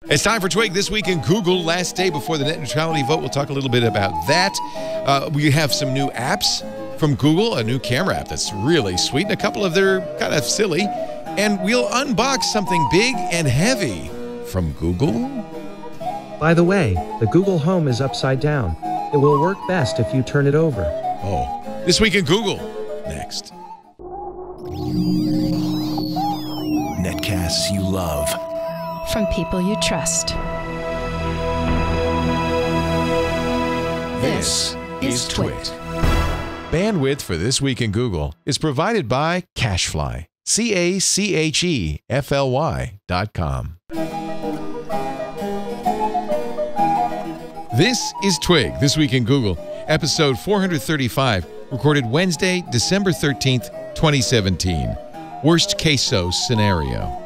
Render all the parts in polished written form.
It's time for Twig This Week in Google. Last day before the net neutrality vote. We'll talk a little bit about that. We have some new apps from Google, a new camera app that's really sweet, and a couple of they're kind of silly. And we'll unbox something big and heavy from Google. By the way, the Google Home is upside down. It will work best if you turn it over. Oh, This Week in Google. Next. Netcasts you love. From people you trust. This is Twit. Bandwidth for This Week in Google is provided by Cachefly. CACHEFLY.com. This is Twig, This Week in Google, episode 435, recorded Wednesday, December 13th, 2017. Worst Queso scenario.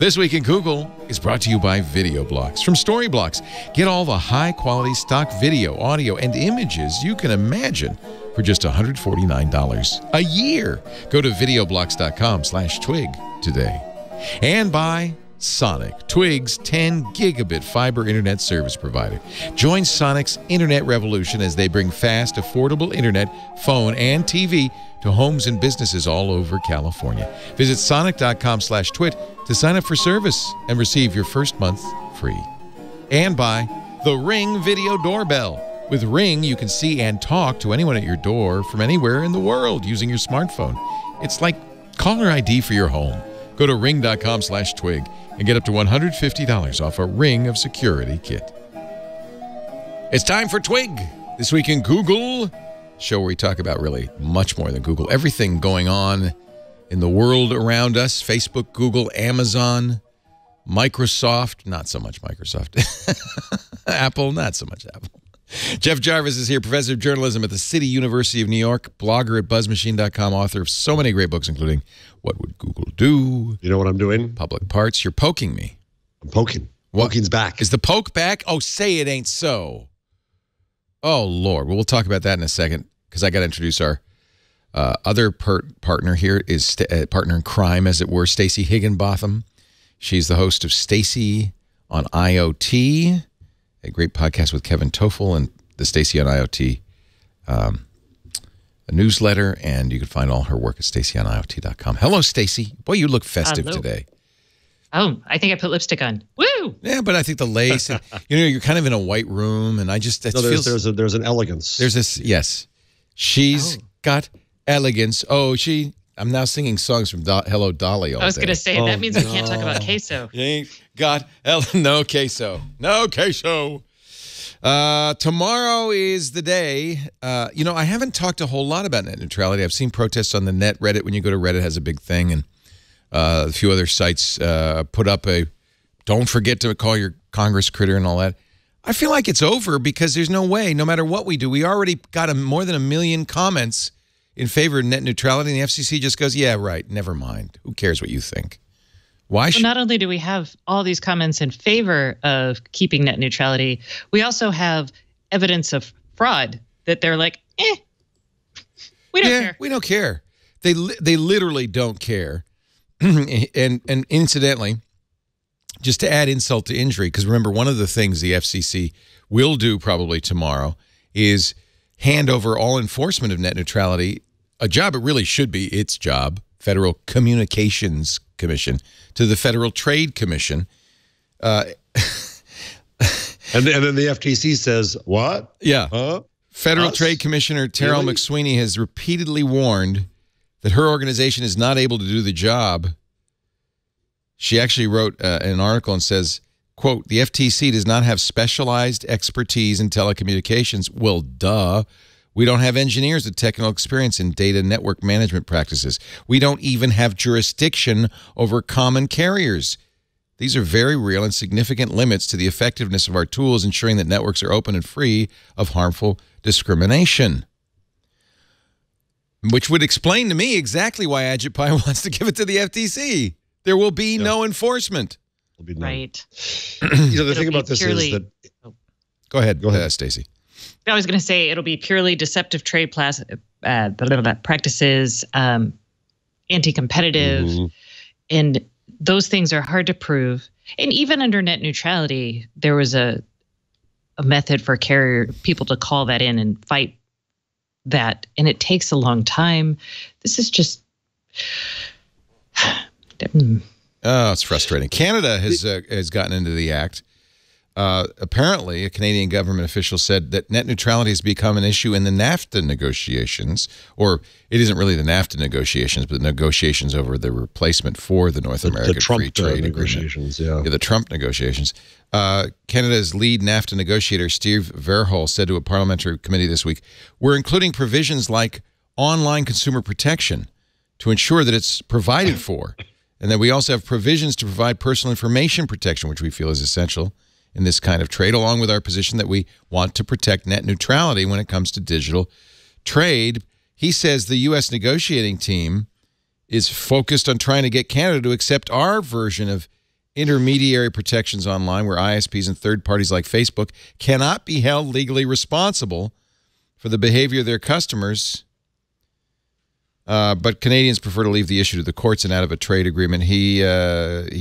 This Week in Google is brought to you by Video Blocks from Storyblocks. Get all the high-quality stock video, audio, and images you can imagine for just $149 a year. Go to videoblocks.com/twig today. And by Sonic, Twig's 10 gigabit fiber internet service provider. Join Sonic's internet revolution as they bring fast, affordable internet, phone, and TV to homes and businesses all over California. Visit sonic.com/twit to sign up for service and receive your first month free. And by the Ring Video Doorbell. With Ring, you can see and talk to anyone at your door from anywhere in the world using your smartphone. It's like caller ID for your home. Go to ring.com/twig and get up to $150 off a Ring of Security kit. It's time for Twig, This Week in Google, show where we talk about really much more than Google. Everything going on in the world around us. Facebook, Google, Amazon, Microsoft, not so much Microsoft. Apple, not so much Apple. Jeff Jarvis is here, professor of journalism at the City University of New York, blogger at buzzmachine.com, author of so many great books, including What Would Google Do? You know what I'm doing? Public Parts. You're poking me. I'm poking. What? Poking's back. Is the poke back? Oh, say it ain't so. Oh, Lord. Well, we'll talk about that in a second because I got to introduce our other partner here is partner in crime, as it were, Stacey Higginbotham. She's the host of Stacey on IoT, a great podcast with Kevin Toffel, and the Stacey on IoT a newsletter, and you can find all her work at staceyoniot.com. Hello, Stacey. Boy, you look festive today. Oh, I think I put lipstick on. Woo! Yeah, but I think the lace, you're kind of in a white room, and I just there's an elegance. There's this, yes. She's got elegance. Oh, I'm now singing songs from Hello Dolly all day. I was going to say, that means we can't talk about queso. You ain't got no queso. No queso. Tomorrow is the day. I haven't talked a whole lot about net neutrality. I've seen protests on the net. Reddit, when you go to Reddit, has a big thing, and a few other sites put up don't forget to call your Congress critter and all that. I feel like it's over because there's no way, no matter what we do, we already got more than 1 million comments in favor of net neutrality, and the FCC just goes, yeah, right, never mind. Who cares what you think? Why should... Well, not only do we have all these comments in favor of keeping net neutrality, we also have evidence of fraud that they're like, we don't care. We don't care. They literally don't care. and incidentally, just to add insult to injury, because remember, one of the things the FCC will do probably tomorrow is hand over all enforcement of net neutrality, a job it really should be its job, Federal Communications Commission, to the Federal Trade Commission. And then the FTC says, what? Yeah. Federal Trade Commissioner Terrell McSweeney has repeatedly warned that her organization is not able to do the job. She actually wrote an article and says, quote, the FTC does not have specialized expertise in telecommunications. Well, duh. We don't have engineers with technical experience in data network management practices. We don't even have jurisdiction over common carriers. These are very real and significant limits to the effectiveness of our tools, ensuring that networks are open and free of harmful discrimination. Which would explain to me exactly why Ajit wants to give it to the FTC. There will be no enforcement. Right. The thing about this is that... Go ahead, Stacey. I was going to say it'll be purely deceptive trade practices, anti-competitive, and those things are hard to prove. And even under net neutrality, there was a method for people to call that in and fight that. And it takes a long time. This is just... Oh, it's frustrating. Canada has gotten into the act. Apparently, a Canadian government official said that net neutrality has become an issue in the NAFTA negotiations, or it isn't really the NAFTA negotiations, but the negotiations over the replacement for the North American Free Trade negotiations, Agreement. Yeah, the Trump negotiations. Canada's lead NAFTA negotiator, Steve Verhul, said to a parliamentary committee this week, "We're including provisions like online consumer protection to ensure that it's provided for, and that we also have provisions to provide personal information protection, which we feel is essential in this kind of trade, along with our position that we want to protect net neutrality when it comes to digital trade." He says the U.S. negotiating team is focused on trying to get Canada to accept our version of intermediary protections online, where ISPs and third parties like Facebook cannot be held legally responsible for the behavior of their customers. But Canadians prefer to leave the issue to the courts and out of a trade agreement. He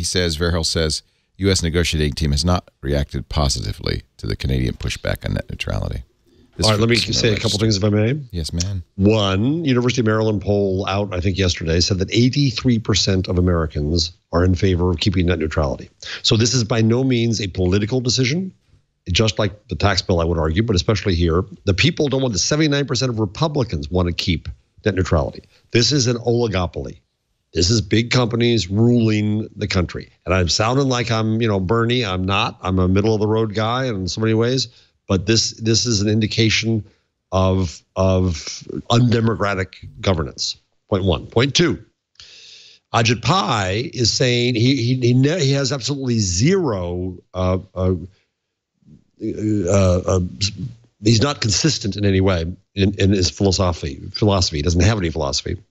says, Verhul says, U.S. negotiating team has not reacted positively to the Canadian pushback on net neutrality. All right, let me say a couple things, if I may. Yes, man. One, University of Maryland poll out, I think yesterday, said that 83% of Americans are in favor of keeping net neutrality. So this is by no means a political decision, just like the tax bill, I would argue, but especially here. The people don't want the 79% of Republicans want to keep net neutrality. This is an oligopoly. This is big companies ruling the country. And I'm sounding like I'm, Bernie. I'm not. I'm a middle of the road guy in so many ways. But this is an indication of undemocratic governance. Point one. Point two. Ajit Pai is saying he has absolutely zero. He's not consistent in any way in his philosophy. He doesn't have any philosophy.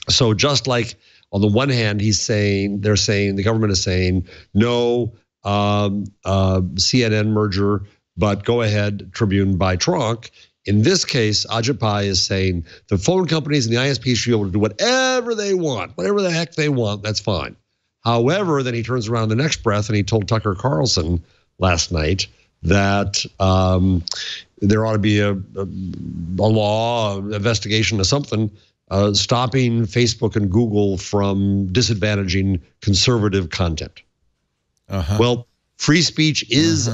So just like on the one hand, the government is saying no CNN merger, but go ahead, Tribune buy Tronc. In this case, Ajit Pai is saying the phone companies and the ISPs should be able to do whatever they want, whatever the heck they want, that's fine. However, then he turns around the next breath and he told Tucker Carlson last night that there ought to be a law, investigation or something, stopping Facebook and Google from disadvantaging conservative content. Well, free speech is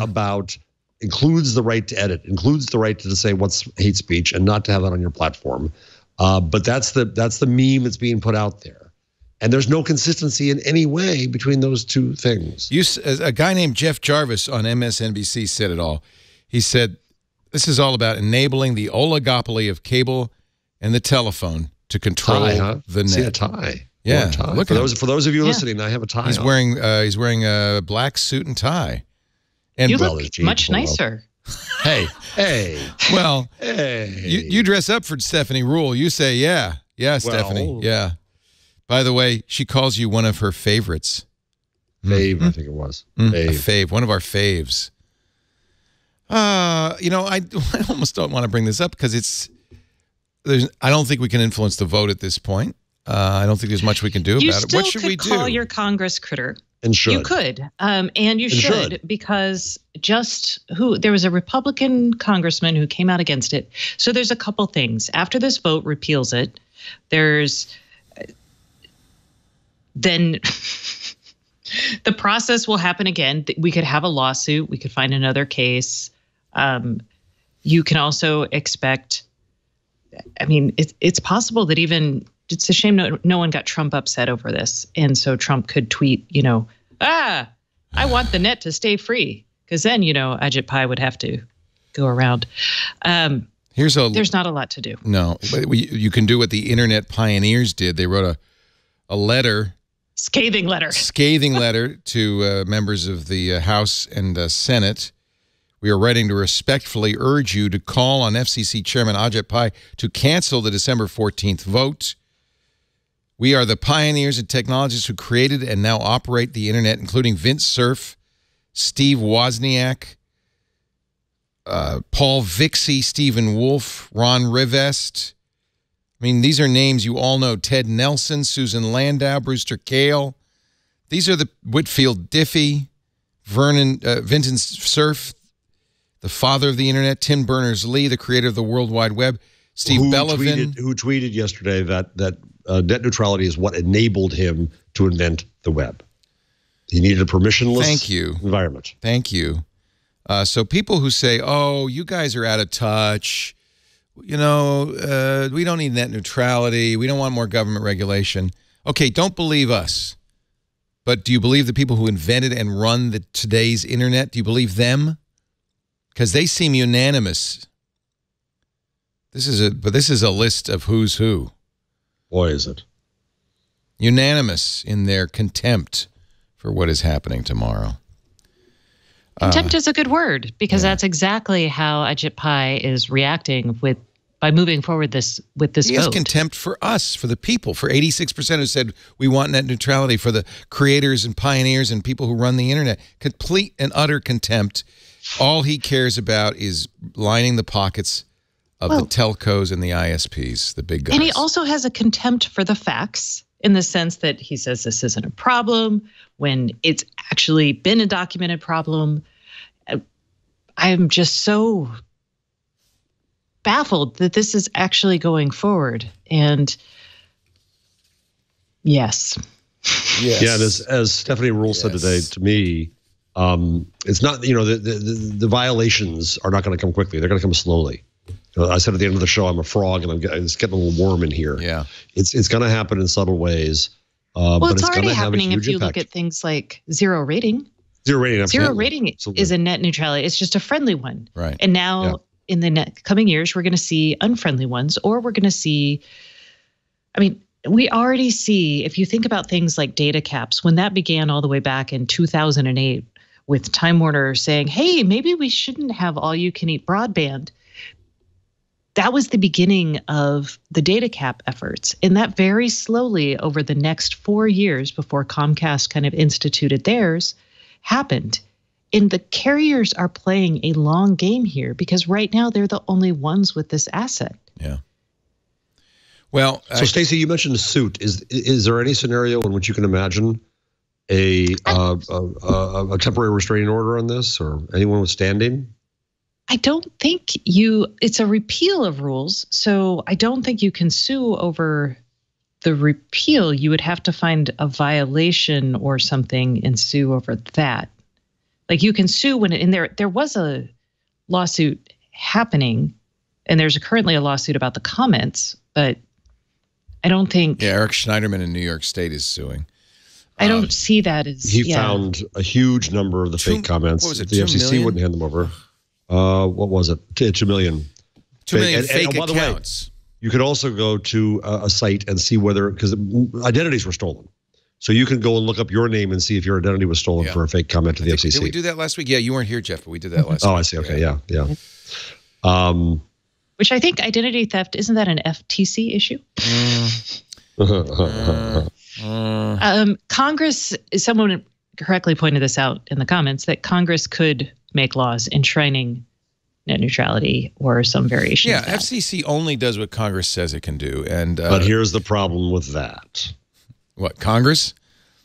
includes the right to edit, includes the right to say what's hate speech and not to have that on your platform. But that's the meme that's being put out there. And there's no consistency in any way between those two things. A guy named Jeff Jarvis on MSNBC said it all. He said, this is all about enabling the oligopoly of cable and the telephone to control the net. See a tie. Yeah, tie. For those of you listening, I have a tie. He's wearing a black suit and tie. And you look much nicer. Hey. Well, hey. You dress up for Stephanie Rule. You say, yeah, Stephanie, yeah. By the way, she calls you one of her favorites. Fave, I think it was. A fave, one of our faves. I almost don't want to bring this up because I don't think we can influence the vote at this point. I don't think there's much we can do about it. What should we do? You still could call your Congress critter. And should. You could. And you should, because there was a Republican congressman who came out against it. So there's a couple things. After this vote repeals it, then the process will happen again. We could have a lawsuit. We could find another case. You can also expect, it's possible that it's a shame no one got Trump upset over this. And so Trump could tweet, I want the net to stay free. Because then, Ajit Pai would have to go around. There's not a lot to do. No, but you can do what the internet pioneers did. They wrote a letter. Scathing letter to members of the House and Senate. We are writing to respectfully urge you to call on FCC Chairman Ajit Pai to cancel the December 14th vote. We are the pioneers and technologists who created and now operate the internet, including Vince Cerf, Steve Wozniak, Paul Vixie, Stephen Wolf, Ron Rivest. These are names you all know. Ted Nelson, Susan Landau, Brewster Kahle. These are the Whitfield Diffie, Vinton Cerf, the father of the internet, Tim Berners-Lee, the creator of the World Wide Web, Steve Bellevin. Who tweeted yesterday that net neutrality is what enabled him to invent the web. He needed a permissionless environment. Thank you. So people who say, oh, you guys are out of touch, you know, we don't need net neutrality, we don't want more government regulation. Okay, don't believe us. But do you believe the people who invented and run today's internet? Do you believe them? Because they seem unanimous. This is a list of who's who. Boy, is it. Unanimous in their contempt for what is happening tomorrow. Contempt is a good word, because that's exactly how Ajit Pai is reacting by moving forward with this vote. He has contempt for us, for the people, for 86% who said we want net neutrality, for the creators and pioneers and people who run the internet. Complete and utter contempt. All he cares about is lining the pockets of the telcos and the ISPs, the big guys. And he also has a contempt for the facts, in the sense that he says this isn't a problem when it's actually been a documented problem. I'm just so baffled that this is actually going forward. And yes. Yeah, and as Stephanie Rule said today to me, it's not, you know, the violations are not going to come quickly. They're going to come slowly. I said at the end of the show, I'm a frog, and it's getting a little warm in here. Yeah, it's going to happen in subtle ways. But it's already happening if you look at things like zero rating. Zero rating, absolutely. Zero rating is a net neutrality. It's just a friendly one. Right. And now in the coming years, we're going to see unfriendly ones, or we're going to see, I mean, we already see, if you think about things like data caps, when that began all the way back in 2008 with Time Warner saying, hey, maybe we shouldn't have all you can eat broadband. That was the beginning of the data cap efforts. And that very slowly over the next 4 years before Comcast kind of instituted theirs happened. And the carriers are playing a long game here, because right now they're the only ones with this asset. Yeah. Well, so Stacey, you mentioned a suit. Is there any scenario in which you can imagine a temporary restraining order on this, or anyone withstanding? I don't think it's a repeal of rules, so I don't think you can sue over the repeal. You would have to find a violation or something and sue over that. Like, you can sue when there was a lawsuit happening, and there's currently a lawsuit about the comments, but I don't think. Yeah, Eric Schneiderman in New York State is suing. I don't see that as. He found a huge number of the fake comments. What was it? The FCC wouldn't hand them over. What was it? 2 million. 2 million fake accounts. You could also go to a site and see whether, because identities were stolen. So you can go and look up your name and see if your identity was stolen for a fake comment to the FCC. Did we do that last week? Yeah, you weren't here, Jeff, but we did that last week. Oh, I see. Okay, yeah. Which I think identity theft, isn't that an FTC issue? Congress, someone correctly pointed this out in the comments, that Congress could make laws enshrining net neutrality or some variation. Yeah, FCC only does what Congress says it can do. But here's the problem with that. What, Congress?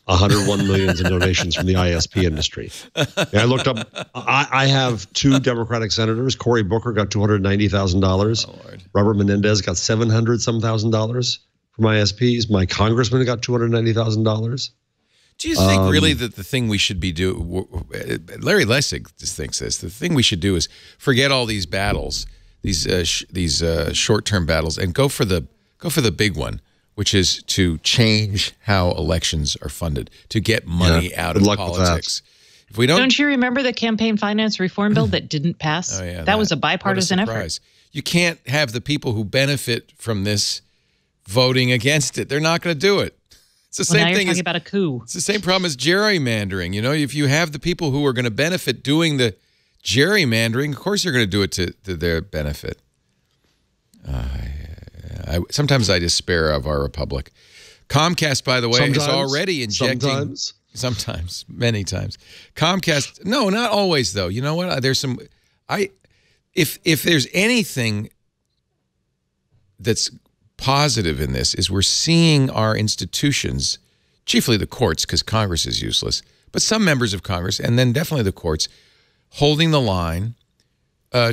101 millions in donations from the ISP industry. I looked up. I have 2 Democratic senators. Cory Booker got $290,000. Oh, Lord. Robert Menendez got $700-some thousand from ISPs. My congressman got $290,000. Do you think really that the thing we should be doing, Larry Lessig just thinks this, the thing we should do is forget all these battles, these short-term battles, and go for the big one, which is to change how elections are funded, to get money out of politics. If we don't you remember the campaign finance reform bill that didn't pass? Oh, yeah, that was a bipartisan effort. You can't have the people who benefit from this voting against it. They're not going to do it. It's the same thing. You're talking about a coup. It's the same problem as gerrymandering. You know, if you have the people who are going to benefit doing the gerrymandering, of course you're going to do it to their benefit. Sometimes I despair of our republic. Comcast, by the way, is already injecting. Sometimes, many times. Comcast, no, not always though. You know what? There's some. If there's anything that's positive in this, is we're seeing our institutions chiefly the courts because Congress is useless, but some members of Congress, and then definitely the courts, holding the line,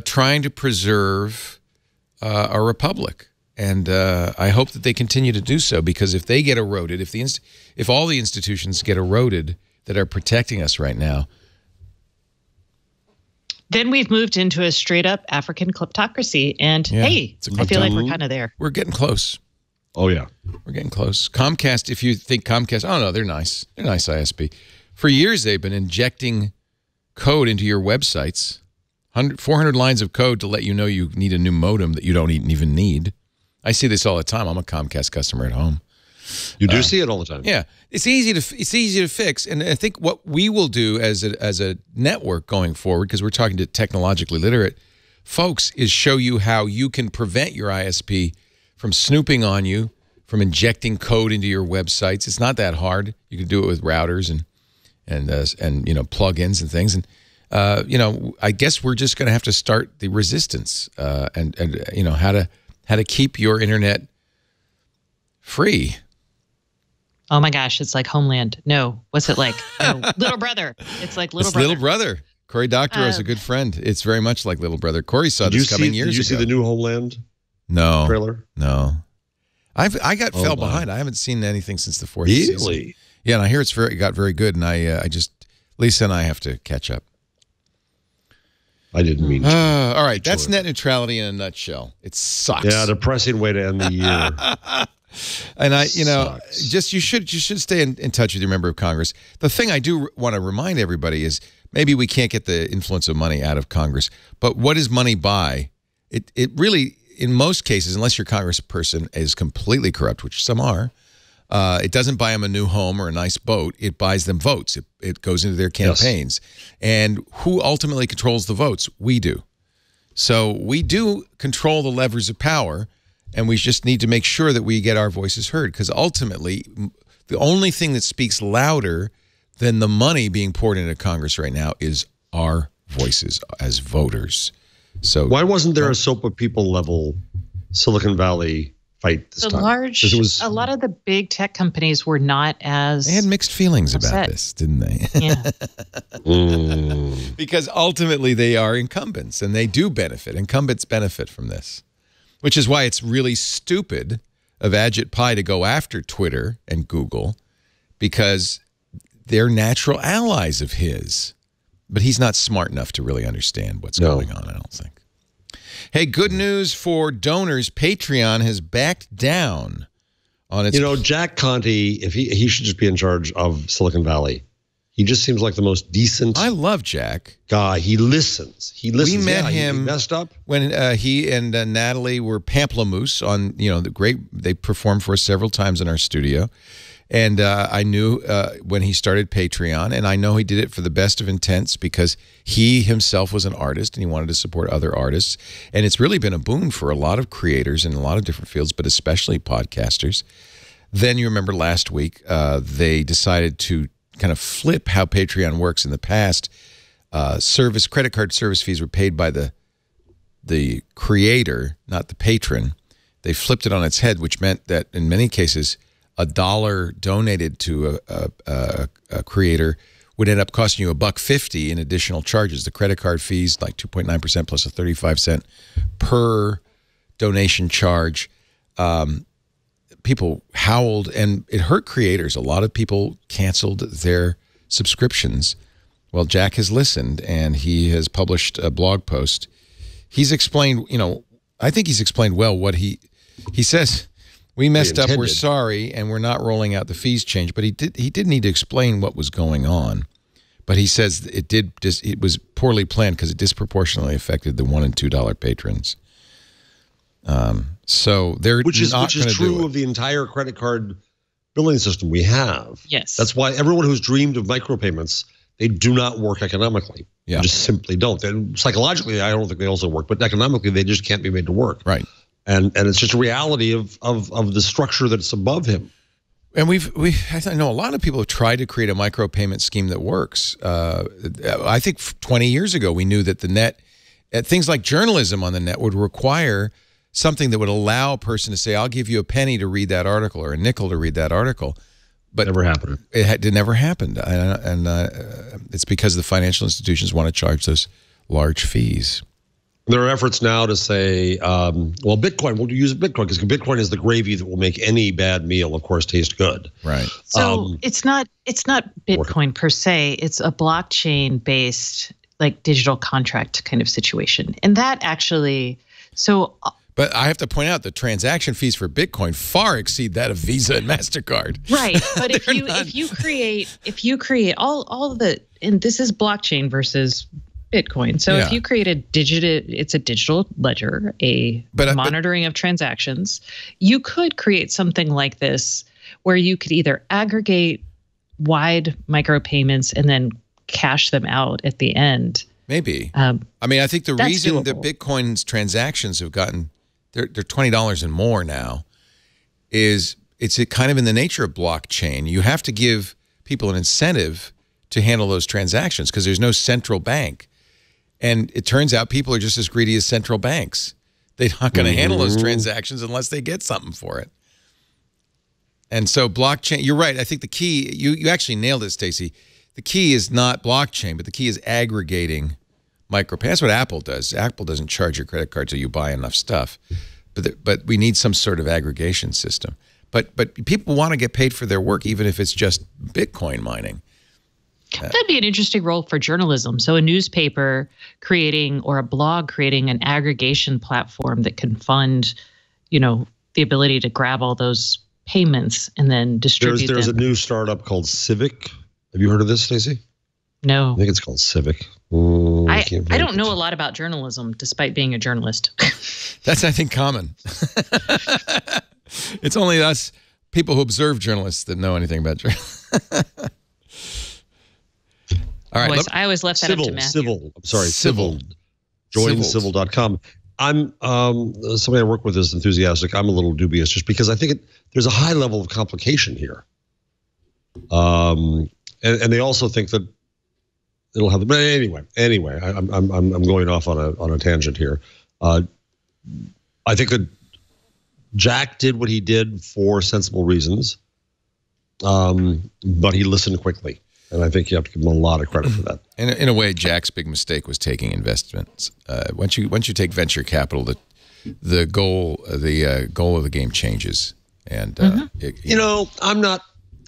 trying to preserve our republic. And I hope that they continue to do so, because if they get eroded, if all the institutions get eroded that are protecting us right now, then we've moved into a straight up African kleptocracy. And hey, I feel like we're kind of there. We're getting close. Oh, yeah. We're getting close. Comcast, if you think Comcast, oh, no, they're nice. They're nice ISP. For years, they've been injecting code into your websites, 400 lines of code to let you know you need a new modem that you don't even need. I see this all the time. I'm a Comcast customer at home. You do see it all the time. Yeah, it's easy to fix, and I think what we will do as a network going forward, because we're talking to technologically literate folks, is show you how you can prevent your ISP from snooping on you, from injecting code into your websites. It's not that hard. You can do it with routers and plugins and things. And I guess we're just going to have to start the resistance and how to keep your internet free. Oh my gosh, it's like Homeland. No, what's it like? No, Little Brother. It's like Little Brother. Little Brother. Cory Doctorow is a good friend. It's very much like Little Brother. Cory saw this coming years ago. Did you see the new Homeland trailer? No. I fell behind. I haven't seen anything since the fourth season. Really? Yeah, and I hear it got very good, and I just Lisa and I have to catch up. I didn't mean to. All right, that's net neutrality in a nutshell. It sucks. Yeah, depressing way to end the year. And you should stay in touch with your member of Congress. The thing I do want to remind everybody is maybe we can't get the influence of money out of Congress, but what does money buy? It really, in most cases, unless your congressperson is completely corrupt, which some are, it doesn't buy them a new home or a nice boat. It buys them votes. It goes into their campaigns. Yes. And who ultimately controls the votes? We do. So we do control the levers of power, and we just need to make sure that we get our voices heard, because ultimately the only thing that speaks louder than the money being poured into Congress right now is our voices as voters. So why wasn't there a soap of people level Silicon Valley fight this time? A lot of the big tech companies were not as... They had mixed feelings about this, didn't they? Yeah. Because ultimately they are incumbents, and they do benefit. Incumbents benefit from this, which is why it's really stupid of Ajit Pai to go after Twitter and Google, because they're natural allies of his. But he's not smart enough to really understand what's going on, I don't think. Hey, good news for donors. Patreon has backed down on its... Jack Conte, if he should just be in charge of Silicon Valley. He just seems like the most decent... I love Jack. ...guy. He listens. We met him he messed up when he and Natalie were Pamplemousse on, they performed for us several times in our studio. And I knew when he started Patreon, and I know he did it for the best of intents, because he himself was an artist and he wanted to support other artists. And it's really been a boon for a lot of creators in a lot of different fields, but especially podcasters. Then you remember last week, they decided to kind of flip how Patreon works. In the past, credit card service fees were paid by the creator, not the patron. They flipped it on its head, which meant that in many cases, $1 donated to a creator would end up costing you $1.50 in additional charges. The credit card fees, like 2.9% plus a 35-cent per donation charge. People howled, and it hurt creators. A lot of people canceled their subscriptions. Well, Jack has listened, and he has published a blog post. He's explained, I think he's explained well what he says. We messed up, we're sorry, and we're not rolling out the fees change. But he did need to explain what was going on. But he says it was poorly planned because it disproportionately affected the $1 and $2 patrons. So they're which is true of the entire credit card billing system we have. Yes. That's why everyone who's dreamed of micropayments, they do not work economically. Yeah. They just simply don't. And psychologically, I don't think they also work, but economically, they just can't be made to work. Right. And it's just a reality of the structure that's above him. And I know a lot of people have tried to create a micropayment scheme that works. I think 20 years ago, we knew that the net, things like journalism on the net would require something that would allow a person to say, I'll give you a penny to read that article or a nickel to read that article. but never happened. It never happened, and it's because the financial institutions want to charge those large fees. There are efforts now to say, well, Bitcoin, we'll use Bitcoin because Bitcoin is the gravy that will make any bad meal, of course, taste good. Right. So it's not Bitcoin per se. It's a blockchain based like digital contract kind of situation. And that actually, but I have to point out the transaction fees for Bitcoin far exceed that of Visa and MasterCard. Right. But if you create all of the, and this is blockchain versus Bitcoin. So if you create it's a digital ledger, monitoring of transactions, you could create something like this where you could either aggregate wide micropayments and then cash them out at the end. Maybe. I mean, I think the reason that Bitcoin's transactions have gotten, they're $20 and more now, is it's kind of in the nature of blockchain. You have to give people an incentive to handle those transactions because there's no central bank. And it turns out people are just as greedy as central banks. They're not going to handle those transactions unless they get something for it. And so blockchain, you're right. I think the key, you actually nailed it, Stacey. The key is not blockchain, but the key is aggregating micropayments. That's what Apple does. Apple doesn't charge your credit card till you buy enough stuff. But we need some sort of aggregation system. But people want to get paid for their work, even if it's just Bitcoin mining. That'd be an interesting role for journalism. So a newspaper creating or a blog creating an aggregation platform that can fund, the ability to grab all those payments and then distribute There's them. a new startup called Civic. Have you heard of this, Stacey? No. I think it's called Civic. I don't know a lot about journalism, despite being a journalist. That's, I think, common. It's only us people who observe journalists that know anything about journalism. All right, I always left that up to Matthew. Civil. Join civil.com. I'm somebody I work with is enthusiastic. I'm a little dubious just because I think there's a high level of complication here. And they also think that it'll have. But anyway, I'm going off on a tangent here. I think that Jack did what he did for sensible reasons, but he listened quickly. And I think you have to give him a lot of credit for that. In a way, Jack's big mistake was taking investments. Once you take venture capital, the goal of the game changes. And I'm not.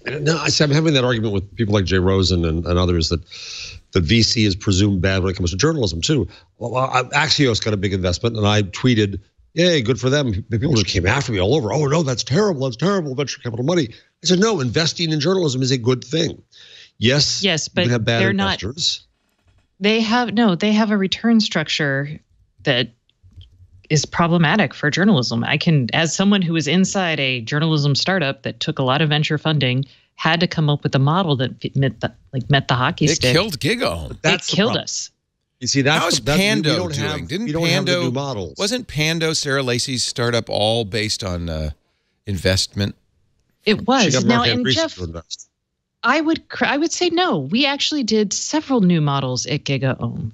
No, I'm having that argument with people like Jay Rosen and others that the VC is presumed bad when it comes to journalism too. Well, Axios got a big investment, and I tweeted, "Yay, good for them." People just came after me all over. Oh no, that's terrible. That's terrible. Venture capital money. I said, no, investing in journalism is a good thing. Yes, but you can have bad investors. They have a return structure that is problematic for journalism. I can, as someone who was inside a journalism startup that took a lot of venture funding, had to come up with a model that met the hockey stick. It killed GigaOM. It killed us. You see, how's Pando doing? Wasn't Pando Sarah Lacey's startup all based on investment? It was. Now, and Jeff, I would say no. We actually did several new models at GigaOM.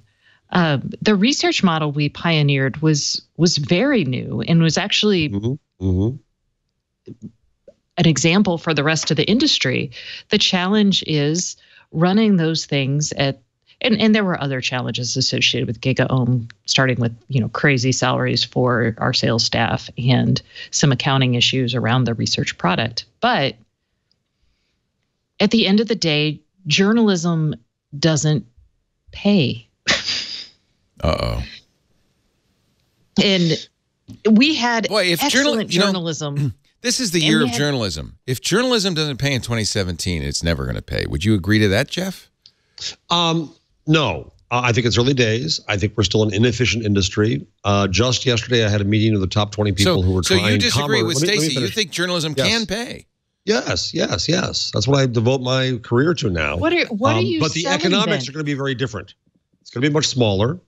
The research model we pioneered was very new and was actually an example for the rest of the industry. The challenge is running those things and there were other challenges associated with GigaOM, starting with crazy salaries for our sales staff and some accounting issues around the research product. But at the end of the day, journalism doesn't pay. Uh-oh. And we had excellent journalism. This is the year of journalism. If journalism doesn't pay in 2017, it's never going to pay. Would you agree to that, Jeff? No. I think it's early days. I think we're still an inefficient industry. Just yesterday, I had a meeting of the top 20 people who were trying. So you disagree with Stacey? You think journalism can pay? Yes. That's what I devote my career to now. What are you? But the economics are going to be very different. It's going to be much smaller,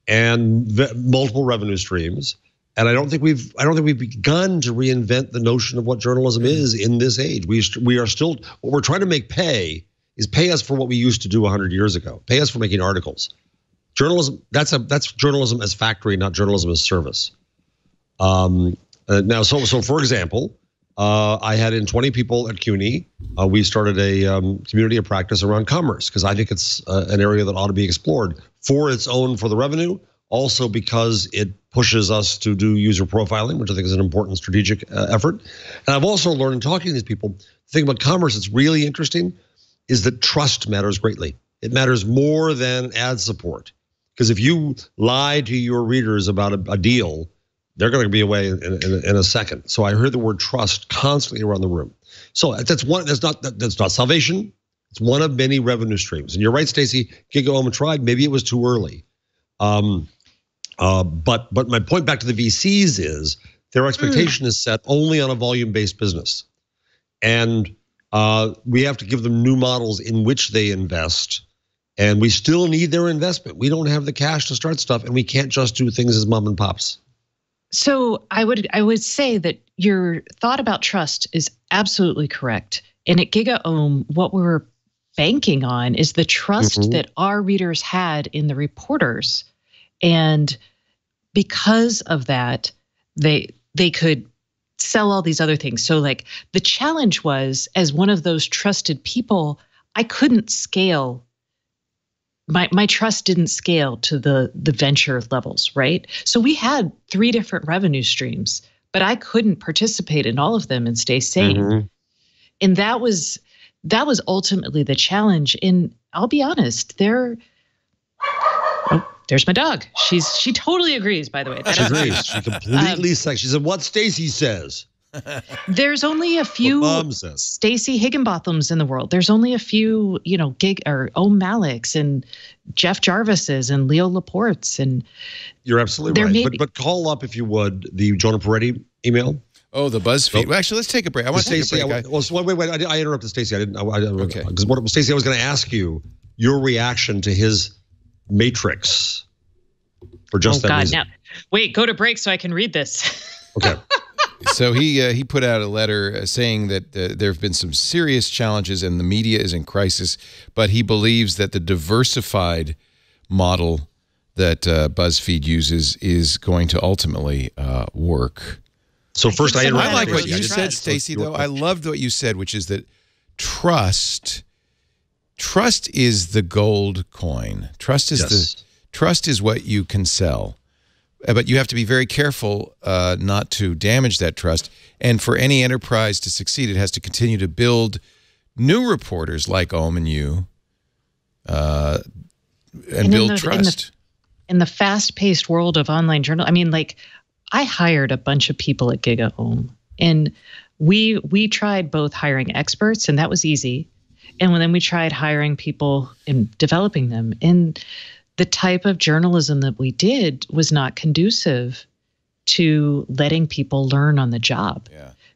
and multiple revenue streams. And I don't think we've begun to reinvent the notion of what journalism is in this age. We are still, what we're trying to make pay us for what we used to do 100 years ago. Pay us for making articles. Journalism, that's journalism as factory, not journalism as service. Now, so for example, I had in 20 people at CUNY. We started a community of practice around commerce because I think it's an area that ought to be explored for the revenue, also because it pushes us to do user profiling, which I think is an important strategic effort. And I've also learned in talking to these people, the thing about commerce that's really interesting is that trust matters greatly. It matters more than ad support. Because if you lie to your readers about a deal, they're going to be away in a second. So I heard the word trust constantly around the room. So that's not salvation. It's one of many revenue streams. And you're right, Stacey. GigaOM tried. Maybe it was too early. But my point back to the VCs is their expectation is set only on a volume-based business, and we have to give them new models in which they invest. And we still need their investment. We don't have the cash to start stuff, and we can't just do things as mom and pops. So I would say that your thought about trust is absolutely correct. And at GigaOM, what we're banking on is the trust that our readers had in the reporters. And because of that, they could sell all these other things. So like the challenge was, as one of those trusted people, I couldn't scale. My trust didn't scale to the venture levels, right? So we had 3 different revenue streams, but I couldn't participate in all of them and stay sane. And that was ultimately the challenge. And I'll be honest, there's my dog. She totally agrees, by the way. She agrees. She completely says. She said what Stacey says. There's only a few Stacey Higginbothams in the world. There's only a few, O'Malley's and Jeff Jarvis's and Leo Laporte's, and you're absolutely right. But call up, if you would, the Jonah Peretti email. Oh, the BuzzFeed. Well, actually, let's take a break. I want to take a break. Wait. I interrupted Stacey. I didn't. Okay. Because Stacey, I was going to ask you your reaction to his Matrix for just that reason. Now, wait, go to break so I can read this. Okay. So he put out a letter saying that there have been some serious challenges and the media is in crisis, but he believes that the diversified model that BuzzFeed uses is going to ultimately work. So first, I like what you said, Stacey, though. I loved what you said, which is that trust is the gold coin. Trust is what you can sell. But you have to be very careful not to damage that trust. And for any enterprise to succeed, it has to continue to build new reporters like Ohm and you and build trust. In the fast-paced world of online journal, I mean, like, I hired a bunch of people at GigaOM, and we tried both hiring experts, and that was easy. And then we tried hiring people and developing them. And the type of journalism that we did was not conducive to letting people learn on the job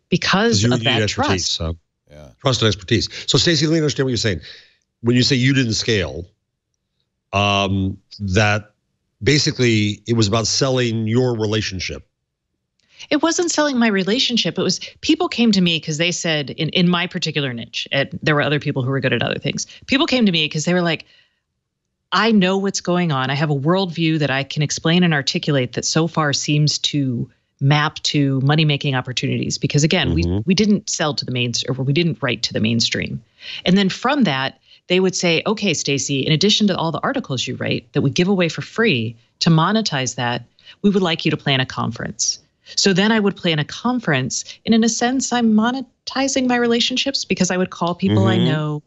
because of that trust. Trust and expertise. So Stacey, let me understand what you're saying. When you say you didn't scale, that basically it was about selling your relationship. It wasn't selling my relationship. It was people came to me because they said in my particular niche, there were other people who were good at other things. People came to me because they were like, I know what's going on. I have a worldview that I can explain and articulate that so far seems to map to money-making opportunities. Because again, we didn't sell to the mainstream, or we didn't write to the mainstream. And then from that, they would say, okay, Stacey, in addition to all the articles you write that we give away for free, to monetize that, we would like you to plan a conference. So then I would plan a conference, and in a sense, I'm monetizing my relationships because I would call people I know,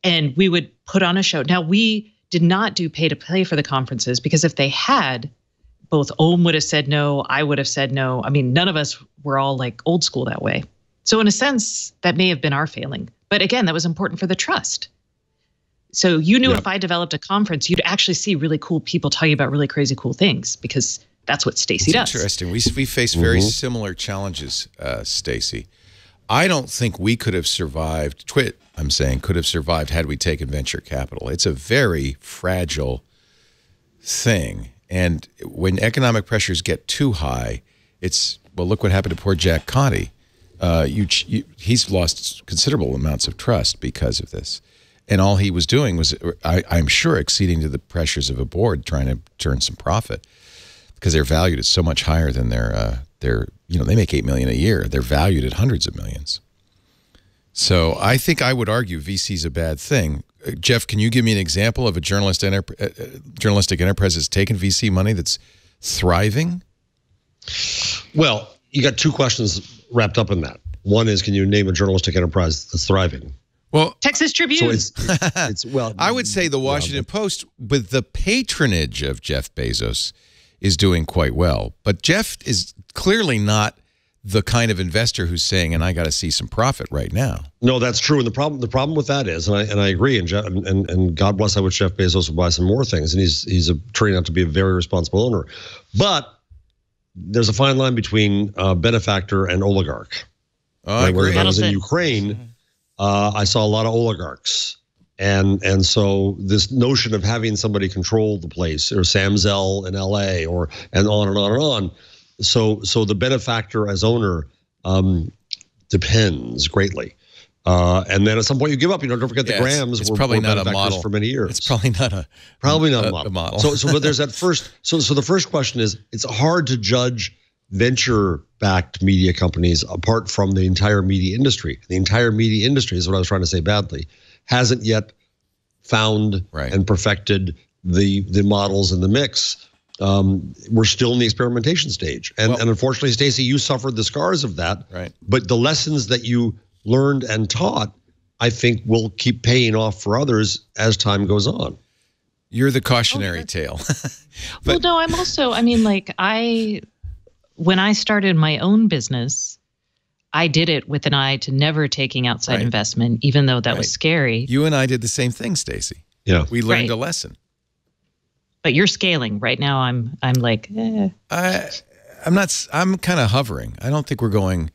and we would put on a show. Now, we did not do pay to play for the conferences because if they had, both Ohm would have said no, I would have said no. I mean, none of us were all like old school that way. So in a sense, that may have been our failing. But again, that was important for the trust. So you knew if I developed a conference, you'd actually see really cool people talking about really crazy cool things because that's what Stacey does. Interesting. We face very similar challenges, Stacey. I don't think we could have survived, Twit, I'm saying, could have survived had we taken venture capital. It's a very fragile thing. And when economic pressures get too high, well, look what happened to poor Jack Conte. He's lost considerable amounts of trust because of this. And all he was doing was, I'm sure, acceding to the pressures of a board trying to turn some profit because they're valued at so much higher than their they make $8 million a year. They're valued at hundreds of millions. So I think I would argue VC's a bad thing. Jeff, can you give me an example of a journalistic enterprise that's taken VC money that's thriving? Well, you got two questions wrapped up in that. One is, can you name a journalistic enterprise that's thriving? Well, Texas Tribune. So it's well, I would say the Washington Post, with the patronage of Jeff Bezos, is doing quite well. But Jeff is clearly not the kind of investor who's saying, and I got to see some profit right now. No, that's true. And the problem with that is, and I agree, and God bless, I wish Jeff Bezos would buy some more things, and he's turning out to be a very responsible owner. But there's a fine line between benefactor and oligarch. Oh, I agree. When I was in Ukraine, I saw a lot of oligarchs. And so this notion of having somebody control the place, or Sam Zell in LA, and on and on and on. So the benefactor as owner depends greatly. And then at some point you give up. Don't forget the Grahams were probably not a benefactors model for many years. It's probably not a model. So but there's that first. So the first question is, it's hard to judge venture-backed media companies apart from the entire media industry. The entire media industry is what I was trying to say badly. Hasn't yet found and perfected the models in the mix. We're still in the experimentation stage. And unfortunately, Stacey, you suffered the scars of that. Right. But the lessons that you learned and taught, I think, will keep paying off for others as time goes on. You're the cautionary tale. Well, no, I'm also, when I started my own business, I did it with an eye to never taking outside investment, even though that was scary. You and I did the same thing, Stacey. Yeah. We learned a lesson. But you're scaling right now. I'm like, I'm kind of hovering. I don't think we're going.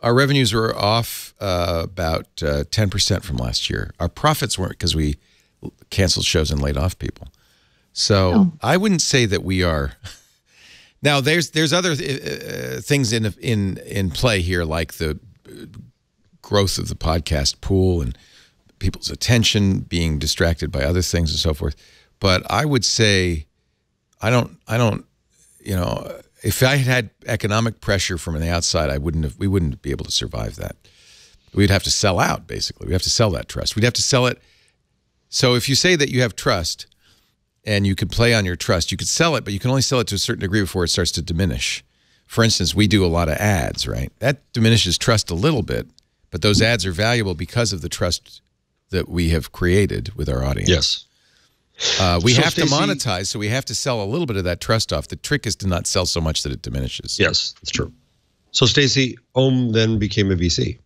Our revenues were off about 10% from last year. Our profits weren't, because we canceled shows and laid off people. So I wouldn't say that we are. Now there's other things in play here, like the growth of the podcast pool and people's attention being distracted by other things and so forth. But I would say, I don't, if I had economic pressure from the outside, we wouldn't be able to survive that. We'd have to sell out, basically. We'd have to sell that trust. We'd have to sell it. So if you say that you have trust and you could play on your trust, you could sell it, but you can only sell it to a certain degree before it starts to diminish. For instance, we do a lot of ads, right? That diminishes trust a little bit, but those ads are valuable because of the trust that we have created with our audience. Yes. We have to monetize, so we have to sell a little bit of that trust off. The trick is to not sell so much that it diminishes. Yes, that's true. So Stacey, Ohm then became a VC.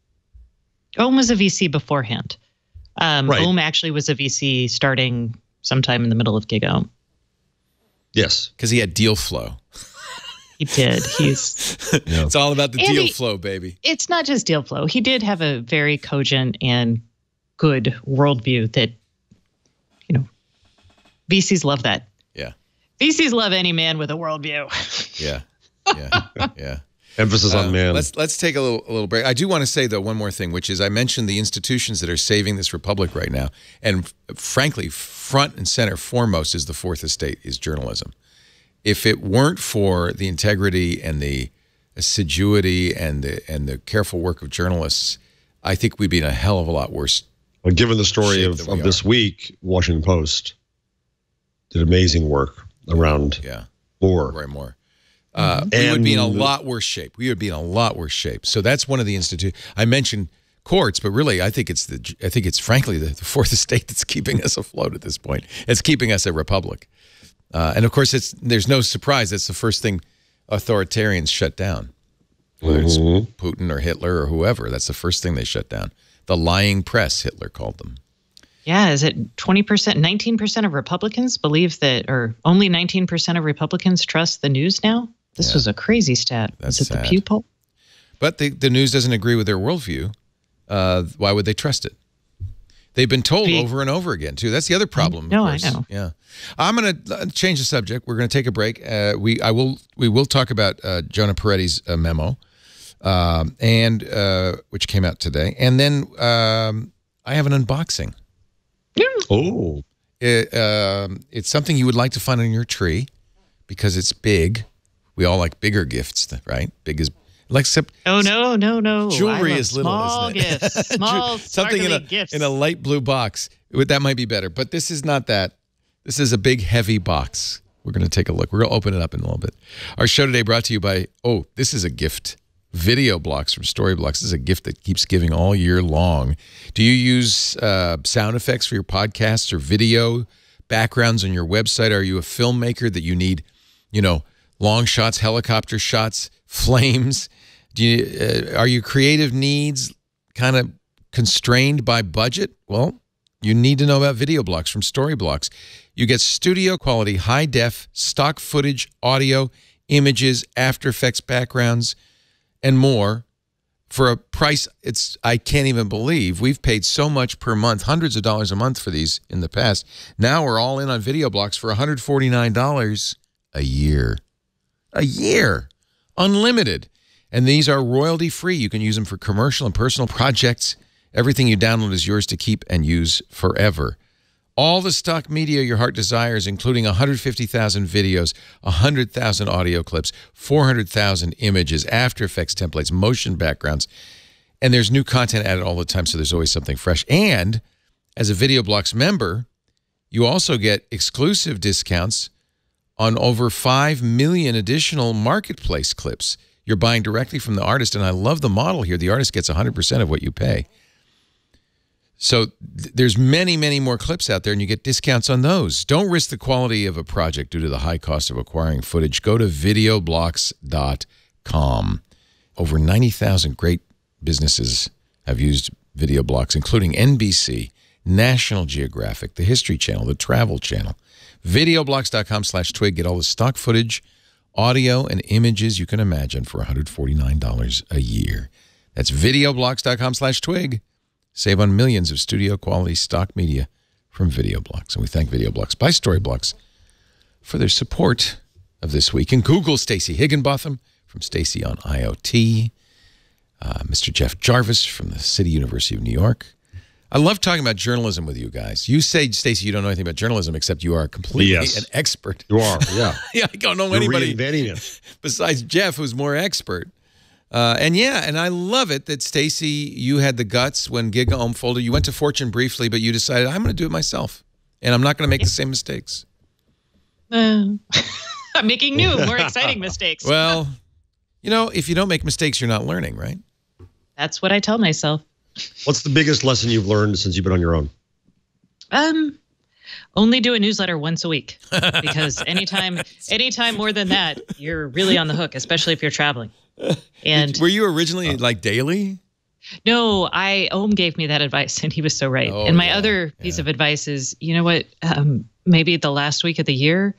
Ohm was a VC beforehand. Ohm actually was a VC starting sometime in the middle of Gig Ohm. Yes. Because he had deal flow. He did. It's all about the deal flow, baby. It's not just deal flow. He did have a very cogent and good worldview that, VCs love that. Yeah. VCs love any man with a worldview. Yeah. Emphasis on man. Let's take a little break. I do want to say, though, one more thing, which is I mentioned the institutions that are saving this republic right now. And frankly, front and center, foremost, is the Fourth Estate, is journalism. If it weren't for the integrity and the assiduity and the careful work of journalists, I think we'd be in a hell of a lot worse. Well, given the story of this week, Washington Post did amazing work around Moore. Right, Moore. We would be in a lot worse shape. So that's one of the institutions. I mentioned courts, but really, I think it's frankly the Fourth Estate that's keeping us afloat at this point. It's keeping us a republic, and of course, there's no surprise that's the first thing authoritarians shut down, whether it's Putin or Hitler or whoever. That's the first thing they shut down. The lying press, Hitler called them. Yeah, is it 20%, 19% of Republicans believe that, or only 19% of Republicans trust the news now? This was a crazy stat. That's is it sad. the Pew poll? But the news doesn't agree with their worldview. Why would they trust it? They've been told over and over again, too. That's the other problem. No, I know. Yeah. I'm going to change the subject. We're going to take a break. We will talk about Jonah Peretti's memo, which came out today. And then I have an unboxing. Oh. It's something you would like to find on your tree because it's big. We all like bigger gifts, right? Big is Except Oh, no. jewelry I love is little, small isn't it? gifts. Small, something sparkly gifts. in a light blue box. That might be better, but this is not that. This is a big, heavy box. We're going to take a look. We're going to open it up in a little bit. Our show today brought to you by, this is a gift. Video blocks from Storyblocks. This is a gift that keeps giving all year long. Do you use sound effects for your podcasts or video backgrounds on your website? Are you a filmmaker that you need, long shots, helicopter shots, flames? Are your creative needs kind of constrained by budget? Well, you need to know about Video Blocks from Storyblocks. You get studio quality, high def, stock footage, audio, images, After Effects backgrounds, and more for a price I can't even believe. We've paid so much per month, hundreds of dollars a month for these in the past. Now we're all in on Video Blocks for $149 a year. A year. Unlimited. And these are royalty free. You can use them for commercial and personal projects. Everything you download is yours to keep and use forever. All the stock media your heart desires, including 150,000 videos, 100,000 audio clips, 400,000 images, After Effects templates, motion backgrounds. And there's new content added all the time, so there's always something fresh. And as a Video Blocks member, you also get exclusive discounts on over 5 million additional marketplace clips. You're buying directly from the artist, and I love the model here. The artist gets 100% of what you pay. So there's many, many more clips out there, and you get discounts on those. Don't risk the quality of a project due to the high cost of acquiring footage. Go to videoblocks.com. Over 90,000 great businesses have used Video Blocks, including NBC, National Geographic, the History Channel, the Travel Channel. Videoblocks.com/twig. Get all the stock footage, audio, and images you can imagine for $149 a year. That's videoblocks.com/twig. Save on millions of studio-quality stock media from Video Blocks. And we thank Video Blocks by Storyblocks for their support of This Week in Google. Stacey Higginbotham from Stacey on IoT. Mr. Jeff Jarvis from the City University of New York. I love talking about journalism with you guys. You say, Stacey, you don't know anything about journalism, except you are completely an expert. You are, yeah. Yeah, I don't know You're anybody reinventing it. besides Jeff who's more expert. And I love it that, Stacey, you had the guts when Gig Home folded. You went to Fortune briefly, but you decided, I'm going to do it myself, and I'm not going to make the same mistakes. I'm making new, more exciting mistakes. Well, if you don't make mistakes, you're not learning, right? That's what I tell myself. What's the biggest lesson you've learned since you've been on your own? Only do a newsletter once a week, because anytime more than that, you're really on the hook, especially if you're traveling. And were you originally like daily? No, Ohm gave me that advice, and he was so right. Oh, and my other piece of advice is, you know what? Maybe the last week of the year,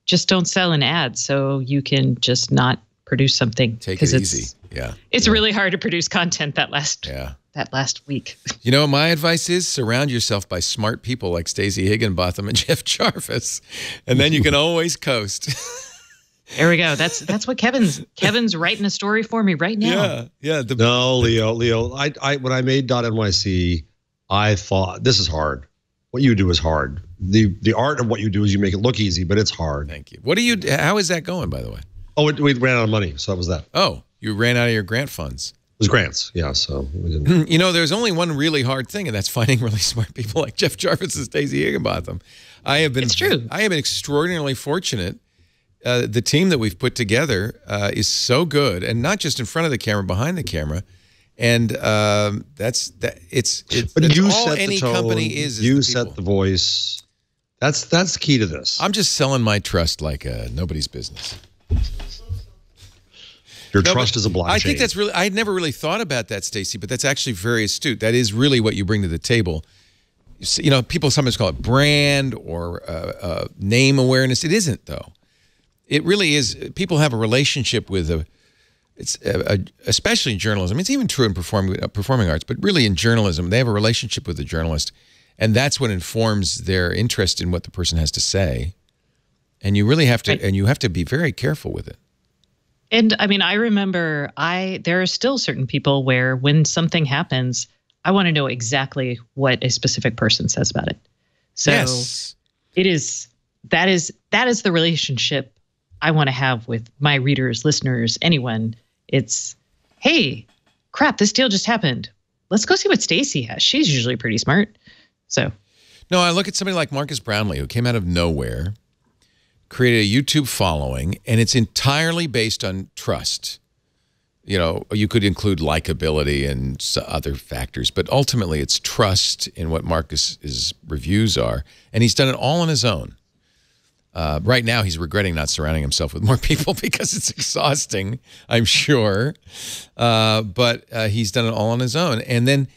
just don't sell an ad, so you can just not produce something. Take it easy. Yeah, it's really hard to produce content that last week. You know, my advice is surround yourself by smart people like Stacey Higginbotham and Jeff Jarvis, and then you can always coast. There we go. That's what Kevin's writing a story for me right now. Yeah. No, Leo. I when I made .nyc, I thought this is hard. What you do is hard. The art of what you do is you make it look easy, but it's hard. Thank you. How is that going, by the way? Oh, we ran out of money, so that was that. Oh, you ran out of your grant funds. It was grants, yeah. So we didn't. There's only one really hard thing, and that's finding really smart people like Jeff Jarvis and Stacey Higginbotham. It's true. I have been extraordinarily fortunate. The team that we've put together is so good, and not just in front of the camera, behind the camera, and that's you all set any the tone, company is. You set the voice. That's the key to this. I'm just selling my trust like nobody's business. Your trust is a blockchain. I think that's really. I'd never really thought about that, Stacey, but that's actually very astute. That is really what you bring to the table. People sometimes call it brand or name awareness. It isn't, though. It really is. People have a relationship with especially in journalism. It's even true in performing arts, but really in journalism, they have a relationship with the journalist, and that's what informs their interest in what the person has to say. And you really have to, and you have to be very careful with it. And I mean, I remember there are still certain people where when something happens, I want to know exactly what a specific person says about it. So yes. That is the relationship I want to have with my readers, listeners, anyone. It's hey, crap, this deal just happened. Let's go see what Stacey has. She's usually pretty smart. So. No, I look at somebody like Marcus Brownlee, who came out of nowhere, created a YouTube following, and it's entirely based on trust. You know, you could include likability and other factors, but ultimately it's trust in what Marcus's reviews are, and he's done it all on his own. Right now, he's regretting not surrounding himself with more people because it's exhausting, I'm sure. But he's done it all on his own. And then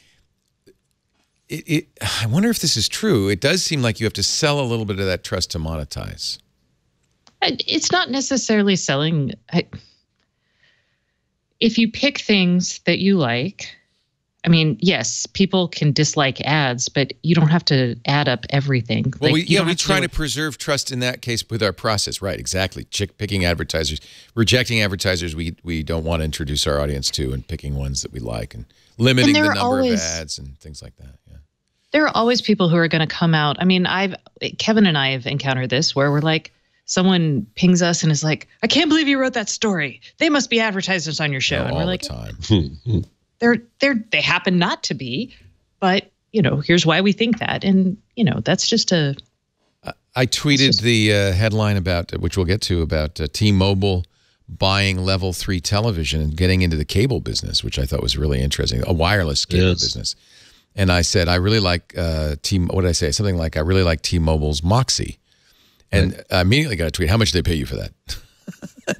I wonder if this is true. It does seem like you have to sell a little bit of that trust to monetize. It's not necessarily selling. If you pick things that you like, I mean, yes, people can dislike ads, but you don't have to add up everything. Well, we try to preserve trust in that case with our process. Right, exactly. Picking advertisers, rejecting advertisers we don't want to introduce our audience to, and picking ones that we like, and limiting the number of ads and things like that. Yeah. There are always people who are going to come out. I mean, Kevin and I have encountered this where we're like, someone pings us and is like, I can't believe you wrote that story. They must be advertisers on your show. And we're like, all the time. They happen not to be, but you know, here's why we think that. And you know, that's just a. I tweeted the headline about, which we'll get to, about T-Mobile buying Level 3 television and getting into the cable business, which I thought was really interesting, a wireless cable business. And I said, I really like what did I say? Something like, I really like T-Mobile's Moxie. And I immediately got a tweet, how much did they pay you for that?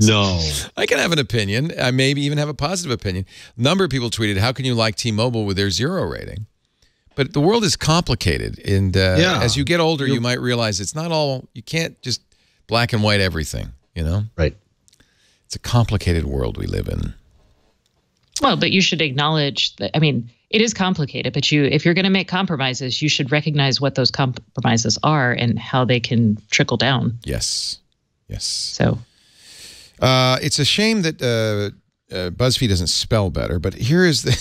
No. I can have an opinion. I maybe even have a positive opinion. A number of people tweeted, how can you like T-Mobile with their 0 rating? But the world is complicated. And as you get older, you might realize it's not all, you can't just black and white everything, you know? Right. It's a complicated world we live in. Well, but you should acknowledge that, I mean, it is complicated, but if you're going to make compromises, you should recognize what those compromises are and how they can trickle down. Yes. Yes. So. It's a shame that BuzzFeed doesn't spell better, but here is the...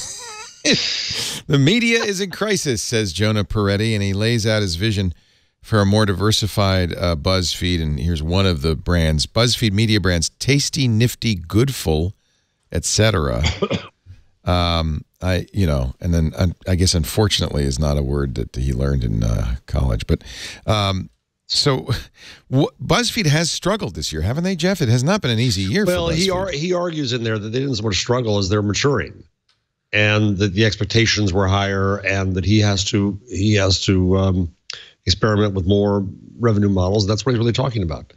The media is in crisis, says Jonah Peretti, and he lays out his vision for a more diversified BuzzFeed, and here's one of the brands. BuzzFeed media brands, Tasty, Nifty, Goodful, etc. And then I guess unfortunately is not a word that he learned in college. But so BuzzFeed has struggled this year, haven't they, Jeff? It has not been an easy year for BuzzFeed. Well, he argues in there that they didn't so much struggle as they're maturing, and that the expectations were higher, and that he has to experiment with more revenue models. That's what he's really talking about.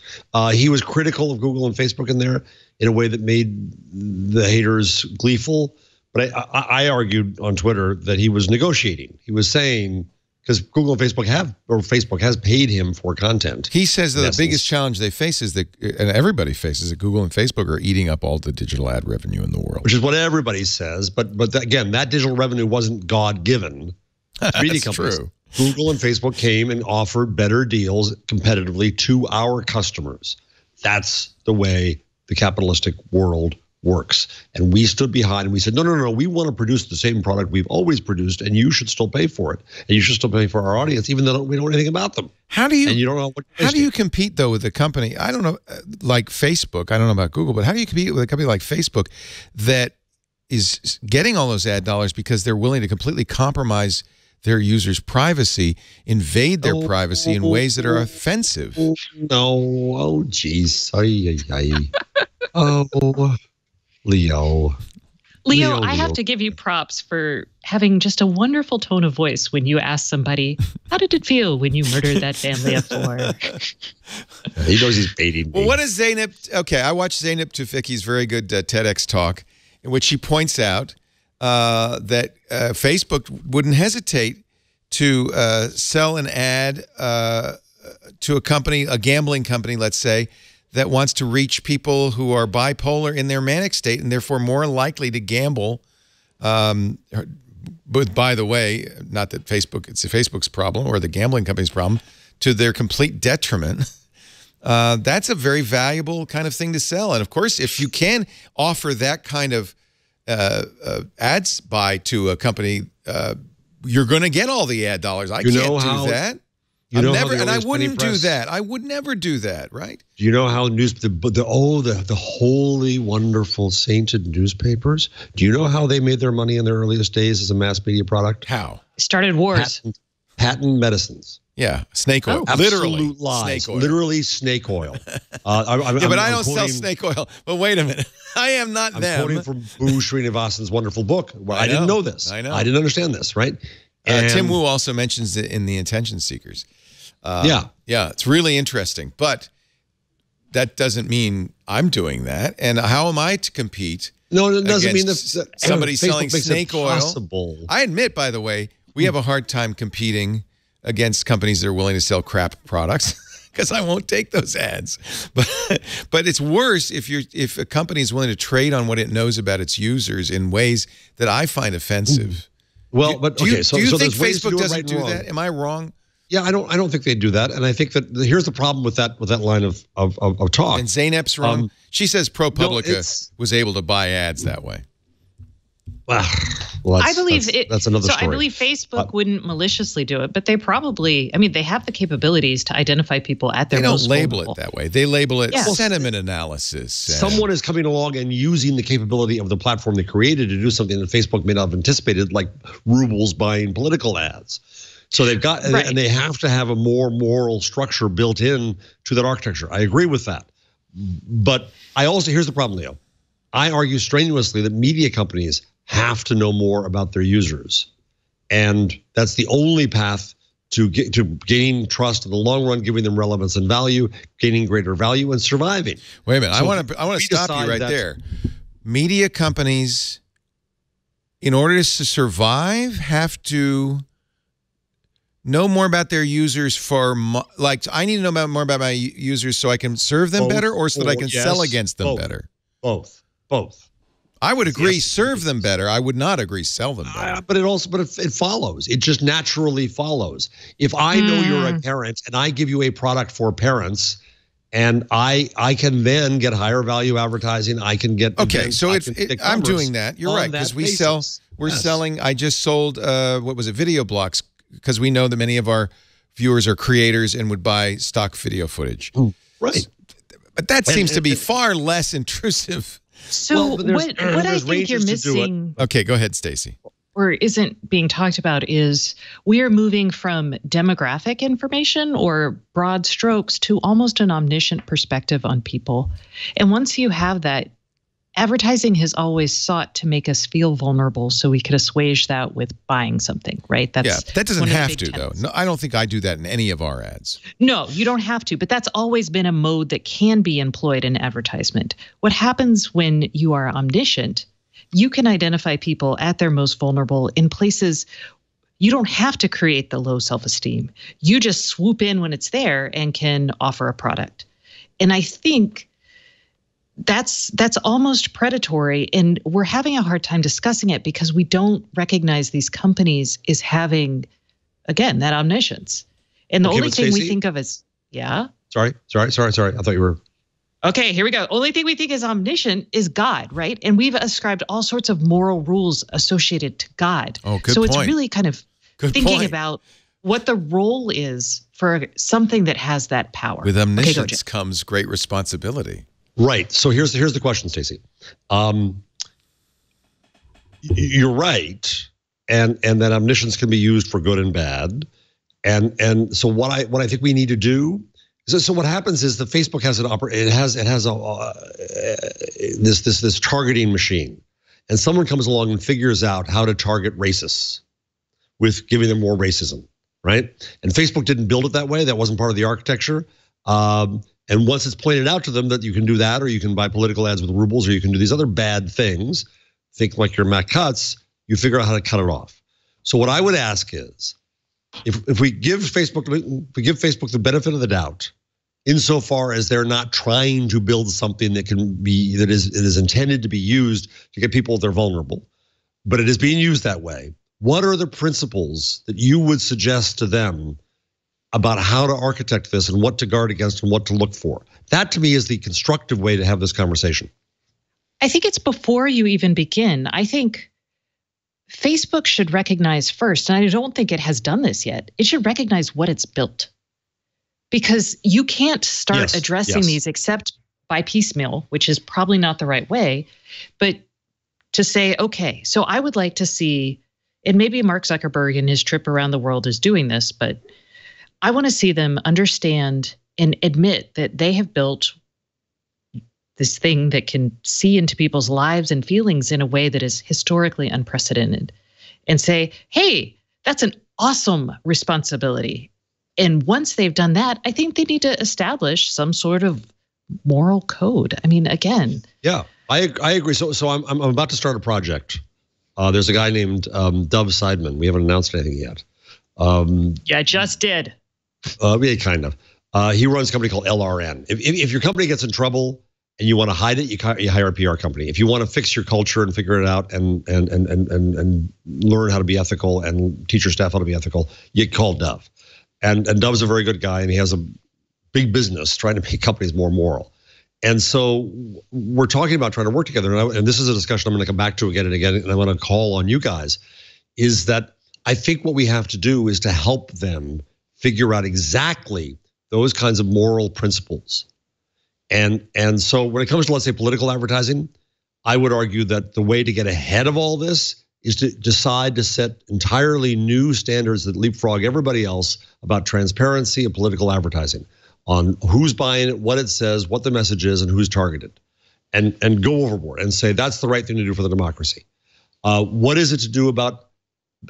He was critical of Google and Facebook in there in a way that made the haters gleeful. But I argued on Twitter that he was negotiating. He was saying, because Google and Facebook has paid him for content. He says that the biggest challenge they face is that, and everybody faces, that Google and Facebook are eating up all the digital ad revenue in the world. Which is what everybody says. But again, that digital revenue wasn't God-given. That's true. Google and Facebook came and offered better deals competitively to our customers. That's the way the capitalistic world works. And we stood behind and we said, no, we want to produce the same product we've always produced, and you should still pay for it. And you should still pay for our audience, even though we don't know anything about them. How do you, and you don't know what how do you compete, though, with a company, I don't know, like Facebook, I don't know about Google, but how do you compete with a company like Facebook that is getting all those ad dollars because they're willing to completely compromise their users' privacy, invade their privacy in ways that are offensive? No, geez. Oh, Leo, I have to give you props for having just a wonderful tone of voice when you ask somebody, how did it feel when you murdered that family of 4? He knows he's baiting me. Well, what is Zeynep? Okay, I watched Zeynep Tufik's very good TEDx talk in which she points out that Facebook wouldn't hesitate to sell an ad to a company, a gambling company, let's say, that wants to reach people who are bipolar in their manic state and therefore more likely to gamble. But by the way, not that it's Facebook's problem or the gambling company's problem, to their complete detriment. That's a very valuable kind of thing to sell. And of course, if you can offer that kind of ads buy to a company, you're going to get all the ad dollars. I can't do that. You know how never, the and I earliest wouldn't printing do press- that. I would never do that, right? Do you know how the holy, wonderful, sainted newspapers? Do you know how they made their money in their earliest days as a mass media product? How? Started wars. Patent medicines. Yeah, snake oil. Oh. Literally, Absolute lies. snake oil. Literally snake oil. But I don't sell snake oil. But wait a minute, I am not I'm them. quoting from Boo Srinivasan's wonderful book. Well, I didn't know this. I know. I didn't understand this, right? Tim Wu also mentions it in The Intention Seekers. Yeah, it's really interesting. But that doesn't mean I'm doing that. And how am I to compete? No, it doesn't mean that somebody Facebook selling makes it snake oil. possible. I admit, by the way, we have a hard time competing against companies that are willing to sell crap products because I won't take those ads. But it's worse if a company is willing to trade on what it knows about its users in ways that I find offensive. Well, but do you think there's ways to Facebook do it doesn't right and do wrong. that? Am I wrong? Yeah, I don't think they do that, and I think that here's the problem with that line of talk. And Zeynep's wrong. She says ProPublica no, was able to buy ads that way. Well, I believe that's another story. I believe Facebook wouldn't maliciously do it, but they probably, I mean, they have the capabilities to identify people at their They don't most label vulnerable. it that way. They label it Yeah. sentiment analysis. Someone is coming along and using the capability of the platform they created to do something that Facebook may not have anticipated, like rubles buying political ads. So they've got, Right. and they have to have a more moral structure built in to that architecture. I agree with that. But I also, here's the problem, Leo. I argue strenuously that media companies have to know more about their users. And that's the only path to gaining trust in the long run, giving them relevance and value, gaining greater value, and surviving. Wait a minute. So I want to stop you right that- there. Media companies, in order to survive, have to know more about their users I need to know more about my users so I can serve them better, or so that I can sell against them better. Both. I would agree, Yes. serve them better. I would not agree, sell them better. But it follows. It just naturally follows. If I know you're a parent and I give you a product for parents, and I can then get higher value advertising. I can get I'm doing that. You're right, because we're selling. I just sold video blocks, because we know that many of our viewers are creators and would buy stock video footage. Right. But that seems to be far less intrusive. So what I think you're missing, Okay, go ahead, Stacey. or isn't being talked about, is we are moving from demographic information or broad strokes to almost an omniscient perspective on people. And once you have that, advertising has always sought to make us feel vulnerable so we could assuage that with buying something, right? That doesn't one of the have big to, tenets. though. No, I don't think I do that in any of our ads. No, you don't have to, but that's always been a mode that can be employed in advertisement. What happens when you are omniscient, you can identify people at their most vulnerable in places you don't have to create the low self-esteem. You just swoop in when it's there and can offer a product. And I think that's almost predatory, and we're having a hard time discussing it because we don't recognize these companies as having, again, that omniscience. And the only thing we think of is, Sorry. I thought you were. Okay, here we go. Only thing we think is omniscient is God, right? And we've ascribed all sorts of moral rules associated to God. Oh, good so point. it's really kind of thinking about what the role is for something that has that power. With omniscience Jim. comes great responsibility. Right. So here's the question, Stacey. You're right, and that omniscience can be used for good and bad, and so what I think we need to do. So what happens is that Facebook has this targeting machine, and someone comes along and figures out how to target racists with giving them more racism, right? And Facebook didn't build it that way. That wasn't part of the architecture. And once it's pointed out to them that you can do that, or you can buy political ads with rubles, or you can do these other bad things, think like your Matt Cutts, you figure out how to cut it off. So what I would ask is, if we give Facebook the benefit of the doubt, insofar as they're not trying to build something that is intended to be used to get people that are vulnerable, but it is being used that way, what are the principles that you would suggest to them about how to architect this and what to guard against and what to look for? That, to me, is the constructive way to have this conversation. I think it's before you even begin. I think Facebook should recognize first, and I don't think it has done this yet, it should recognize what it's built. because you can't start addressing these except by piecemeal, which is probably not the right way. But to say, okay, so I would like to see, and maybe Mark Zuckerberg in his trip around the world is doing this, but I want to see them understand and admit that they have built this thing that can see into people's lives and feelings in a way that is historically unprecedented, and say, hey, that's an awesome responsibility. And once they've done that, I think they need to establish some sort of moral code. I mean, again. Yeah, I agree. So I'm about to start a project. There's a guy named Dov Seidman. We haven't announced anything yet. Yeah, I just did. Yeah, kind of. He runs a company called LRN. If your company gets in trouble and you want to hide it, you hire a PR company. If you want to fix your culture and figure it out and learn how to be ethical and teach your staff how to be ethical, you call Dov. And Dov's a very good guy, and he has a big business trying to make companies more moral. And so we're talking about trying to work together. And this is a discussion I'm going to come back to again and again, and I want to call on you guys, is that I think what we have to do is to help them figure out exactly those kinds of moral principles. And so when it comes to, let's say, political advertising, I would argue that the way to get ahead of all this is to decide to set entirely new standards that leapfrog everybody else about transparency of political advertising, on who's buying it, what it says, what the message is, and who's targeted, and go overboard and say that's the right thing to do for the democracy. What is it to do about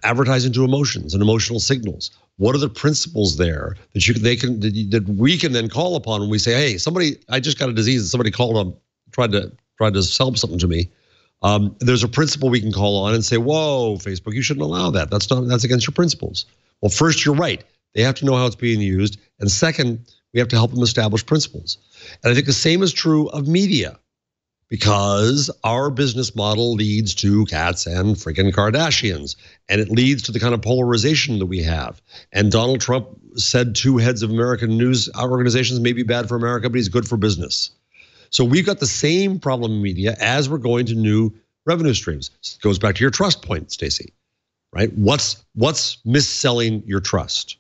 advertising to emotions and emotional signals? What are the principles there that we can then call upon when we say, hey, I just got a disease and somebody called on, tried to sell something to me. There's a principle we can call on and say, whoa, Facebook, you shouldn't allow that. That's against your principles. Well, first, you're right. They have to know how it's being used. And second, we have to help them establish principles. And I think the same is true of media, because our business model leads to cats and freaking Kardashians, and it leads to the kind of polarization that we have. And Donald Trump said 2 heads of American news organizations may be bad for America, but he's good for business. So we've got the same problem in media as we're going to new revenue streams. It goes back to your trust point, Stacey, right? What's mis-selling your trust?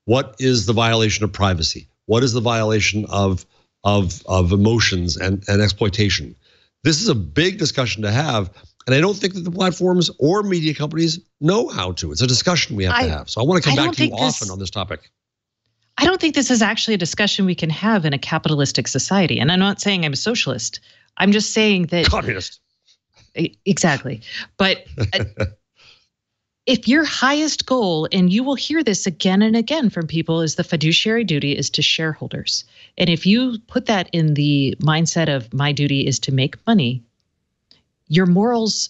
What is the violation of privacy? What is the violation of emotions and exploitation? This is a big discussion to have, and I don't think that the platforms or media companies know how to. It's a discussion we have to have. So I want to come back to you often on this topic. I don't think this is actually a discussion we can have in a capitalistic society. And I'm not saying I'm a socialist. I'm just saying that communist. Exactly. But if your highest goal, and you will hear this again and again from people, is the fiduciary duty is to shareholders. And if you put that in the mindset of my duty is to make money, your morals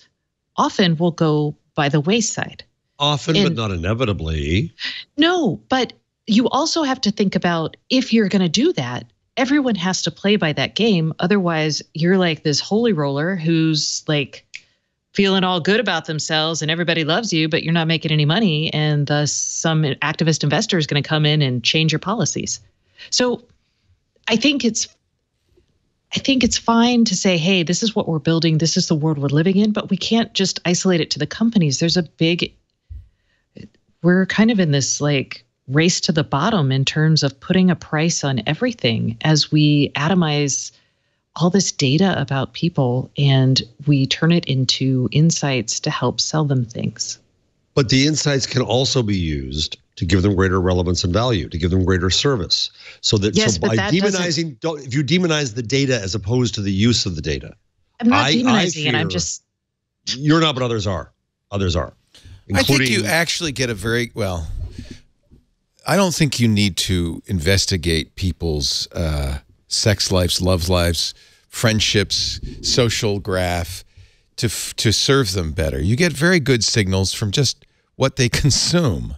often will go by the wayside. Often, but not inevitably. No, but you also have to think about, if you're going to do that, everyone has to play by that game. Otherwise, you're like this holy roller who's like feeling all good about themselves and everybody loves you, but you're not making any money. And thus some activist investor is going to come in and change your policies. So I think it's fine to say, hey, this is what we're building. This is the world we're living in, but we can't just isolate it to the companies. We're kind of in this like race to the bottom in terms of putting a price on everything as we atomize all this data about people and we turn it into insights to help sell them things. But the insights can also be used to give them greater relevance and value, to give them greater service. So by demonizing, if you demonize the data as opposed to the use of the data. I'm not demonizing it, I'm just. You're not, but others are. Others are. I think you actually get I don't think you need to investigate people's sex lives, love lives, friendships, social graph to serve them better. You get very good signals from just what they consume.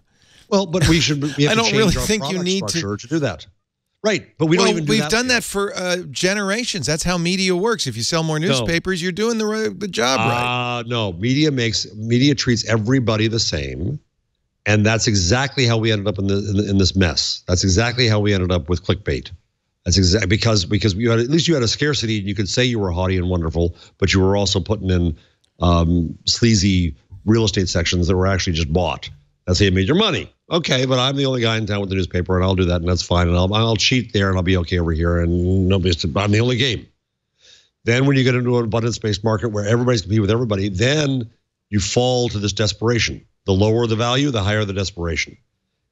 Well, but we have I don't to really change our think you product need structure to do that. Right, but we don't even do that. We've done that for generations. That's how media works. If you sell more newspapers, you're doing the job right. No, media treats everybody the same. And that's exactly how we ended up in this mess. That's exactly how we ended up with clickbait. That's exactly because you had, at least you had a scarcity, and you could say you were haughty and wonderful, but you were also putting in sleazy real estate sections that were actually just bought. That's how you made your money, okay, but I'm the only guy in town with the newspaper, and I'll do that, and that's fine. And I'll cheat there, and I'll be okay over here, and I'm the only game. Then when you get into an abundance-based market where everybody's competing with everybody, then you fall to this desperation. The lower the value, the higher the desperation.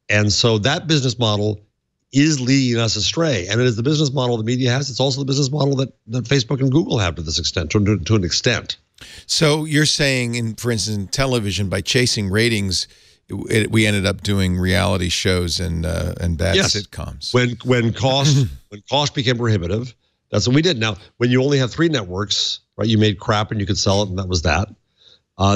And so that business model is leading us astray. And it is the business model the media has. It's also the business model that Facebook and Google have to this extent, to an extent. So you're saying, for instance, in television, by chasing ratings, we ended up doing reality shows and bad sitcoms. When cost became prohibitive, that's what we did. Now, when you only have 3 networks, right, you made crap and you could sell it, and that was that.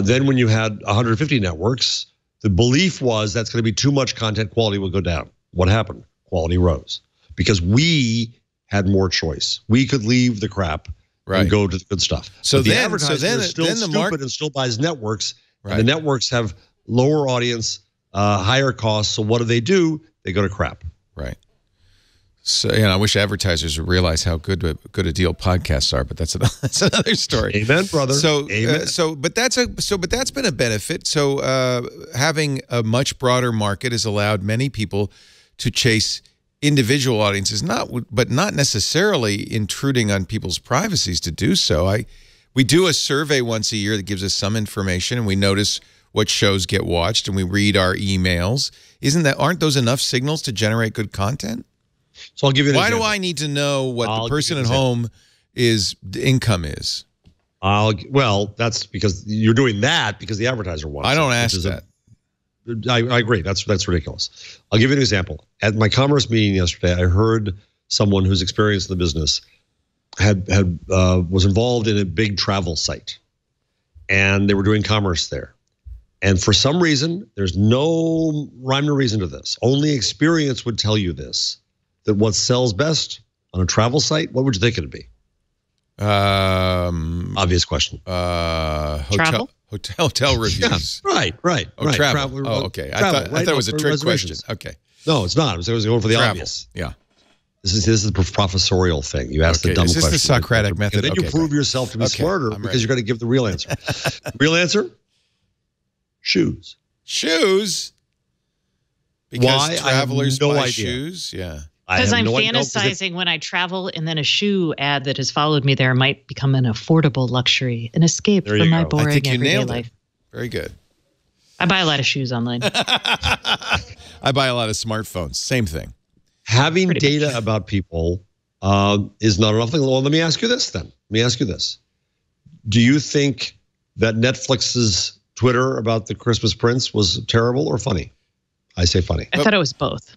Then when you had 150 networks, the belief was that's going to be too much content, quality will go down. What happened? Quality rose because we had more choice. We could leave the crap and go to the good stuff. So but the then, advertiser is still stupid and still buys networks. Right. And the networks have lower audience, higher costs. So what do? They go to crap. Right. So I wish advertisers would realize how good a deal podcasts are, but that's another story. Amen, brother. So, Amen. But that's been a benefit. So, having a much broader market has allowed many people to chase individual audiences, but not necessarily intruding on people's privacies to do so. We do a survey once a year that gives us some information, and we notice what shows get watched, and we read our emails. Aren't those enough signals to generate good content? So I'll give you an example. Why do I need to know what the person at home income is? Well, that's because you're doing that because the advertiser wants. I don't ask that. I agree. That's ridiculous. I'll give you an example. At my commerce meeting yesterday, I heard someone who's experienced in the business was involved in a big travel site, and they were doing commerce there. And for some reason, there's no rhyme or reason to this. Only experience would tell you this. That what sells best on a travel site, what would you think it'd be? Obvious question. Travel? Hotel reviews. Yeah, right. Oh, travel. Travel, okay. I thought it was a trick question. Okay. No, it's not. I was going for the obvious. Yeah. This is the professorial thing. You ask the dumb question. Is this the Socratic method? And then you prove yourself to be smarter because you're going to give the real answer. Real answer? Shoes. Shoes? Because why? Travelers I have no buy idea. shoes? Yeah. Because I'm fantasizing when I travel, and then a shoe ad that has followed me there might become an affordable luxury, an escape from my boring everyday life. Very good. I buy a lot of shoes online. I buy a lot of smartphones. Same thing. Having data about people is not enough. Well, let me ask you this then. Let me ask you this. Do you think that Netflix's Twitter about the Christmas Prince was terrible or funny? I say funny. I thought it was both.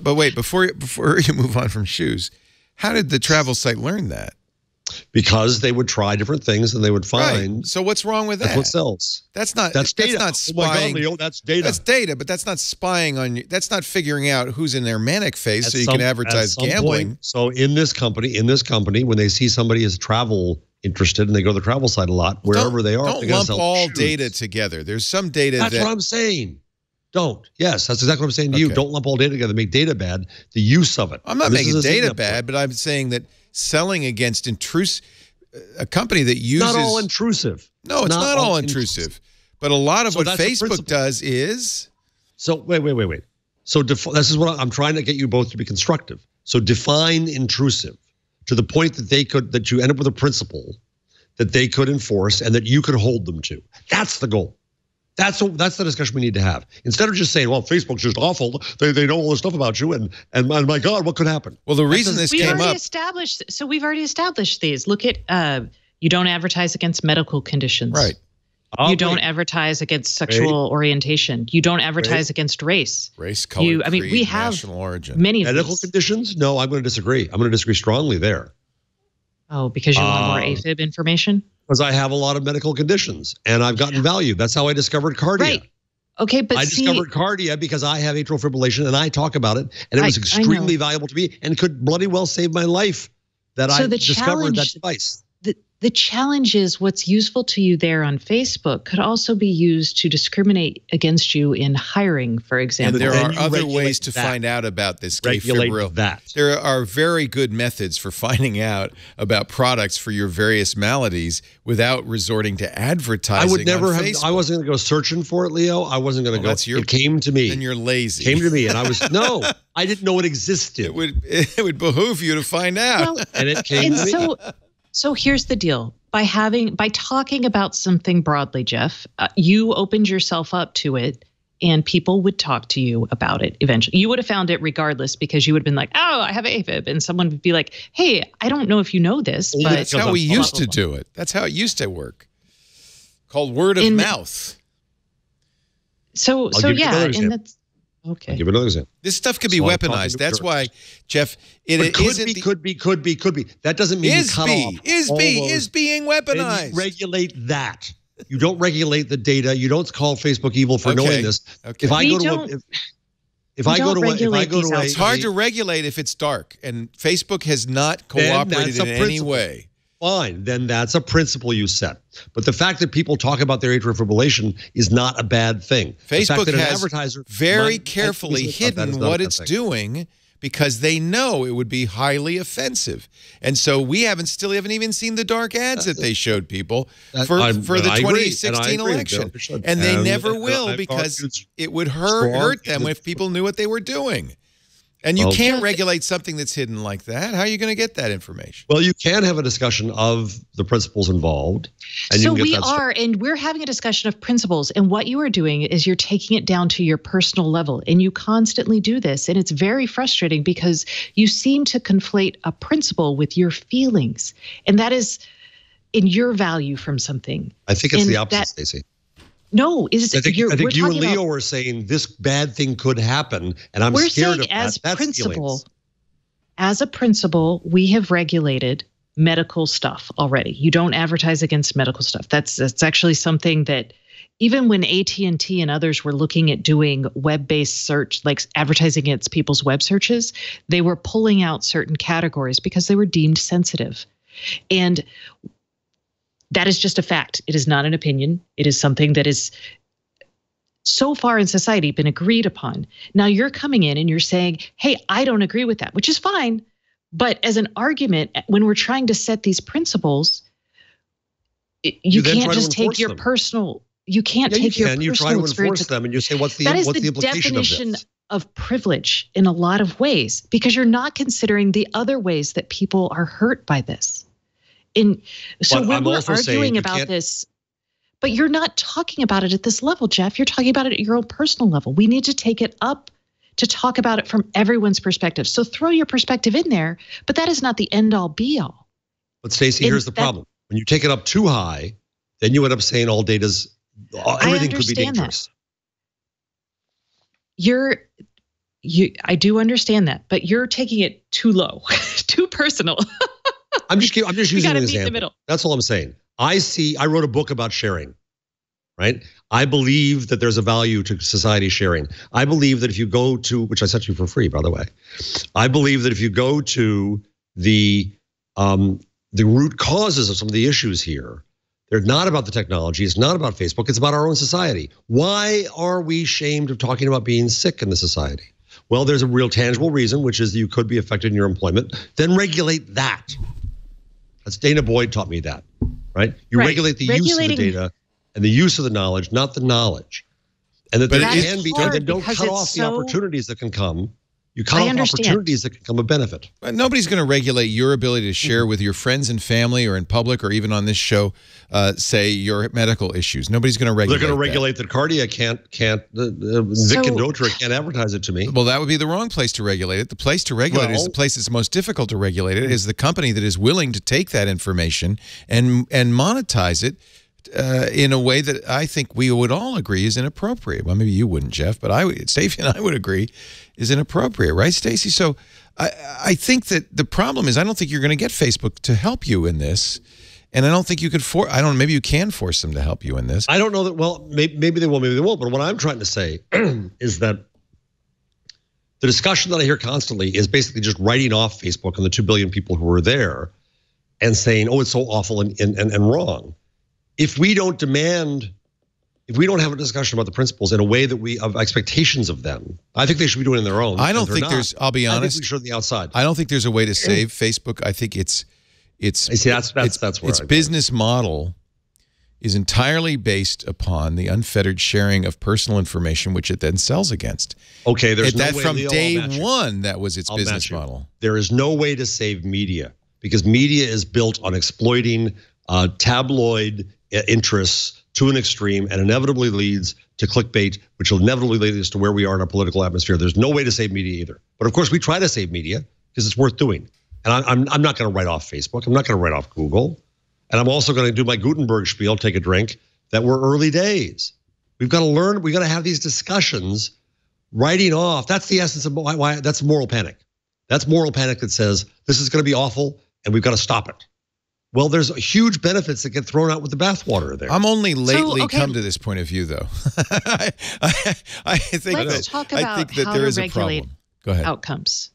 But wait, before you move on from shoes, how did the travel site learn that? Because they would try different things and they would find. Right. So what's wrong with that? That's what sells. That's data. That's not spying. Oh my God, Leo, that's data. That's data, but that's not spying on you. That's not figuring out who's in their manic phase so you can advertise gambling. Point, so in this company, when they see somebody is travel interested and they go to the travel site a lot, wherever they are, don't lump all data together. There's some data that's what I'm saying. Don't. Yes, that's exactly what I'm saying to you. Don't lump all data together. Make data bad. The use of it. I'm not making data bad, but I'm saying that selling against a company that uses... Not all intrusive. No, it's not all intrusive. But a lot of what Facebook does is... So, wait. So this is what I'm trying to get you both to be constructive. So define intrusive to the point that you end up with a principle that they could enforce and that you could hold them to. That's the goal. That's the discussion we need to have. Instead of just saying, well, Facebook's just awful. They know all this stuff about you, and my God, what could happen? Well, the reason this came up... We've already established these. Look at, you don't advertise against medical conditions. Right. You don't advertise against sexual orientation. You don't advertise against race. Race, color, creed, we have national origin. Many of medical these. Conditions? No, I'm going to disagree. I'm going to disagree strongly there. Oh, because you want more AFib information? Because I have a lot of medical conditions and I've gotten value. That's how I discovered cardia. Right. Okay, but I discovered cardia because I have atrial fibrillation and I talk about it, and it was extremely valuable to me and could bloody well save my life that I discovered that device. the challenge is what's useful to you there on Facebook could also be used to discriminate against you in hiring, for example. And there are other ways to find out about this. Regulate that. There are very good methods for finding out about products for your various maladies without resorting to advertising. I would never on have. Facebook. I wasn't going to go searching for it, Leo. I wasn't going to go. It came to me. Then you're lazy. It came to me, and I was no. I didn't know it existed. It would behoove you to find out. Well, and it came to me. So here's the deal. By talking about something broadly, Jeff, you opened yourself up to it, and people would talk to you about it eventually. You would have found it regardless because you would have been like, oh, I have AFib. And someone would be like, hey, I don't know if you know this, but that's how we used to do it. That's how it used to work. Called word of mouth. So yeah, and that's okay. I'll give another example. This stuff could be weaponized. That's why, Jeff, it could be. That doesn't mean is being weaponized. And you regulate that. You don't regulate the data. You don't call Facebook evil for knowing this. Okay. If I go to it's hard to regulate if it's dark, and Facebook has not cooperated in any way. Fine, then that's a principle you set. But the fact that people talk about their atrial fibrillation is not a bad thing. Facebook has very carefully hidden what it's doing because they know it would be highly offensive. And so we still haven't even seen the dark ads that they showed people for the 2016 election. And they never will because it would hurt them if people knew what they were doing. And you can't regulate something that's hidden like that. How are you going to get that information? Well, you can have a discussion of the principles involved. And so and we're having a discussion of principles. And what you are doing is you're taking it down to your personal level. And you constantly do this. And it's very frustrating because you seem to conflate a principle with your feelings. And that is in your value from something. I think it's the opposite, Stacey. No, I think you and Leo were saying this bad thing could happen, and I'm scared of that. That's feelings. As a principle, we have regulated medical stuff already. You don't advertise against medical stuff. That's actually something that even when AT&T and others were looking at doing web-based search, like advertising against people's web searches, they were pulling out certain categories because they were deemed sensitive. And that is just a fact. It is not an opinion. It is something that is so far in society been agreed upon. Now you're coming in and you're saying, hey, I don't agree with that, which is fine. But as an argument, when we're trying to set these principles, you can't just take your personal, you can't take your personal experience. You try to enforce them and you say, what's the implication of this? Of privilege in a lot of ways, because you're not considering the other ways that people are hurt by this. So when we're arguing about this, but you're not talking about it at this level, Jeff. You're talking about it at your own personal level. We need to take it up to talk about it from everyone's perspective. So throw your perspective in there, but that is not the end all be all. But Stacey, here's the problem. When you take it up too high, then you end up saying everything could be dangerous. I do understand that, but you're taking it too low, too personal. I'm just using an example. That's all I'm saying. I wrote a book about sharing, right? I believe that there's a value to society sharing. I believe that if you go to, which I sent you for free, by the way, I believe that if you go to the root causes of some of the issues here, they're not about the technology. It's not about Facebook. It's about our own society. Why are we ashamed of talking about being sick in the society? Well, there's a real tangible reason, which is that you could be affected in your employment. Then regulate that. That's Dana Boyd taught me that, right? You regulate the use of the data and the use of the knowledge, not the knowledge. And that there can be, and then don't cut off the opportunities that can come. You cut off opportunities that can come a benefit. But nobody's going to regulate your ability to share with your friends and family or in public or even on this show, say, your medical issues. Nobody's going to regulate They're going to regulate that Cardia can't Vic and Dotra can't advertise it to me. Well, that would be the wrong place to regulate it. The place to regulate it is the place that's most difficult to regulate it, is the company that is willing to take that information and monetize it in a way that I think we would all agree is inappropriate. Well, maybe you wouldn't, Jeff, but Stacey and I would agree is inappropriate, right, Stacey? So I think that the problem is I don't think you're going to get Facebook to help you in this, and I don't think you could maybe you can force them to help you in this. I don't know that. Well, maybe they will, maybe they won't. But what I'm trying to say is that the discussion that I hear constantly is basically just writing off Facebook and the 2 billion people who are there, and saying, oh, it's so awful and wrong. If we don't have a discussion about the principles in a way that we have expectations of them, I think they should be doing it on their own. I don't think there's, I'll be honest. I think we should on the outside. I don't think there's a way to save Facebook. I think it's business model is entirely based upon the unfettered sharing of personal information, which it then sells against. Okay, there's no way, from Leo, day one, that was its business model. There is no way to save media because media is built on exploiting tabloid interests to an extreme and inevitably leads to clickbait, which will inevitably lead us to where we are in our political atmosphere. There's no way to save media either. But of course, we try to save media because it's worth doing. And I'm not going to write off Facebook. I'm not going to write off Google. And I'm also going to do my Gutenberg spiel, take a drink, that we're early days. We've got to learn. We've got to have these discussions. Writing off, that's the essence of why that's moral panic. That's moral panic that says this is going to be awful and we've got to stop it. Well, there's huge benefits that get thrown out with the bathwater there. I'm only lately come to this point of view, though. I think that there is a problem. Go ahead. Outcomes.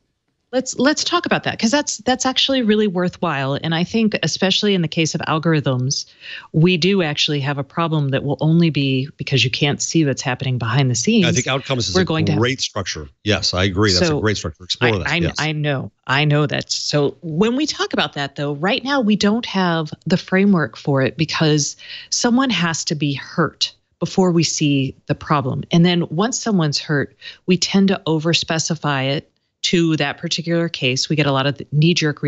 Let's talk about that because that's actually really worthwhile. And I think especially in the case of algorithms, we do actually have a problem that will only be because you can't see what's happening behind the scenes. I think outcomes is a great structure. Yes, I agree. That's a great structure. Explore that. Yes. I know that. So when we talk about that, though, right now we don't have the framework for it because someone has to be hurt before we see the problem. And then once someone's hurt, we tend to over-specify it to that particular case. We get a lot of the knee-jerk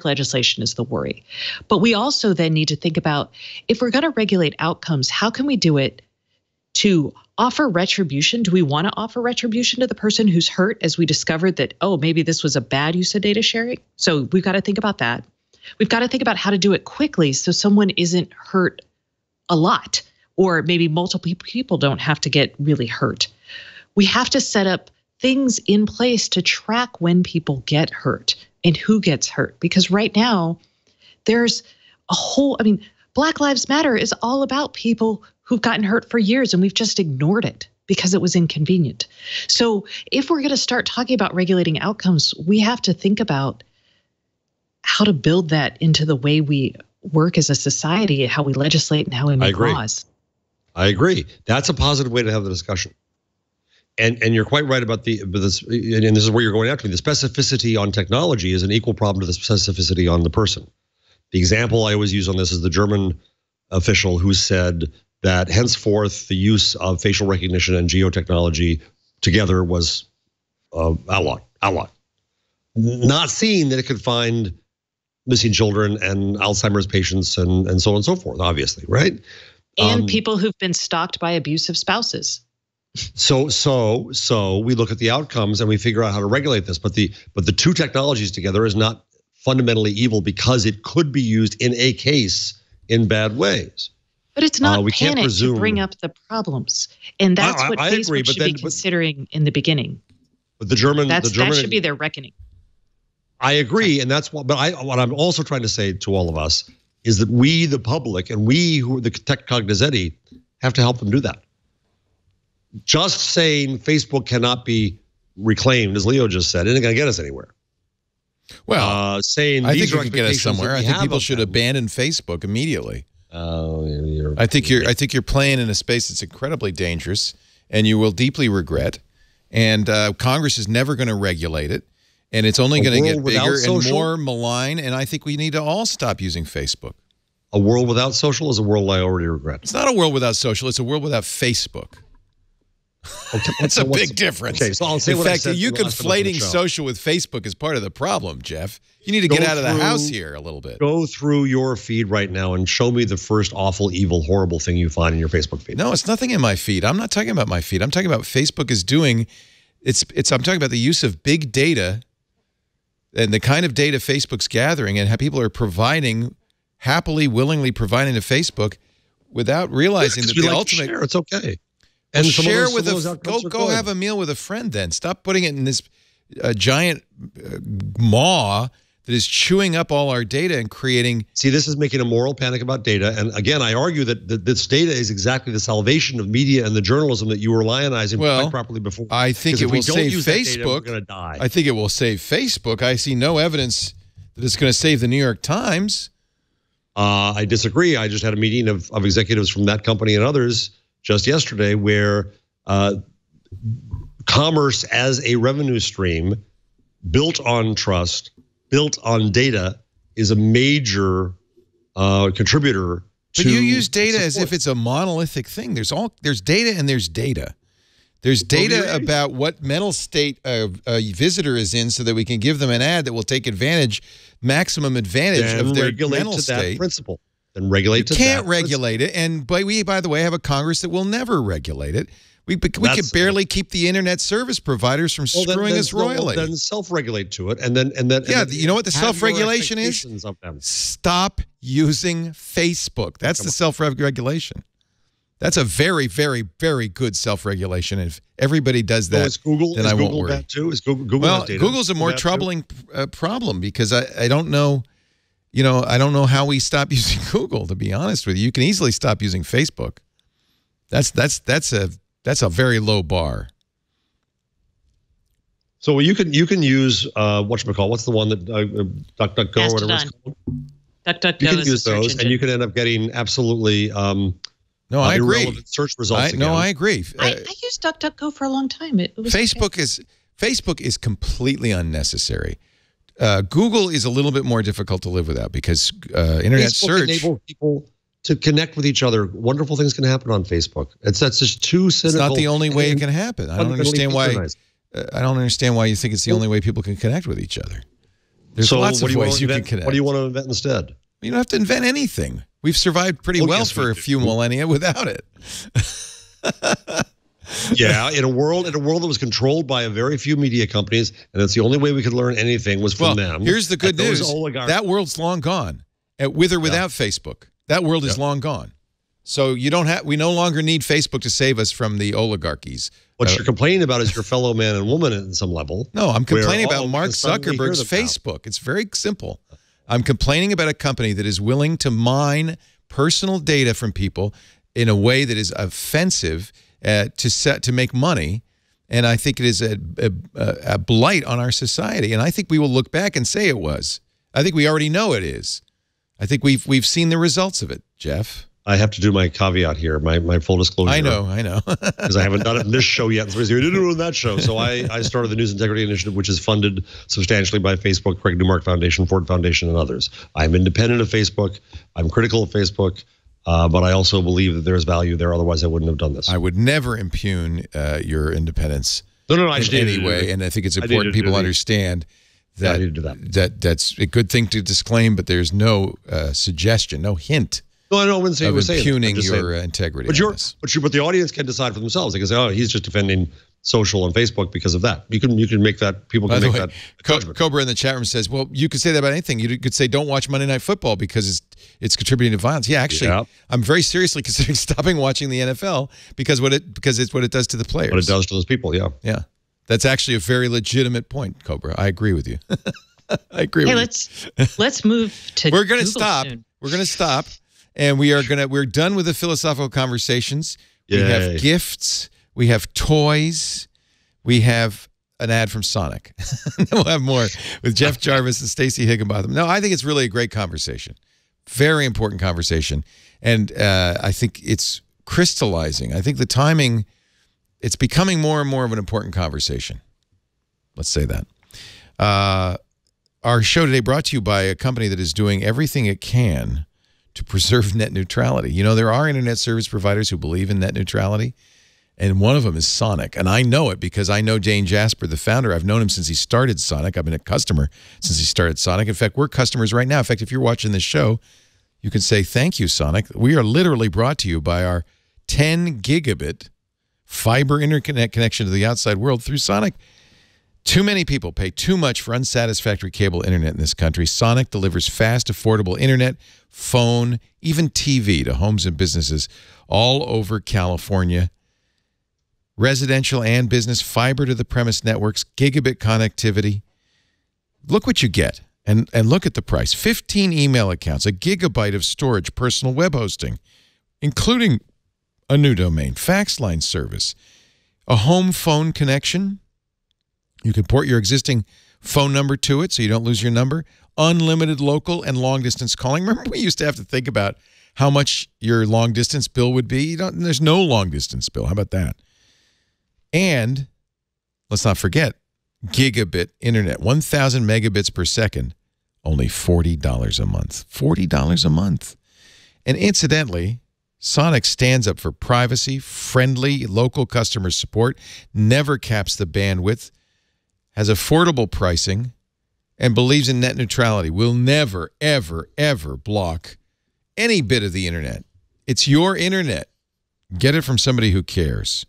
legislation is the worry. But we also then need to think about if we're going to regulate outcomes, how can we do it to offer retribution? Do we want to offer retribution to the person who's hurt as we discovered that, oh, maybe this was a bad use of data sharing? So we've got to think about that. We've got to think about how to do it quickly so someone isn't hurt a lot, or maybe multiple people don't have to get really hurt. We have to set up things in place to track when people get hurt and who gets hurt. Because right now, there's Black Lives Matter is all about people who've gotten hurt for years, and we've just ignored it because it was inconvenient. So if we're going to start talking about regulating outcomes, we have to think about how to build that into the way we work as a society, how we legislate and how we make laws. I agree. That's a positive way to have the discussion. And you're quite right about this, and this is where you're going after me. The specificity on technology is an equal problem to the specificity on the person. The example I always use on this is the German official who said that henceforth the use of facial recognition and geotechnology together was outlawed. Not seeing that it could find missing children and Alzheimer's patients and so on and so forth, obviously, right? And people who've been stalked by abusive spouses. So we look at the outcomes and we figure out how to regulate this. But the two technologies together is not fundamentally evil because it could be used in a case in bad ways. But it's not panic to bring up the problems, and that's what Facebook should be considering in the beginning. But that should be their reckoning. I agree, and that's what what I'm also trying to say to all of us is that we, the public, and we who are the tech cognoscenti, have to help them do that. Just saying Facebook cannot be reclaimed, as Leo just said, isn't going to get us anywhere. Well, I think it can get us somewhere. I think people should abandon Facebook immediately. I think you're playing in a space that's incredibly dangerous, and you will deeply regret. And Congress is never going to regulate it, and it's only going to get bigger and more malign. And I think we need to all stop using Facebook. A world without social is a world I already regret. It's not a world without social. It's a world without Facebook. Okay, that's a big difference. Okay, so I'll say in fact, you conflating social with Facebook is part of the problem, Jeff. You need to get out of the house here a little bit. Go through your feed right now and show me the first awful, evil, horrible thing you find in your Facebook feed. No, it's nothing in my feed. I'm not talking about my feed. I'm talking about Facebook is doing. I'm talking about the use of big data and the kind of data Facebook's gathering and how people are providing, happily, willingly providing to Facebook without realizing that the ultimate. Share, it's okay. And share with go have a meal with a friend then. Stop putting it in this giant maw that is chewing up all our data and creating. See, this is making a moral panic about data. And again, I argue that this data is exactly the salvation of media and the journalism that you were lionizing quite properly before. I think it will save Facebook. We're going to die. I think it will save Facebook. I see no evidence That it's going to save the New York Times. I disagree. I just had a meeting of executives from that company and others just yesterday where commerce as a revenue stream built on trust, built on data, is a major contributor. But you use data as if it's a monolithic thing. There's data and there's data. There's data about what mental state a visitor is in so that we can give them an ad that will take maximum advantage of their mental state. That principle. Then regulate to that. You can't regulate it. And we, by the way, have a Congress that will never regulate it. We can barely keep the internet service providers from screwing us royally. Then self-regulate to it, and then you know what the self-regulation is? Stop using Facebook. That's the self-regulation. That's a very, very, very good self-regulation. If everybody does that, then I won't worry. That too? Is Google well, Google's a more troubling problem because I don't know. You know, I don't know how we stop using Google. To be honest with you, you can easily stop using Facebook. That's a very low bar. So you can use whatchamacallit? What's the one that DuckDuckGo or whatever it's called? DuckDuckGo. You can use those, and you can end up getting absolutely I agree. Irrelevant search results. I agree. I used DuckDuckGo for a long time. It was Facebook is completely unnecessary. Google is a little bit more difficult to live without because internet search enables people to connect with each other. Wonderful things can happen on Facebook. That's just too cynical. It's not the only way it can happen. I don't understand why. I don't understand why you think it's the only way people can connect with each other. There's lots of ways you can connect. What do you want to invent instead? You don't have to invent anything. We've survived pretty well for a few millennia without it. Yeah, in a world that was controlled by a very few media companies, and that's the only way we could learn anything was from them. Here's the good news: that world's long gone, with or without Facebook. That world is long gone. So we no longer need Facebook to save us from the oligarchies. What you're complaining about is your fellow man and woman at some level. No, I'm complaining about Mark Zuckerberg's Facebook. It's very simple. I'm complaining about a company that is willing to mine personal data from people in a way that is offensive to make money, and I think it is a blight on our society. And I think we will look back and say it was. I think we already know it is. I think we've seen the results of it, Jeff. I have to do my caveat here, my full disclosure. I know. Because I haven't done it in this show yet. And somebody's going, you didn't do it in that show. So I started the News Integrity Initiative, which is funded substantially by Facebook, Craig Newmark Foundation, Ford Foundation, and others. I'm independent of Facebook. I'm critical of Facebook. But I also believe that there's value there. Otherwise, I wouldn't have done this. I would never impugn your independence in any way. And I think it's important people understand that that's a good thing to disclaim, but there's no suggestion, no hint I wouldn't say of impugning your integrity. But the audience can decide for themselves. They can say, oh, he's just defending social and Facebook because of that. You can make that. People can make that judgment. Cobra in the chat room says, well, you could say that about anything. You could say don't watch Monday Night Football because it's contributing to violence. Yeah, actually, I'm very seriously considering stopping watching the NFL because it's what it does to the players. What it does to those people, yeah. Yeah. That's actually a very legitimate point, Cobra. I agree with you. I agree with you. Let's move to We're going to stop. We're going to stop. And we're done with the philosophical conversations. Yay. We have gifts. We have toys. We have an ad from Sonic. We'll have more with Jeff Jarvis and Stacey Higginbotham. No, I think it's really a great conversation. Very important conversation. And I think it's crystallizing. I think the timing, it's becoming more and more of an important conversation. Let's say that. Our show today brought to you by a company that is doing everything it can to preserve net neutrality. You know, there are internet service providers who believe in net neutrality, and one of them is Sonic. And I know it because I know Dane Jasper, the founder. I've known him since he started Sonic. I've been a customer since he started Sonic. In fact, we're customers right now. In fact, if you're watching this show, you can say, thank you, Sonic. We are literally brought to you by our 10 gigabit fiber internet connection to the outside world through Sonic. Too many people pay too much for unsatisfactory cable internet in this country. Sonic delivers fast, affordable internet, phone, even TV to homes and businesses all over California. Residential and business, fiber to the premise networks, gigabit connectivity. Look what you get, and look at the price. 15 email accounts, a gigabyte of storage, personal web hosting, including a new domain, fax line service, a home phone connection. You can port your existing phone number to it so you don't lose your number. unlimited local and long-distance calling. Remember we used to have to think about how much your long-distance bill would be? There's no long-distance bill. How about that? And let's not forget, gigabit internet, 1,000 megabits per second, only $40 a month. $40 a month. And incidentally, Sonic stands up for privacy, friendly local customer support, never caps the bandwidth, has affordable pricing, and believes in net neutrality. Will never, ever, ever block any bit of the internet. It's your internet. Get it from somebody who cares.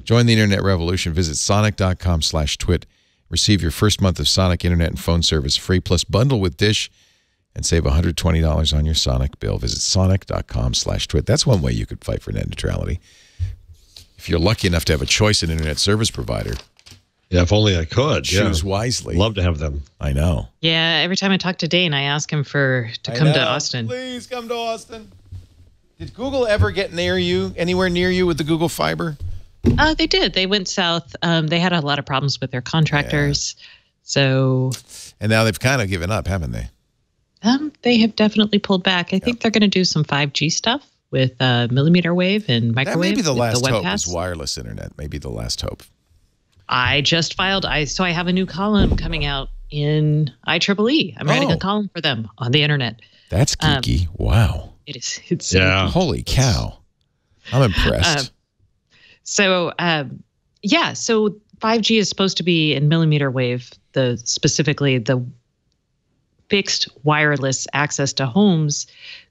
Join the internet revolution. Visit sonic.com/twit. Receive your first month of Sonic internet and phone service free, plus bundle with Dish and save $120 on your Sonic bill. Visit sonic.com/twit. That's one way you could fight for net neutrality. If you're lucky enough to have a choice in internet service provider. Yeah, if only I could. Choose wisely. Love to have them. I know. Yeah, every time I talk to Dane, I ask him to come to Austin. Please come to Austin. Did Google ever get anywhere near you with the Google Fiber? They did. They went south. They had a lot of problems with their contractors. Yeah. So. And now they've kind of given up, haven't they? They have definitely pulled back. I think they're going to do some 5G stuff with millimeter wave and microwave. That may be the last hope is wireless internet. Maybe the last hope. I just filed. So I have a new column coming out in IEEE. I'm writing a column for them on the internet. That's geeky. Wow. It is. It's Holy cow. I'm impressed. So 5G is supposed to be in millimeter wave, specifically the fixed wireless access to homes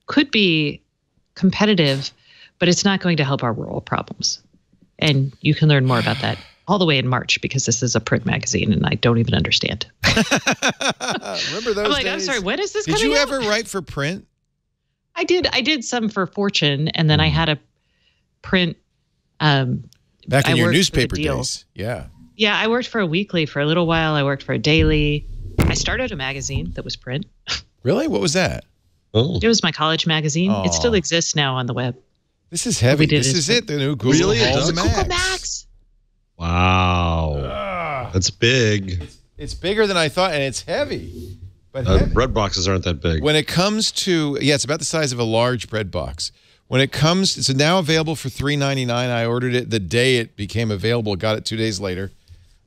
could be competitive, but it's not going to help our rural problems. And you can learn more about that all the way in March, because this is a print magazine and I don't even understand. Remember those days? I'm sorry, when is this coming out? Did you out? ever write for print? I did some for Fortune, and then I had a print. Back in your newspaper days. Yeah. Yeah, I worked for a weekly for a little while. I worked for a daily. I started a magazine that was print. Really? What was that? Oh. It was my college magazine. It still exists now on the web. This is heavy. This is it. The new Google Max. Wow. That's big. It's bigger than I thought, and it's heavy. But bread boxes aren't that big. When it comes to, it's about the size of a large bread box. When it comes, it's now available for $3.99. I ordered it the day it became available. Got it 2 days later.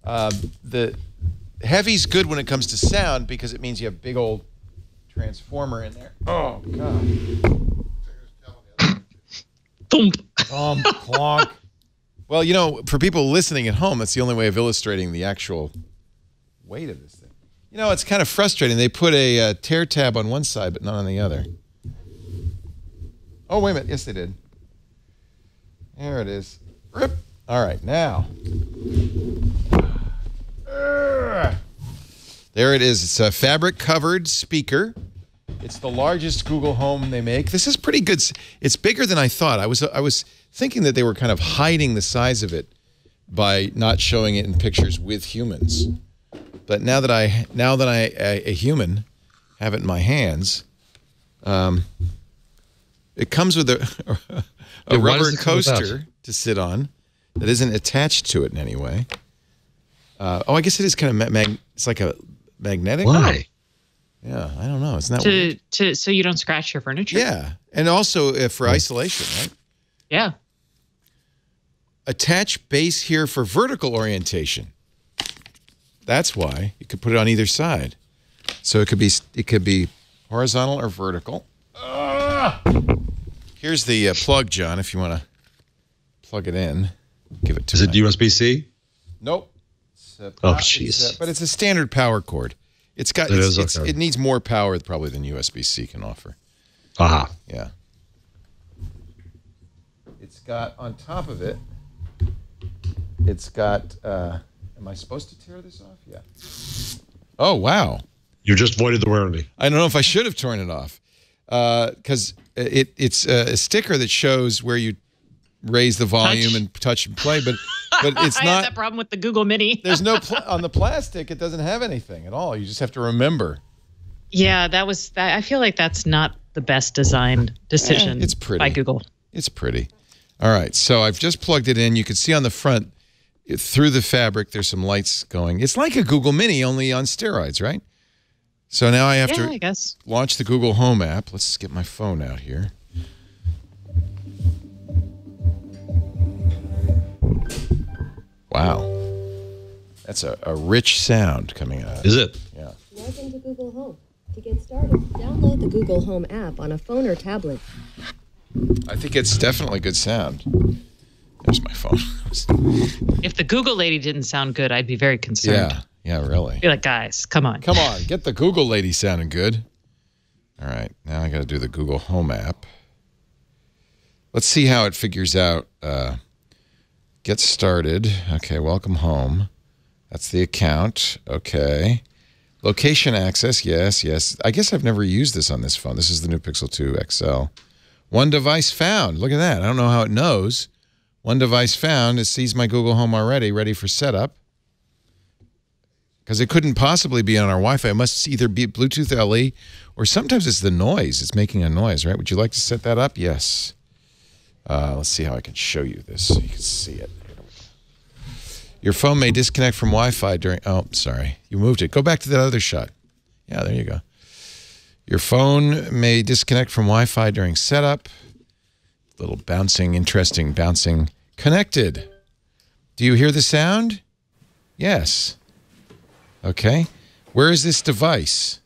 The heavy's good when it comes to sound because it means you have a big old transformer in there. Oh, God. Thump. Clonk. Well, for people listening at home, that's the only way of illustrating the actual weight of this thing. It's kind of frustrating. They put a tear tab on one side, but not on the other. Oh, wait a minute. Yes, they did. There it is. Rip. All right, now. There it is. It's a fabric-covered speaker. It's the largest Google Home they make. This is pretty good. It's bigger than I thought. I was thinking that they were kind of hiding the size of it by not showing it in pictures with humans. But now that I a human have it in my hands, it comes with a rubber coaster to sit on that isn't attached to it in any way. I guess it is kind of it's like a magnetic. Why? Yeah, I don't know. It's not weird. So you don't scratch your furniture. Yeah, and also for isolation, right? Yeah. Attach base here for vertical orientation. That's why you could put it on either side. So it could be horizontal or vertical. Here's the plug, John, if you want to plug it in. Give it to me. Is it USB-C? Nope. Oh, jeez. But it's a standard power cord. It needs more power probably than USB-C can offer. Aha. Yeah. It's got on top of it. It's got. Am I supposed to tear this off? Yeah. Oh wow. You just voided the warranty. I don't know if I should have torn it off, because it's a sticker that shows where you raise the volume and touch and play, but it's not. I had that problem with the Google Mini. There's no on the plastic. It doesn't have anything at all. You just have to remember. Yeah, I feel like that's not the best designed decision. It's pretty by Google. It's pretty. All right, so I've just plugged it in. You can see on the front through the fabric. There's some lights going. It's like a Google Mini, only on steroids, right? So now I have I to guess. launch the Google Home app. Let's get my phone out here. Wow. That's a rich sound coming out. Is it? Yeah. Welcome to Google Home. To get started, download the Google Home app on a phone or tablet. I think it's definitely good sound. There's my phone. If the Google lady didn't sound good, I'd be very concerned. Yeah, really. Be like, guys, come on. Come on, get the Google lady sounding good. All right, now I got to do the Google Home app. Let's see how it figures out. Get started. Okay, welcome home. That's the account. Okay. Location access. Yes. I guess I've never used this on this phone. This is the new Pixel 2 XL. One device found. Look at that. I don't know how it knows. One device found. It sees my Google Home already, ready for setup. Because it couldn't possibly be on our Wi-Fi. It must either be Bluetooth LE or sometimes it's the noise. It's making a noise, right? Would you like to set that up? Yes. Let's see how I can show you this so you can see it. Your phone may disconnect from Wi-Fi during... Oh, sorry. You moved it. Go back to that other shot. Yeah, there you go. Your phone may disconnect from Wi-Fi during setup. Little bouncing, interesting bouncing. Connected. Do you hear the sound? Yes. Okay. Where is this device?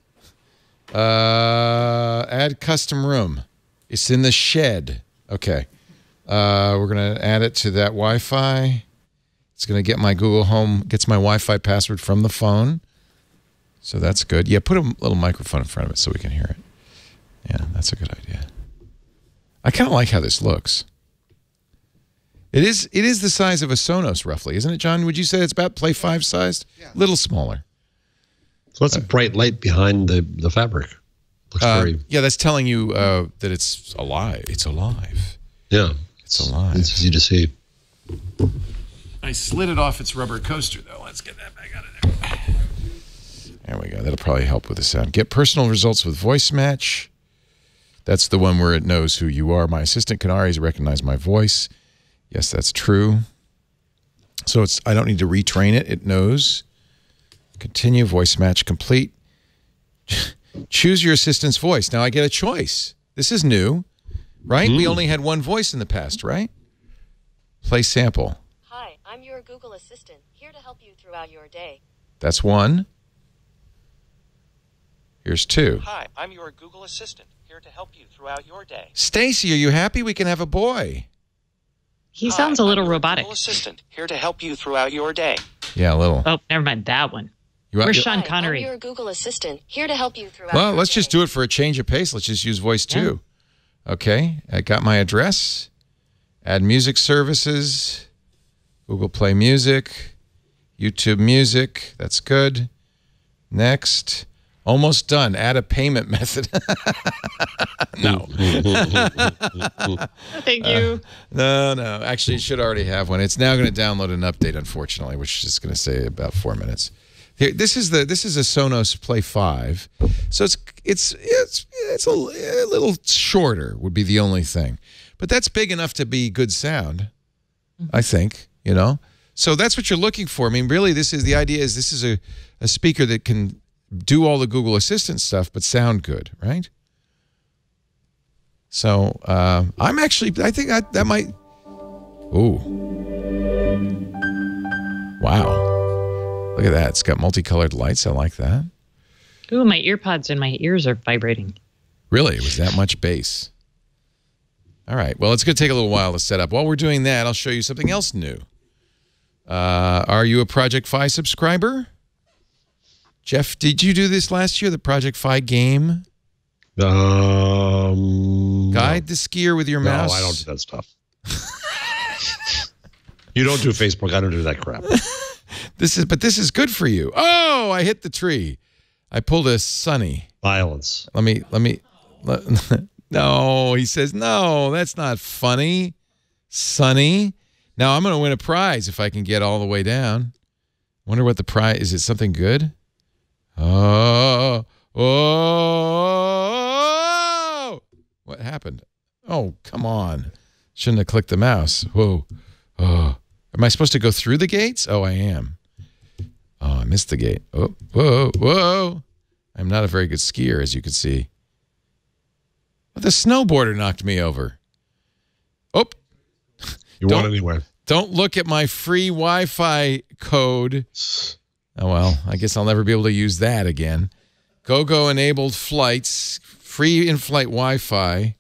Add custom room. It's in the shed. Okay. We're going to add it to that Wi-Fi. It's going to get my Google Home, gets my Wi-Fi password from the phone. So that's good. Yeah, put a little microphone in front of it so we can hear it. Yeah, that's a good idea. I kind of like how this looks. It is the size of a Sonos, roughly, isn't it, John? Would you say it's about Play 5 sized? Yeah. Little smaller. So that's a bright light behind the fabric. Looks very... Yeah, that's telling you that it's alive. It's alive. Yeah. It's alive. It's easy to see. I slid it off its rubber coaster, though. Let's get that back out of there. There we go. That'll probably help with the sound. Get personal results with voice match. That's the one where it knows who you are. My assistant can always recognize my voice. Yes, that's true. So I don't need to retrain it. It knows. Continue. Voice match complete. Choose your assistant's voice. Now I get a choice. This is new, right? We only had one voice in the past, right? Play sample. Hi, I'm your Google Assistant, here to help you throughout your day. That's one. Here's two. Hi, I'm your Google Assistant, here to help you throughout your day. Stacey, are you happy we can have a boy? He sounds a little I'm your robotic. Google Assistant, here to help you throughout your day. Yeah, a little. Oh, never mind that one. Hi, Where's Sean I'm Connery? your Google Assistant, here to help you throughout Well, your let's day. just do it for a change of pace. Let's just use voice too. Okay, I got my address. Add music services. Google Play Music. YouTube Music. That's good. Next. Almost done. Add a payment method. No. Thank you. No. Actually, it should already have one. It's now going to download an update, unfortunately, which is going to say about 4 minutes. Here, this is a Sonos Play 5, so it's a little shorter would be the only thing, but that's big enough to be good sound, I think. So that's what you're looking for. I mean, really, this is a speaker that can do all the Google Assistant stuff, but sound good, right? So I think that might. Ooh, wow. Look at that. It's got multicolored lights. I like that. Ooh, my earpods in my ears are vibrating. Really? It was that much bass. All right. Well, it's going to take a little while to set up. While we're doing that, I'll show you something else new. Are you a Project Fi subscriber? Jeff, did you do this last year, the Project Fi game? Guide the skier with your mouse? No, I don't do that stuff. You don't do Facebook. I don't do that crap. This is good for you. Oh, I hit the tree. I pulled a Sunny. Violence. No, he says, no, that's not funny. Sunny. Now I'm going to win a prize if I can get all the way down. Wonder what the prize is. It something good? Oh. What happened? Oh, come on. Shouldn't have clicked the mouse. Whoa. Oh. Am I supposed to go through the gates? Oh, I am. Oh, I missed the gate. Oh, whoa. I'm not a very good skier, as you can see. But the snowboarder knocked me over. Oh. You want anywhere. Don't look at my free Wi-Fi code. Oh, well, I guess I'll never be able to use that again. GoGo enabled flights, free in-flight Wi-Fi,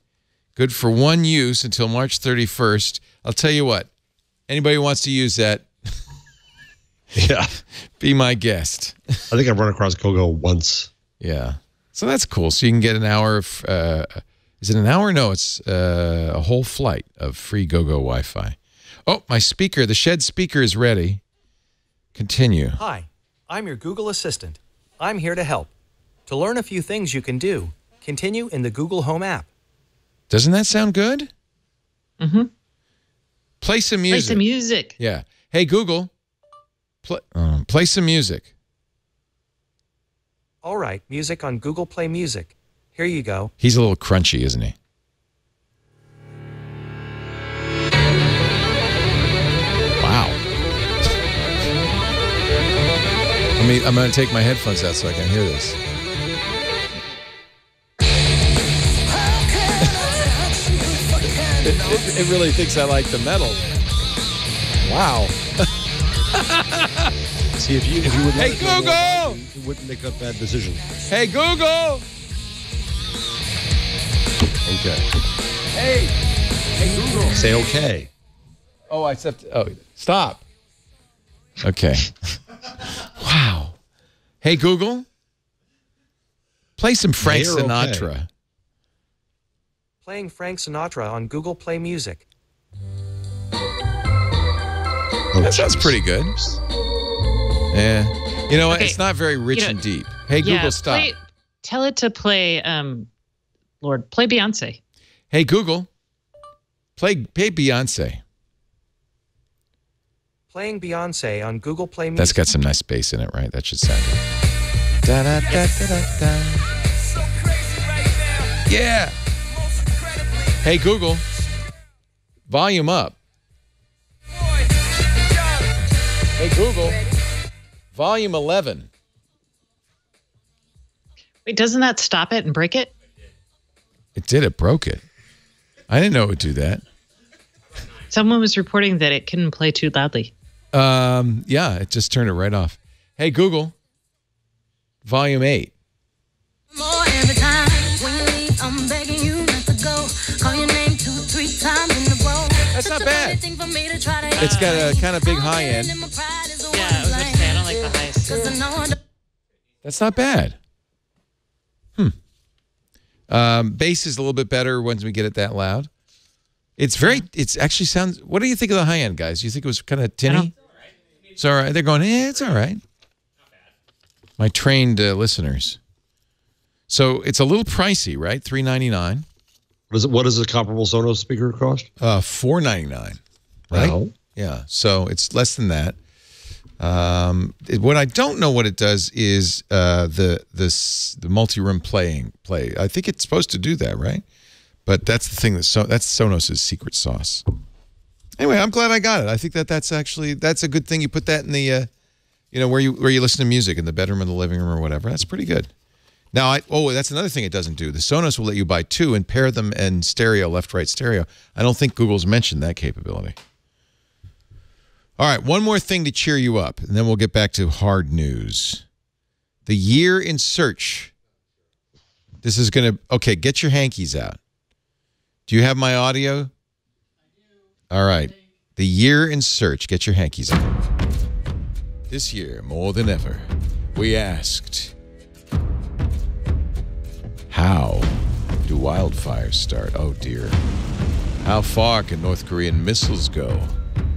good for one use until March 31st. I'll tell you what, anybody who wants to use that, yeah, be my guest. I think I've run across GoGo once. Yeah. So that's cool. So you can get an hour of, is it an hour? No, it's a whole flight of free GoGo Wi-Fi. Oh, my speaker, the shed speaker is ready. Continue. Hi, I'm your Google Assistant. I'm here to help. To learn a few things you can do, continue in the Google Home app. Doesn't that sound good? Mm-hmm. Play some music. Play some music. Yeah. Hey, Google, play some music. All right, music on Google Play Music. Here you go. He's a little crunchy, isn't he? Wow. I'm going to take my headphones out so I can hear this. It really thinks I like the metal. Wow. See, if you would Hey, Google! you wouldn't make a bad decision. Hey, Google! Okay. Hey, Google. Say okay. Oh, I said, oh, stop. Okay. Wow. Hey, Google, play some Frank They're okay. Sinatra. Playing Frank Sinatra on Google Play Music. Oh, That sounds pretty good. Yeah. You know what? Okay. It's not very rich and deep. Hey, Google, stop. Tell it to play, play Beyonce. Hey, Google, play Beyonce. Playing Beyonce on Google Play Music. That's got some nice bass in it, right? That should sound good. Da, da, da, da, da, da. Yeah. Hey, Google, volume up. Hey, Google, volume 11. Wait, doesn't that stop it and break it? It did. It broke it. I didn't know it would do that. Someone was reporting that it couldn't play too loudly. Yeah, it just turned it right off. Hey, Google, volume 8. More every time when you leave, I'm begging you not to go. Call your name 2-3 times in a row. That's not bad. It's got a kind of big high end. Yeah, I was going to say, I don't like the highest. That's not bad. Bass is a little bit better once we get it that loud. It's actually sounds, what do you think of the high end, guys? You think it was kind of tinny? It's all right. They're going, it's all right. My trained listeners. So it's a little pricey, right? $399. What does a comparable Sonos speaker cost? $499. Right? Wow. Yeah. So it's less than that. What I don't know what it does is the multi-room play. I think it's supposed to do that, right? But that's the thing that's Sonos' secret sauce. Anyway, I'm glad I got it. I think that's a good thing. You put that in the where you listen to music in the bedroom or the living room or whatever. That's pretty good. Now, that's another thing it doesn't do. The Sonos will let you buy two and pair them in stereo, left-right stereo. I don't think Google's mentioned that capability. All right, one more thing to cheer you up, and then we'll get back to hard news. The year in search. This is going to... Okay, get your hankies out. Do you have my audio? I do. All right. The year in search. Get your hankies out. This year, more than ever, we asked, how do wildfires start? Oh, dear. How far can North Korean missiles go?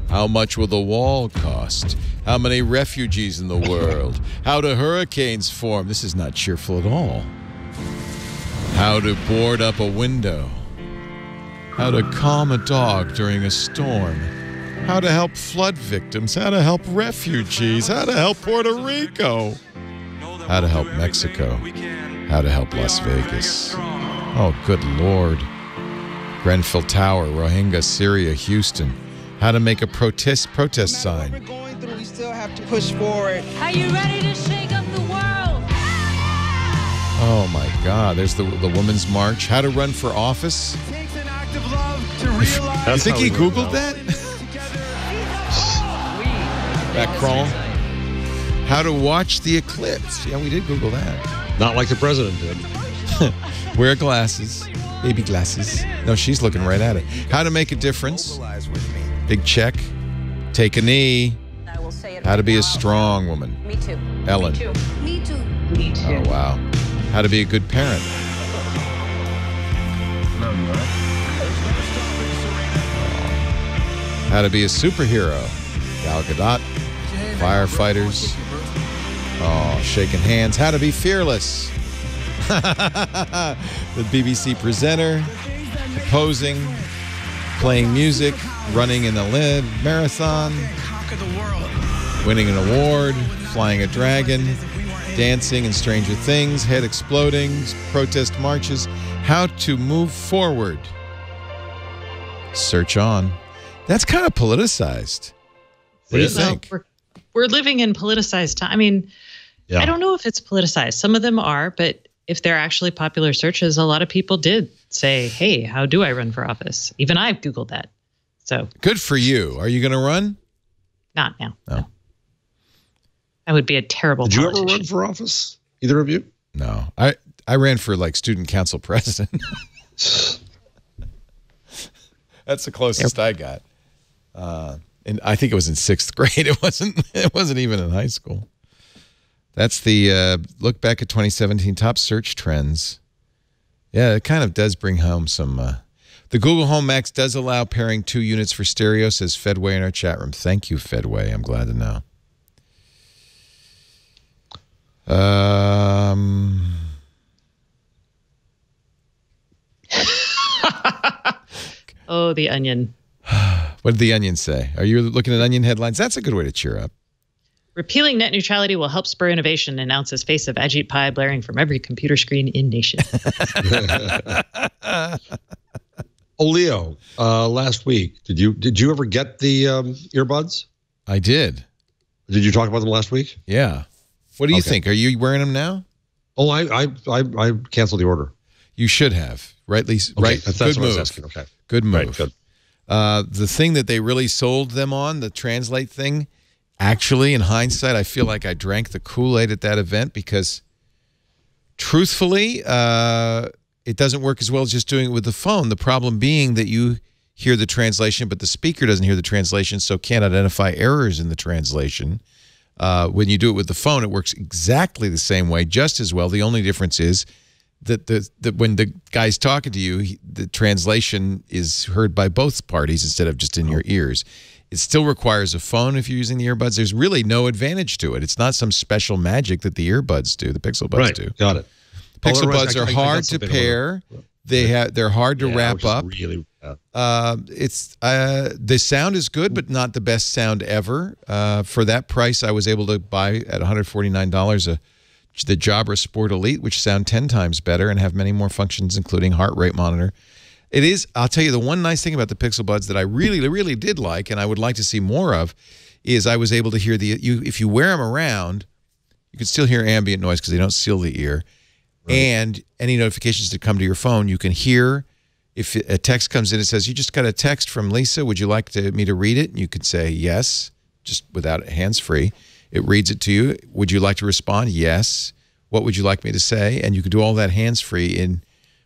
How much will the wall cost? How many refugees in the world? How do hurricanes form? This is not cheerful at all. How to board up a window. How to calm a dog during a storm. How to help flood victims. How to help refugees. How to help Puerto Rico. How to help Mexico. How to help Las Vegas. Oh, good Lord. Grenfell Tower, Rohingya, Syria, Houston. How to make a protest sign. We're going through, we still have to push forward. Are you ready to shake up the world? Oh my God! There's the Women's March. How to run for office. You think he Googled that? That crawl. How to watch the eclipse. Yeah, we did Google that. Not like the president did. Wear glasses. Baby glasses. No, she's looking right at it. How to make a difference. Big check. Take a knee. How to be a strong woman. Me too. Ellen. Me too. Oh, wow. How to be a good parent. How to be a superhero. Gal Gadot. Firefighters. Oh, shaking hands. How to be fearless. The BBC presenter. Posing. Playing music. Running in the marathon. Winning an award. Flying a dragon. Dancing in Stranger Things. Head exploding. Protest marches. How to move forward. Search on. That's kind of politicized. What do you think? We're living in politicized time. I mean, I don't know if it's politicized. Some of them are, but if they're actually popular searches, a lot of people did say, hey, how do I run for office? Even I've Googled that. So good for you. Are you going to run? Not now. No. That would be a terrible Did politician. you ever run for office? Either of you? No. I ran for like student council president. That's the closest I got. And I think it was in 6th grade. It wasn't even in high school. That's the look back at 2017 top search trends. Yeah, it kind of does bring home some. The Google Home Max does allow pairing 2 units for stereo, says Fedway in our chat room. Thank you, Fedway. I'm glad to know. Oh, the Onion. What did the Onion say? Are you looking at Onion headlines? That's a good way to cheer up. Repealing net neutrality will help spur innovation, announces face of Ajit Pai blaring from every computer screen in nation. Leo, last week, did you ever get the earbuds? I did. Did you talk about them last week? Yeah. What do you think? Are you wearing them now? Oh, I canceled the order. You should have. Rightly, okay, right? That's good what move. I was asking. Okay. Good move. Right, good. The thing that they really sold them on, the translate thing, actually, in hindsight, I feel like I drank the Kool-Aid at that event because, truthfully, it doesn't work as well as just doing it with the phone. The problem being that you hear the translation, but the speaker doesn't hear the translation, so can't identify errors in the translation. When you do it with the phone, it works exactly the same way, just as well. The only difference is that when the guy's talking to you, the translation is heard by both parties instead of just in your ears. It still requires a phone if you're using the earbuds. There's really no advantage to it. It's not some special magic that the earbuds do, the Pixel Buds do. Got it. Pixel Buds are hard to pair. They're hard to wrap up. Really, the sound is good, but not the best sound ever. For that price, I was able to buy at $149 the Jabra Sport Elite, which sound 10 times better and have many more functions, including heart rate monitor. It is, I'll tell you, the one nice thing about the Pixel Buds that I really, really did like, and I would like to see more of, is I was able to hear if you wear them around, you can still hear ambient noise because they don't seal the ear. Right. And any notifications that come to your phone, you can hear. If a text comes in, it says, you just got a text from Lisa. Would you like me to read it? And you could say yes, just without hands-free. It reads it to you. Would you like to respond? Yes. What would you like me to say? And you could do all that hands-free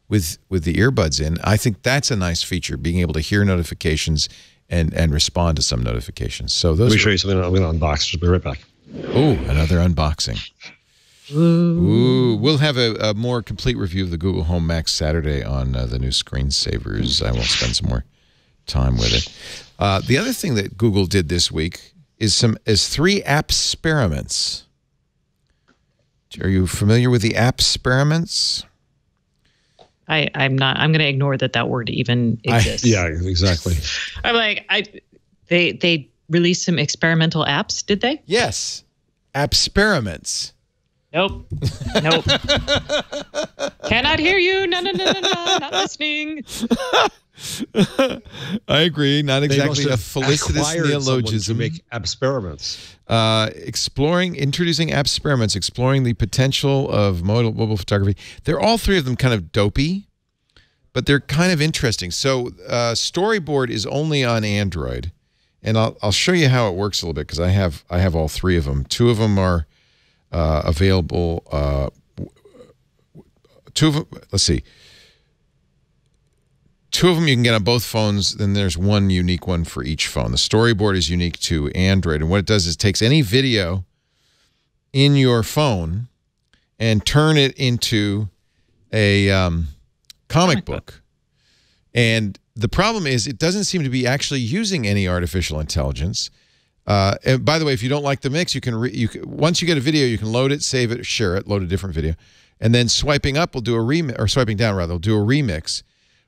with the earbuds in. I think that's a nice feature, being able to hear notifications and respond to some notifications. So those. Let me show you something. I'm going to unbox. Just be right back. Oh, another unboxing. Ooh. We'll have a more complete review of the Google Home Max Saturday on the new screensavers. I will spend some more time with it. The other thing that Google did this week is 3 app experiments. Are you familiar with the app experiments? I'm not. I'm going to ignore that word even exists. Yeah, exactly. I'm like, they released some experimental apps, did they? Yes, app experiments. Nope. Cannot hear you. No, not listening. I agree. Not exactly a must have felicitous acquired someone neologism. to make experiments. Introducing experiments, exploring the potential of mobile photography. They're all three of them kind of dopey, but they're kind of interesting. So Storyboard is only on Android, and I'll show you how it works a little bit because I have all three of them. Two of them are available. Two of them, let's see. Two of them you can get on both phones, then there's one unique one for each phone. The Storyboard is unique to Android, and what it does is it takes any video in your phone and turn it into a comic book. And the problem is it doesn't seem to be actually using any artificial intelligence. And by the way, if you don't like the mix, you can once you get a video, you can load it, save it, share it, load a different video, and then swiping up will do a remix, or swiping down rather, will do a remix.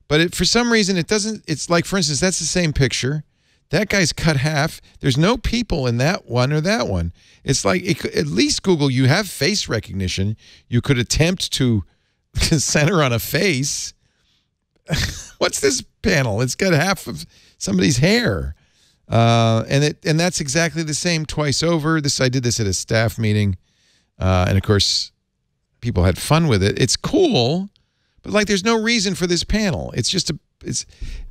But for some reason, it doesn't. It's like, for instance, that's the same picture. That guy's cut half. There's no people in that one or that one. It's like, at least Google, you have face recognition. You could attempt to center on a face. What's this panel? It's got half of somebody's hair. And that's exactly the same twice over. I did this at a staff meeting. And of course, people had fun with it. It's cool. But like, there's no reason for this panel. It's just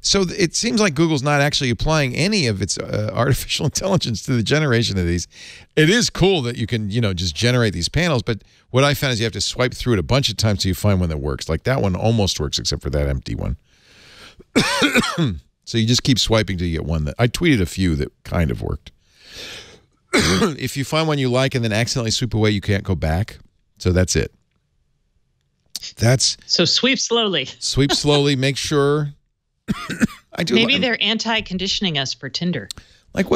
so it seems like Google's not actually applying any of its artificial intelligence to the generation of these. It is cool that you can, just generate these panels. But what I found is you have to swipe through it a bunch of times till you find one that works. Like that one almost works, except for that empty one. So you just keep swiping till you get one that I tweeted a few that kind of worked. If you find one you like and then accidentally sweep away, you can't go back. So that's it. So sweep slowly. Sweep slowly. Make sure. I do. Maybe they're anti-conditioning us for Tinder. Like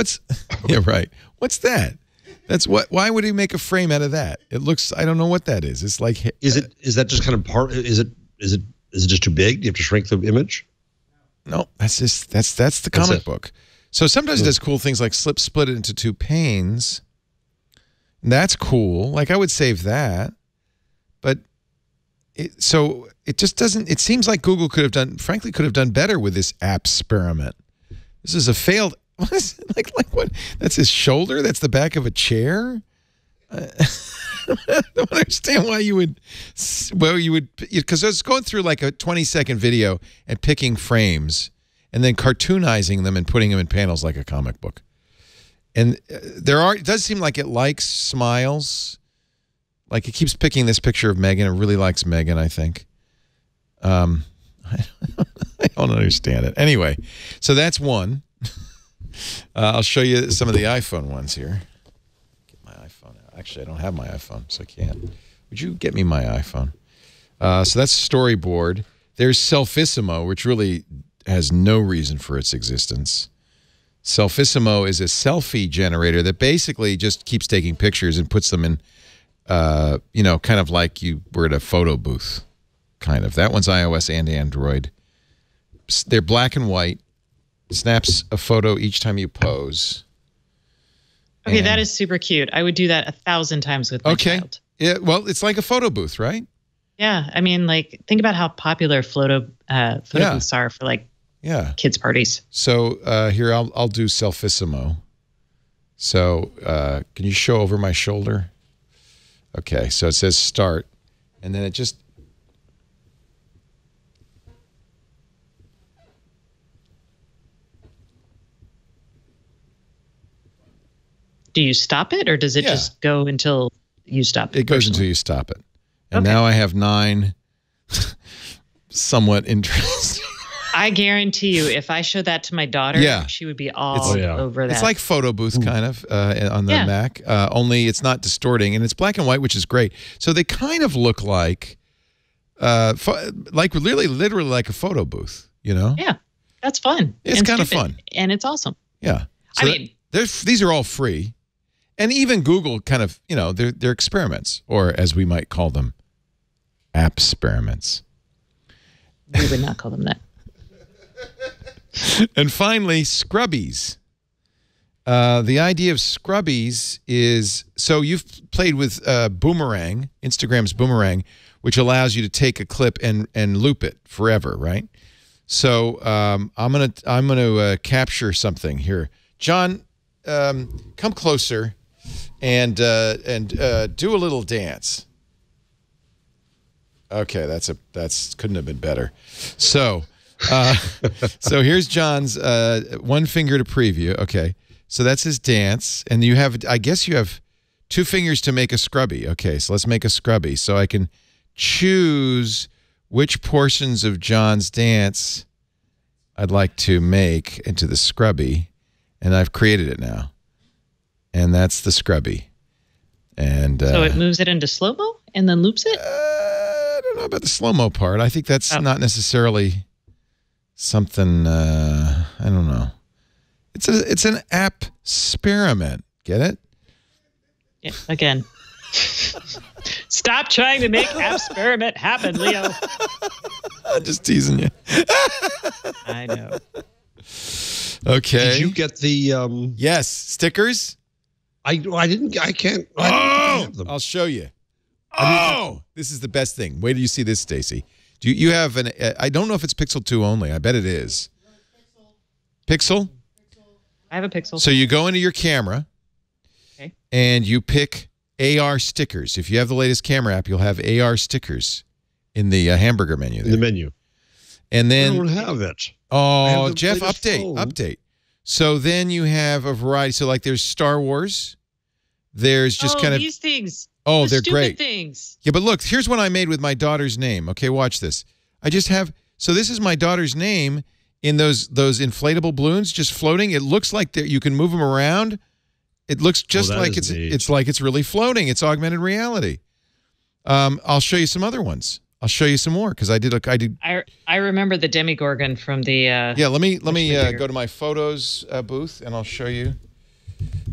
yeah, right. What's that? That's what. Why would he make a frame out of that? It looks. I don't know what that is. It's like. Is that just kind of part? Is it just too big? You have to shrink the image. No, that's the comic book. So sometimes it does cool things like split it into two panes. That's cool. Like I would save that, but. So it just doesn't. It seems like Google could have done better with this app experiment. This is a failed. What is it? Like what? That's his shoulder. That's the back of a chair. I don't understand why you would. Well, you would, because I was going through like a 20-second video and picking frames and then cartoonizing them and putting them in panels like a comic book. And it does seem like it likes smiles. Like it keeps picking this picture of Megan. It really likes Megan, I think. I don't understand it. Anyway, so that's one. I'll show you some of the iPhone ones here. Get my iPhone out. Actually, I don't have my iPhone, so I can't. Would you get me my iPhone? So that's Storyboard. There's Selfissimo, which really has no reason for its existence. Selfissimo is a selfie generator that basically just keeps taking pictures and puts them in kind of like you were at a photo booth, kind of. That one's iOS and Android. They're black and white. Snaps a photo each time you pose. Okay, that is super cute. I would do that 1,000 times with my child. Yeah, well, it's like a photo booth, right? Yeah, I mean, like, think about how popular photo booths are for like kids' parties. So here, I'll do Selfissimo. So can you show over my shoulder? Okay, so it says start, and then it just... Do you stop it, or does it just go until you stop it? It goes until you stop it. And now I have 9 somewhat interesting. I guarantee you, if I showed that to my daughter, she would be all over that. It's like photo booth kind of on the Mac, only it's not distorting, and it's black and white, which is great. So they kind of look like literally like a photo booth, Yeah, that's fun. It's kind of fun. And it's awesome. Yeah. So these are all free. And even Google kind of, they're experiments, or as we might call them, app experiments. We would not call them that. And finally, Scrubbies. The idea of Scrubbies is, so you've played with Boomerang, Instagram's Boomerang, which allows you to take a clip and loop it forever, right? So I'm gonna capture something here. John, come closer and do a little dance. Okay, that's couldn't have been better. So so here's John's one finger to preview. Okay, so that's his dance, and you have, I guess you have 2 fingers to make a scrubby. Okay, so let's make a scrubby. So I can choose which portions of John's dance I'd like to make into the scrubby, and I've created it now. And that's the scrubby. And so it moves it into slow-mo and then loops it? I don't know about the slow-mo part. I think that's not necessarily something, I don't know. It's an app experiment. Get it? Yeah, again. Stop trying to make experiment happen, Leo. Just teasing you. I know. Okay. Did you get the yes, stickers? I didn't. I can't. I'll show you. Oh, this is the best thing. Wait till you see this, Stacey. Do you have an? I don't know if it's Pixel 2 only. I bet it is. Pixel? I have a Pixel. So you go into your camera, okay, and you pick AR stickers. If you have the latest camera app, you'll have AR stickers in the hamburger menu there. In the menu. And then I don't have it. Oh, Jeff, update. So then you have a variety. So like there's Star Wars. There's just kind of these things. Oh, they're great. Things. Yeah, but look, here's what I made with my daughter's name. Okay, watch this. I just have, so this is my daughter's name in those inflatable balloons just floating. It looks like you can move them around. It looks just like it's like it's really floating. It's augmented reality. I'll show you some other ones. I'll show you some more because I did. I remember the Demigorgon from the. Yeah, let me go to my photos booth and I'll show you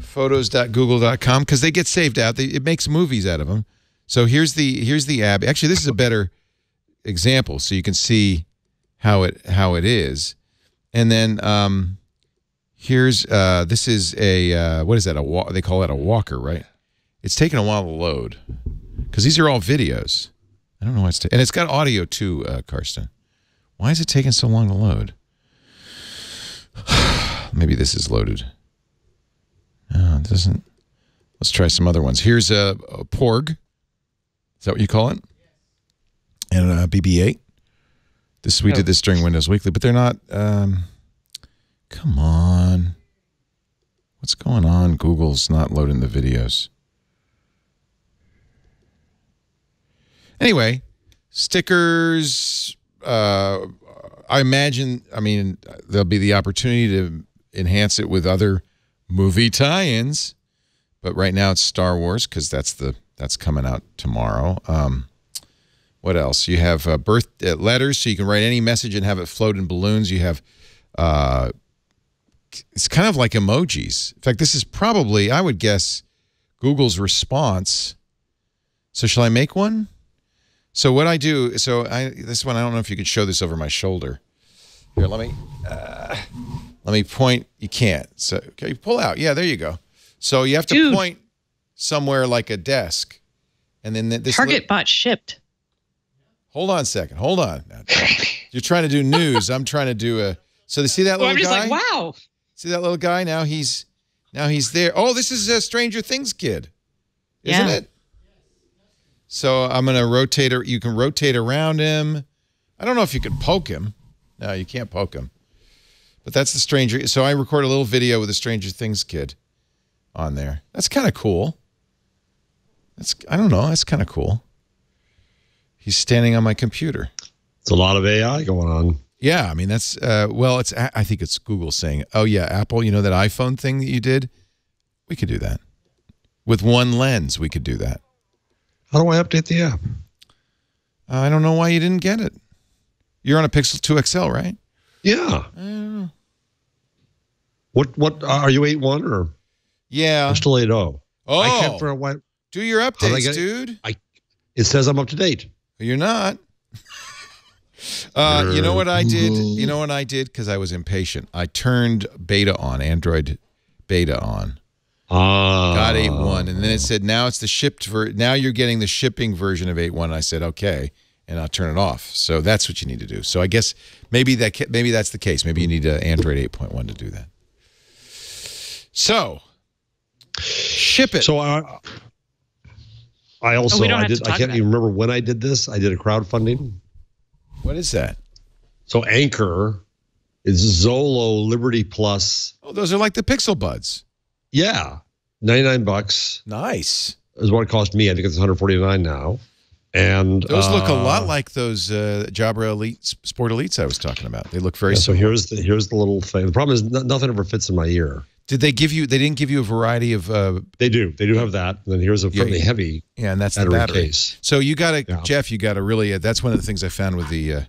photos.google.com because they get saved out. It makes movies out of them. So here's the app. Actually, this is a better example so you can see how it is. And then here's this is a what is that? They call that a walker, right? It's taken a while to load because these are all videos. I don't know why and it's got audio too, Karsten. Why is it taking so long to load? Maybe this is loaded. No, it doesn't. Let's try some other ones. Here's a Porg. Is that what you call it? And a BB-8. We did this during Windows Weekly, but they're not. Come on. What's going on? Google's not loading the videos. Anyway, stickers. I imagine. I mean, there'll be the opportunity to enhance it with other movie tie-ins, but right now it's Star Wars because that's coming out tomorrow. What else? You have birth letters, so you can write any message and have it float in balloons. You have it's kind of like emojis. In fact, this is probably, I would guess, Google's response. So shall I make one? So what I do, this one, I don't know if you could show this over my shoulder. Here, let me point. You can't. So okay, pull out. Yeah, there you go. So you have to point somewhere like a desk, and then this Target bot shipped. Hold on a second. Hold on. You're trying to do news. I'm trying to do a. So you see that little guy? I'm just like, wow. See that little guy? Now he's there. Oh, this is a Stranger Things kid, isn't it? So I'm going to rotate. You can rotate around him. I don't know if you could poke him. No, you can't poke him. But that's the Stranger. So I record a little video with the Stranger Things kid on there. That's kind of cool. I don't know. That's kind of cool. He's standing on my computer. It's a lot of AI going on. Yeah, I mean that's I think it's Google saying, "Oh yeah, Apple, you know that iPhone thing that you did? We could do that. With one lens, we could do that." How do I update the app? I don't know why you didn't get it. You're on a Pixel 2 XL, right? Yeah. I don't know. What are you 8.1 or? Yeah. I'm still 8.0. Oh. I can't for a while. Do your updates, dude. It says I'm up to date. You're not. You know what I did? You know what I did? Because I was impatient. I turned beta on, Android beta on. Got 8.1, and then it said now it's the shipped now you're getting the shipping version of 8.1. And I said okay, and not turn it off. So that's what you need to do. So I guess maybe that's the case. Maybe you need Android 8.1 to do that. So ship it. So I also I can't even remember when I did this. I did a crowdfunding. What is that? So Anchor is Zolo Liberty Plus. Oh, those are like the Pixel Buds. Yeah, $99. Nice. Is what it cost me. I think it's $149 now. And those look a lot like those Jabra Elite Sport Elites I was talking about. They look very similar. So here's the little thing. The problem is nothing ever fits in my ear. Did they give you? They didn't give you a variety of. They do have that. And then here's a fairly heavy. Yeah, and that's the battery case. So you got to, Jeff. You got to really. That's one of the things I found with the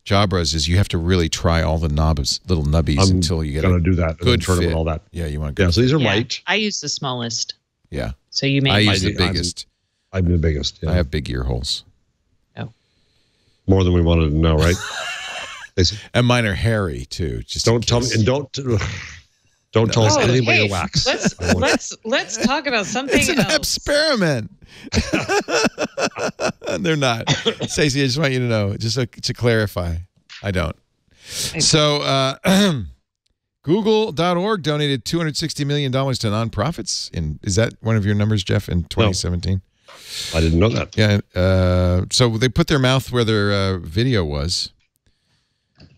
Jabras is you have to really try all the little nubbies until you get. I'm gonna do that. Good fit fit. And all that. Yeah, you want to. Yeah, so these are light. I use the smallest. Yeah. So you may. I use the biggest. I'm the biggest. Yeah. I have big ear holes. Oh. More than we wanted to know, right? And mine are hairy too. Just don't tell me, and don't tell us anything about your wax. Let's talk about something else. It's an experiment. They're not. Stacey, I just want you to know, just to clarify, I don't. So Google.org donated $260 million to nonprofits. Is that one of your numbers, Jeff, in 2017? No, I didn't know that. Yeah. So they put their mouth where their video was.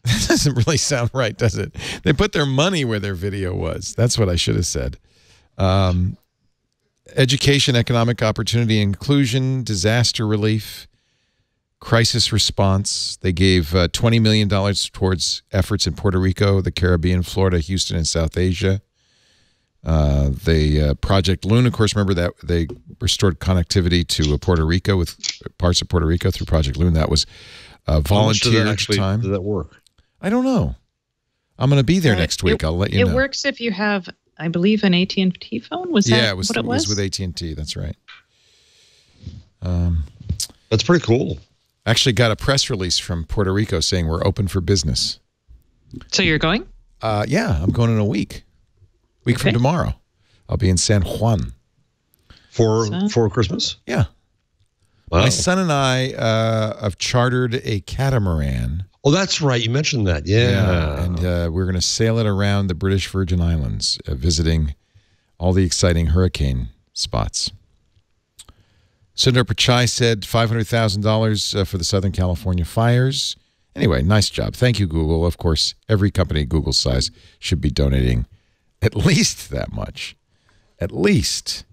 That doesn't really sound right, does it? They put their money where their video was. That's what I should have said. Education, economic opportunity, inclusion, disaster relief, crisis response. They gave $20 million towards efforts in Puerto Rico, the Caribbean, Florida, Houston, and South Asia. Project Loon, of course, remember that they restored connectivity to Puerto Rico with parts of Puerto Rico through Project Loon. That was volunteer time. Did that work? I don't know. I'm going to be there next week. I'll let you know. It works if you have, I believe, an AT&T phone. Was that what it was? It was with AT&T. That's right. That's pretty cool. Actually got a press release from Puerto Rico saying we're open for business. So you're going? Yeah, I'm going in a week. Week from tomorrow. I'll be in San Juan. For Christmas? Yeah. Wow. My son and I have chartered a catamaran. Oh, that's right. You mentioned that. Yeah. And we're going to sail it around the British Virgin Islands, visiting all the exciting hurricane spots. Sundar Pichai said $500,000 for the Southern California fires. Anyway, nice job. Thank you, Google. Of course, every company Google's size should be donating at least that much. At least.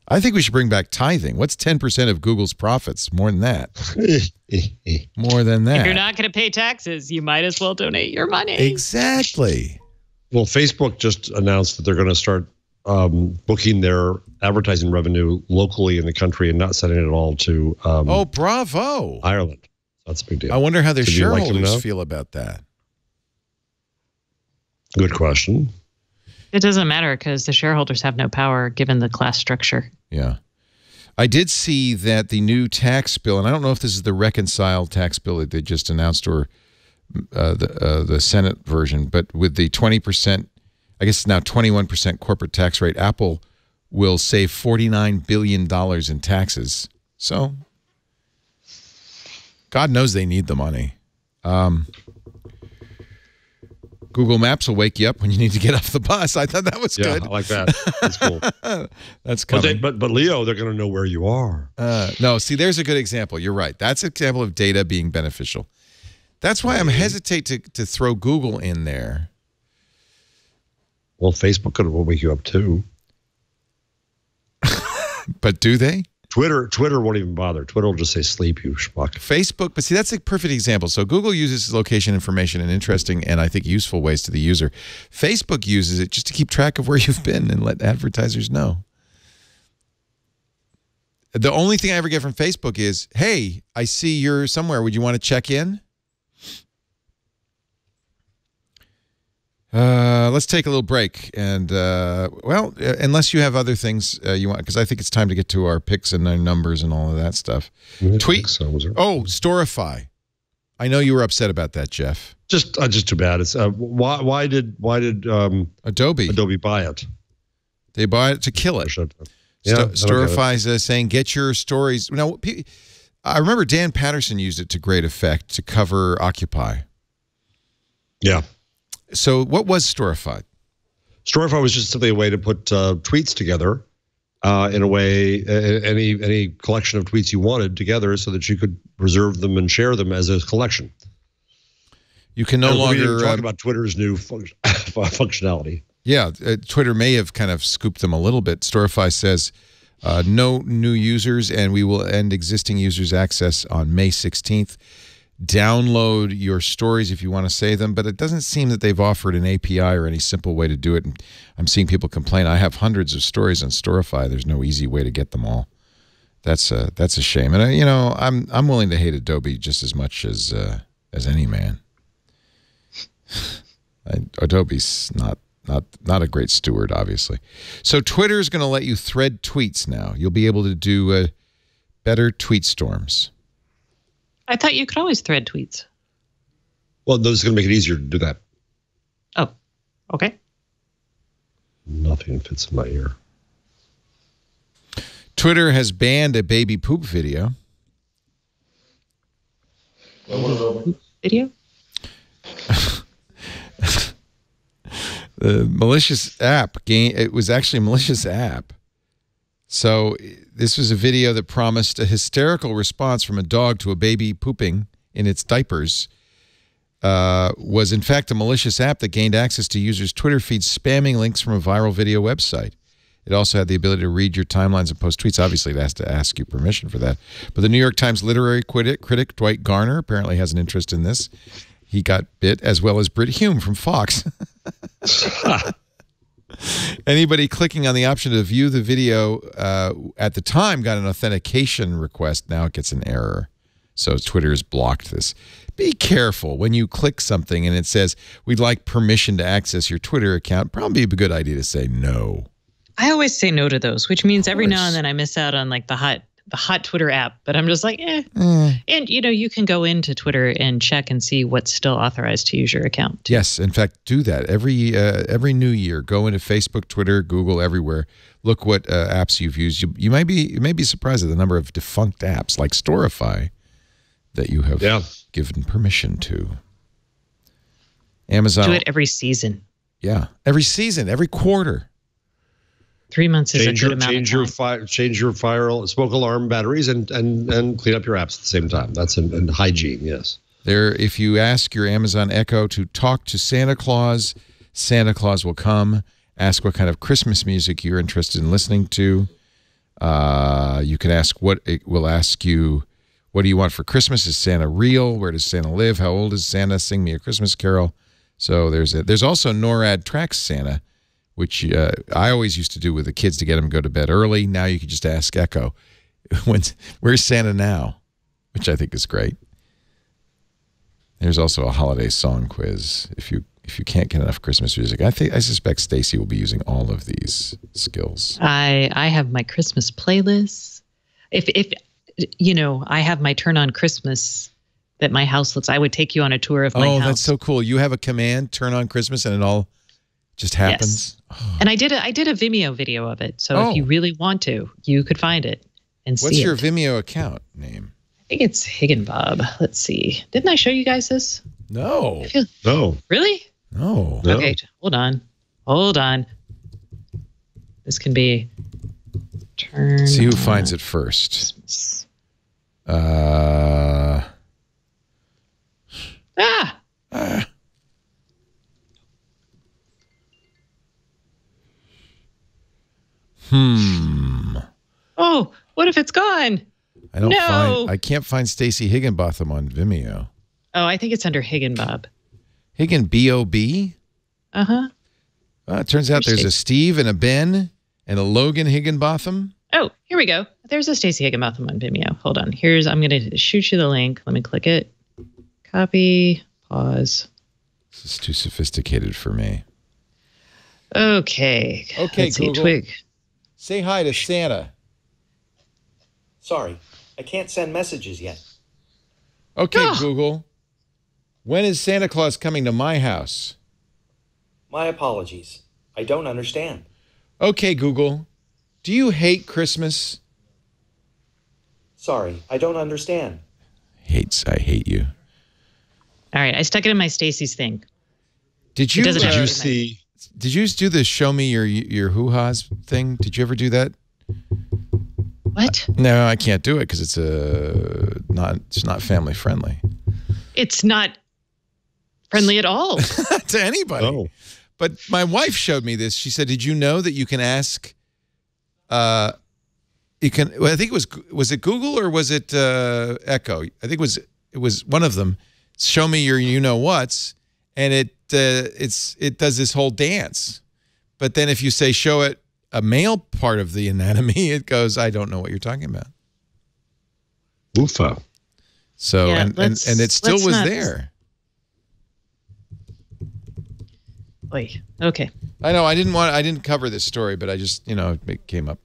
I think we should bring back tithing. What's 10% of Google's profits? More than that. More than that. If you're not going to pay taxes, you might as well donate your money. Exactly. Well, Facebook just announced that they're going to start booking their advertising revenue locally in the country and not sending it all to oh, bravo. Ireland. That's a big deal. I wonder how their shareholders feel about that. Good question. It doesn't matter because the shareholders have no power given the class structure. Yeah. I did see that the new tax bill, and I don't know if this is the reconciled tax bill that they just announced or the Senate version, but with the 20%, I guess now 21% corporate tax rate, Apple will save $49 billion in taxes. So God knows they need the money. Google Maps will wake you up when you need to get off the bus. I thought that was good. I like that. That's cool. That's coming. But Leo, they're going to know where you are. No, see, there's a good example. You're right. That's an example of data being beneficial. That's why I'm hesitate to throw Google in there. Well, Facebook could wake you up too. But do they? Twitter won't even bother. Twitter will just say sleep, you schmuck. Facebook, but see, that's a perfect example. So Google uses location information in interesting and I think useful ways to the user. Facebook uses it just to keep track of where you've been and let advertisers know. The only thing I ever get from Facebook is, hey, I see you're somewhere. Would you want to check in? Let's take a little break. And, well, unless you have other things you want, because I think it's time to get to our picks and our numbers and all of that stuff. Tweet. Oh, Storify. I know you were upset about that, Jeff. Just too bad. It's why did Adobe buy it? They buy it to kill it. Yeah, Storify is saying, get your stories. Now, I remember Dan Patterson used it to great effect to cover Occupy. Yeah. So what was Storify? Storify was just simply a way to put tweets together in a way, any collection of tweets you wanted together so that you could preserve them and share them as a collection. You can no longer talk about Twitter's new functionality. Yeah, Twitter may have kind of scooped them a little bit. Storify says no new users, and we will end existing users' access on May 16th. Download your stories if you want to save them, but it doesn't seem that they've offered an API or any simple way to do it. And I'm seeing people complain. I have hundreds of stories on Storify. There's no easy way to get them all. That's a shame. And I'm willing to hate Adobe just as much as any man. Adobe's not a great steward, obviously. So Twitter is going to let you thread tweets now. You'll be able to do better tweet storms. I thought you could always thread tweets. Well, this is going to make it easier to do that. Oh, okay. Nothing fits in my ear. Twitter has banned a baby poop video. Video? The malicious app it was actually a malicious app. So this was a video that promised a hysterical response from a dog to a baby pooping in its diapers. Was in fact a malicious app that gained access to users' Twitter feeds, spamming links from a viral video website. It also had the ability to read your timelines and post tweets. Obviously, it has to ask you permission for that. But the New York Times literary critic Dwight Garner apparently has an interest in this. He got bit, as well as Brit Hume from Fox. Anybody clicking on the option to view the video at the time got an authentication request. Now it gets an error. So Twitter has blocked this. Be careful when you click something and it says, we'd like permission to access your Twitter account. Probably a good idea to say no. I always say no to those, which means every now and then I miss out on like the hot Twitter app, but I'm just like, And you can go into Twitter and check and see what's still authorized to use your account. Yes, in fact, do that every new year. Go into Facebook, Twitter, Google, everywhere. Look what apps you've used. You may be surprised at the number of defunct apps like Storify that you have given permission to. Amazon. Do it every season. Yeah, every season, every quarter. 3 months is a good amount of time. Change your fire smoke alarm batteries and clean up your apps at the same time. That's in hygiene, yes. If you ask your Amazon Echo to talk to Santa Claus will come. Ask what kind of Christmas music you're interested in listening to. You can ask it will ask you, what do you want for Christmas? Is Santa real? Where does Santa live? How old is Santa? Sing me a Christmas carol. So there's also NORAD Tracks Santa, which I always used to do with the kids to get them to go to bed early. Now you can just ask Echo, where's Santa now? Which I think is great. There's also a holiday song quiz. If you can't get enough Christmas music, I suspect Stacey will be using all of these skills. I have my Christmas playlist. If I have my turn on Christmas that my house looks. I would take you on a tour of my house. Oh, that's so cool. You have a command, turn on Christmas, and it all just happens. Yes. Oh. And I did a Vimeo video of it. So if you really want to, you could find it and see it. What's your Vimeo account name? I think it's Higginbob. Let's see. Didn't I show you guys this? No. No. Really? No. Okay, hold on. This can be turn. See who finds it first. Christmas. Oh, what if it's gone? I can't find Stacey Higginbotham on Vimeo. Oh, I think it's under Higginbob. B-O-B? Uh-huh. It turns out there's a Steve and a Ben and a Logan Higginbotham. Oh, here we go. There's a Stacey Higginbotham on Vimeo. Hold on. I'm going to shoot you the link. Let me click it. Copy. Pause. This is too sophisticated for me. Okay. Let's Google. Twig. Say hi to Santa. Sorry, I can't send messages yet. Okay, Google. When is Santa Claus coming to my house? My apologies. I don't understand. Okay, Google. Do you hate Christmas? Sorry, I don't understand. I hate you. All right, I stuck it in my Stacey's thing. Did you see? Did you do the show me your hoo-ha's thing? Did you ever do that? What? No, I can't do it because it's not family friendly. It's not friendly at all to anybody. Oh. But my wife showed me this. She said, "Did you know that you can ask? You can. Well, I think it was it Google or was it Echo? I think it was one of them. Show me your you know what's, and it does this whole dance. But then if you say show it a male part of the anatomy, it goes, I don't know what you're talking about. Oofa. So Yeah, and it still was not there. Wait. Okay. I know I didn't cover this story, but I just it came up.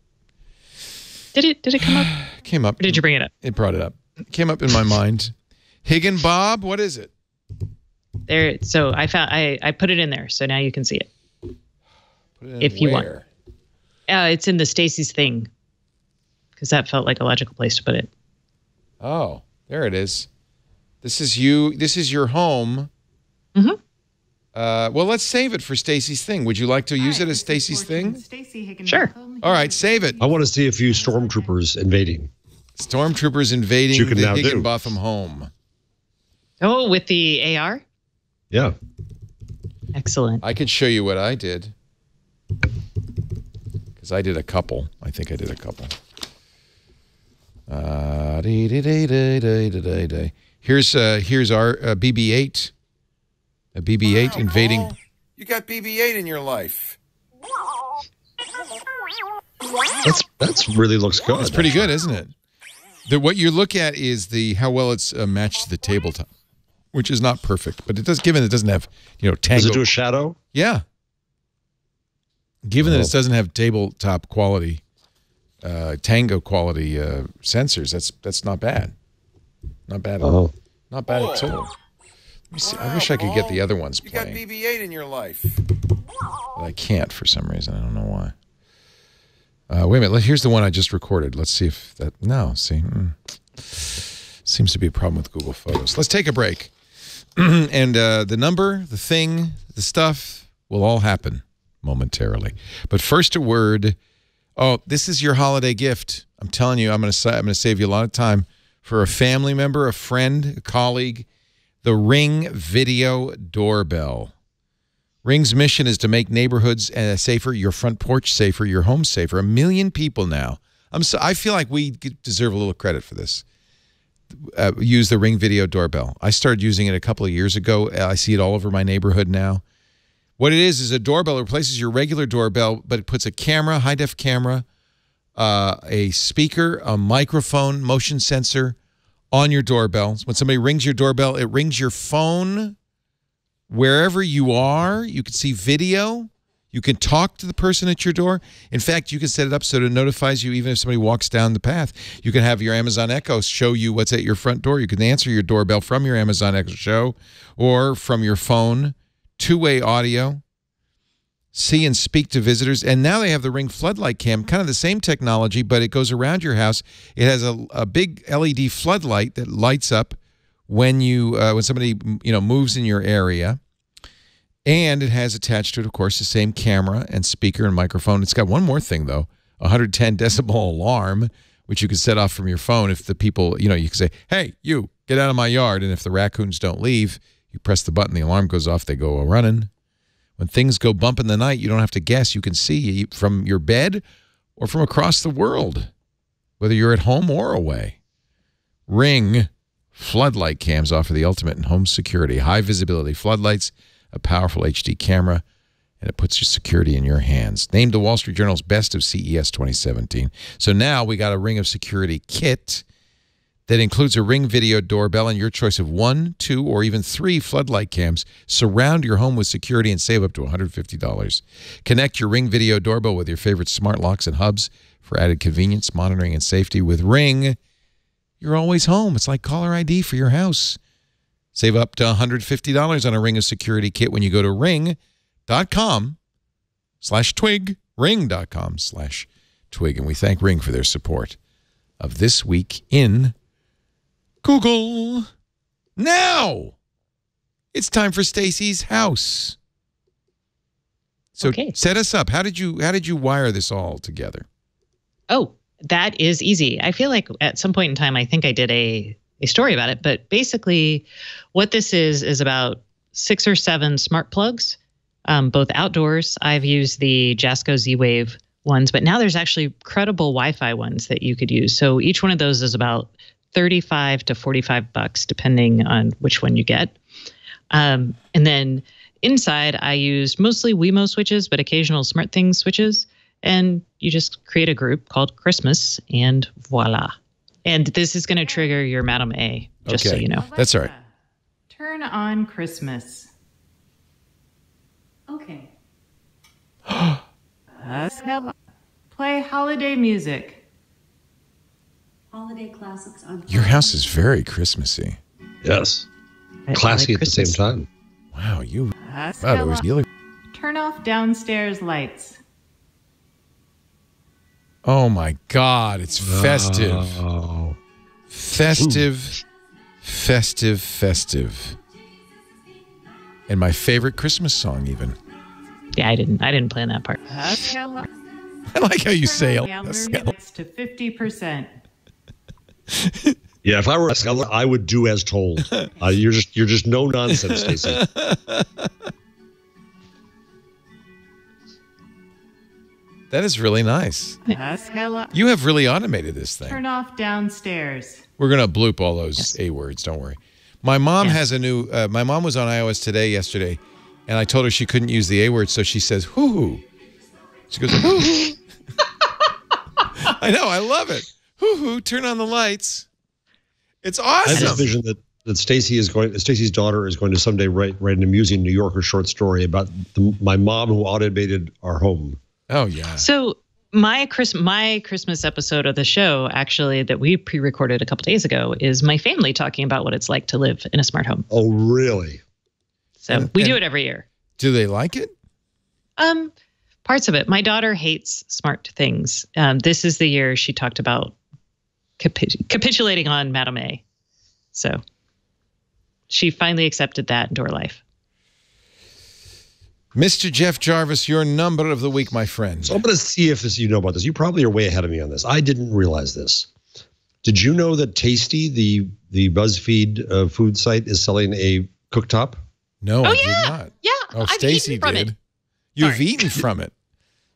Did it come up? Came up. Or did you bring it up? It brought it up. It came up in my mind. Higginbob, what is it? There. So I put it in there. So now you can see it. Put it in if you want. where? It's in the Stacey's thing. Because that felt like a logical place to put it. Oh, there it is. This is you. This is your home. Mm-hmm. Well, let's save it for Stacey's thing. Would you like to use it as Stacey's thing? Sure. All right, save it. I want to see a few stormtroopers invading. Stormtroopers invading the the Higginbotham home. Oh, with the AR? Yeah. Excellent. I could show you what I did. Because I did a couple. I think I did a couple. Here's our BB-8. A BB-8 invading. Paul, you got BB-8 in your life. That's really looks good. It's pretty good, isn't it? What you look at is how well it's matched to the tabletop, which is not perfect, but it does. Given it doesn't have tango. Does it do a shadow? Yeah. Given that it doesn't have tabletop quality, tango quality sensors, that's not bad. Not bad at all. Not bad at all. Let me see. I wish I could get the other ones playing. You got BB-8 in your life. But I can't for some reason. I don't know why. Wait a minute. Here's the one I just recorded. Let's see if that... No, see. Seems to be a problem with Google Photos. Let's take a break. And the number, the thing, the stuff will all happen momentarily. But first a word. Oh, this is your holiday gift. I'm telling you, I'm going to save you a lot of time. For a family member, a friend, a colleague, the Ring Video Doorbell. Ring's mission is to make neighborhoods safer, your front porch safer, your home safer. 1 million people now. I feel like we deserve a little credit for this. Use the Ring Video Doorbell. I started using it a couple of years ago. I see it all over my neighborhood now. What it is a doorbell. It replaces your regular doorbell, but it puts a camera, high-def camera, a speaker, a microphone, motion sensor on your doorbell. When somebody rings your doorbell, it rings your phone wherever you are. You can see video. You can talk to the person at your door. In fact, you can set it up so it notifies you even if somebody walks down the path. You can have your Amazon Echo show you what's at your front door. You can answer your doorbell from your Amazon Echo show or from your phone. Two-way audio. See and speak to visitors. And now they have the Ring Floodlight Cam, kind of the same technology, but it goes around your house. It has a big LED floodlight that lights up when somebody moves in your area. And it has attached to it, of course, the same camera and speaker and microphone. It's got one more thing, though, a 110 decibel alarm, which you can set off from your phone if the people, you can say, hey, you, get out of my yard. And if the raccoons don't leave, you press the button, the alarm goes off, they go running. When things go bump in the night, you don't have to guess. You can see from your bed or from across the world, whether you're at home or away. Ring floodlight cams offer the ultimate in home security. High visibility floodlights, a powerful HD camera, and it puts your security in your hands. Named the Wall Street Journal's best of CES 2017. So now we got a Ring of Security kit that includes a Ring Video Doorbell and your choice of 1, 2, or even 3 floodlight cams. Surround your home with security and save up to $150. Connect your Ring Video Doorbell with your favorite smart locks and hubs for added convenience, monitoring, and safety. With Ring, you're always home. It's like caller ID for your house. Save up to $150 on a Ring of Security kit when you go to ring.com/twig, ring.com/twig. And we thank Ring for their support of This Week in Google. Now, it's time for Stacey's house. So set us up. How did you wire this all together? Oh, that is easy. I feel like at some point in time, I think I did a story about it. But basically, what this is about 6 or 7 smart plugs, both outdoors. I've used the Jasco Z-Wave ones, but now there's actually credible Wi-Fi ones that you could use. So each one of those is about $35 to $45, depending on which one you get. And then inside, I used mostly Wemo switches, but occasional SmartThings switches. And you just create a group called Christmas, and voila. And this is going to trigger your Madam A, just so you know. That's all right. Turn on Christmas. Okay. Play holiday music. Holiday classics on. Your house is very Christmassy. Yes. Classy at the same time. Wow, you. Wow, was yelling. Turn off downstairs lights. Oh my God, it's festive. Oh. Festive, festive, festive. And my favorite Christmas song, even. Yeah, I didn't plan that part. I like how you say it. To 50%. Yeah, if I were a scholar, I would do as told. You're just no nonsense, Stacey. That is really nice. You have really automated this thing. Turn off downstairs. We're going to bloop all those A words, don't worry. My mom has a new, my mom was on iOS Today yesterday, and I told her she couldn't use the A word, so she says, hoo-hoo. She goes, hoo-hoo. I know, I love it. Hoo-hoo, turn on the lights. It's awesome. I have this vision that Stacey's daughter is going to someday write an amusing New Yorker short story about my mom who automated our home. Oh, yeah. So my Christmas episode of the show, actually, that we pre-recorded a couple days ago, is my family talking about what it's like to live in a smart home. Oh, really? So we do it every year. Do they like it? Parts of it. My daughter hates smart things. This is the year she talked about capitulating on Madame A. So she finally accepted that into her life. Mr. Jeff Jarvis, your number of the week, my friend. So I'm going to see if you know about this. You probably are way ahead of me on this. I didn't realize this. Did you know that Tasty, the BuzzFeed food site, is selling a cooktop? No, I did not. Yeah. Oh, Stacey did. You've eaten from it.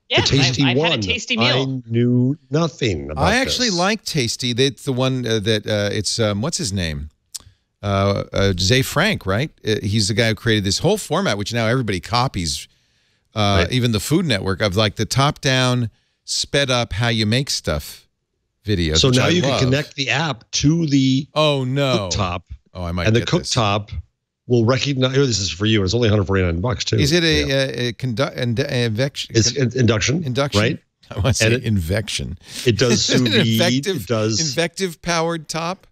Yeah, the Tasty I've one. had a tasty meal. I knew nothing about I actually like Tasty. It's the one that it's what's his name? Zay Frank, right? He's the guy who created this whole format, which now everybody copies. Right. Even the Food Network, of like the top-down, sped-up how you make stuff videos. So now you can connect the app to the cooktop. Oh, I might. And the get this. cooktop will recognize. Oh, this is for you. It's only $149 too. Is it a induction? Induction, right? I want to say invection. It does sous vide. It does invective-powered top.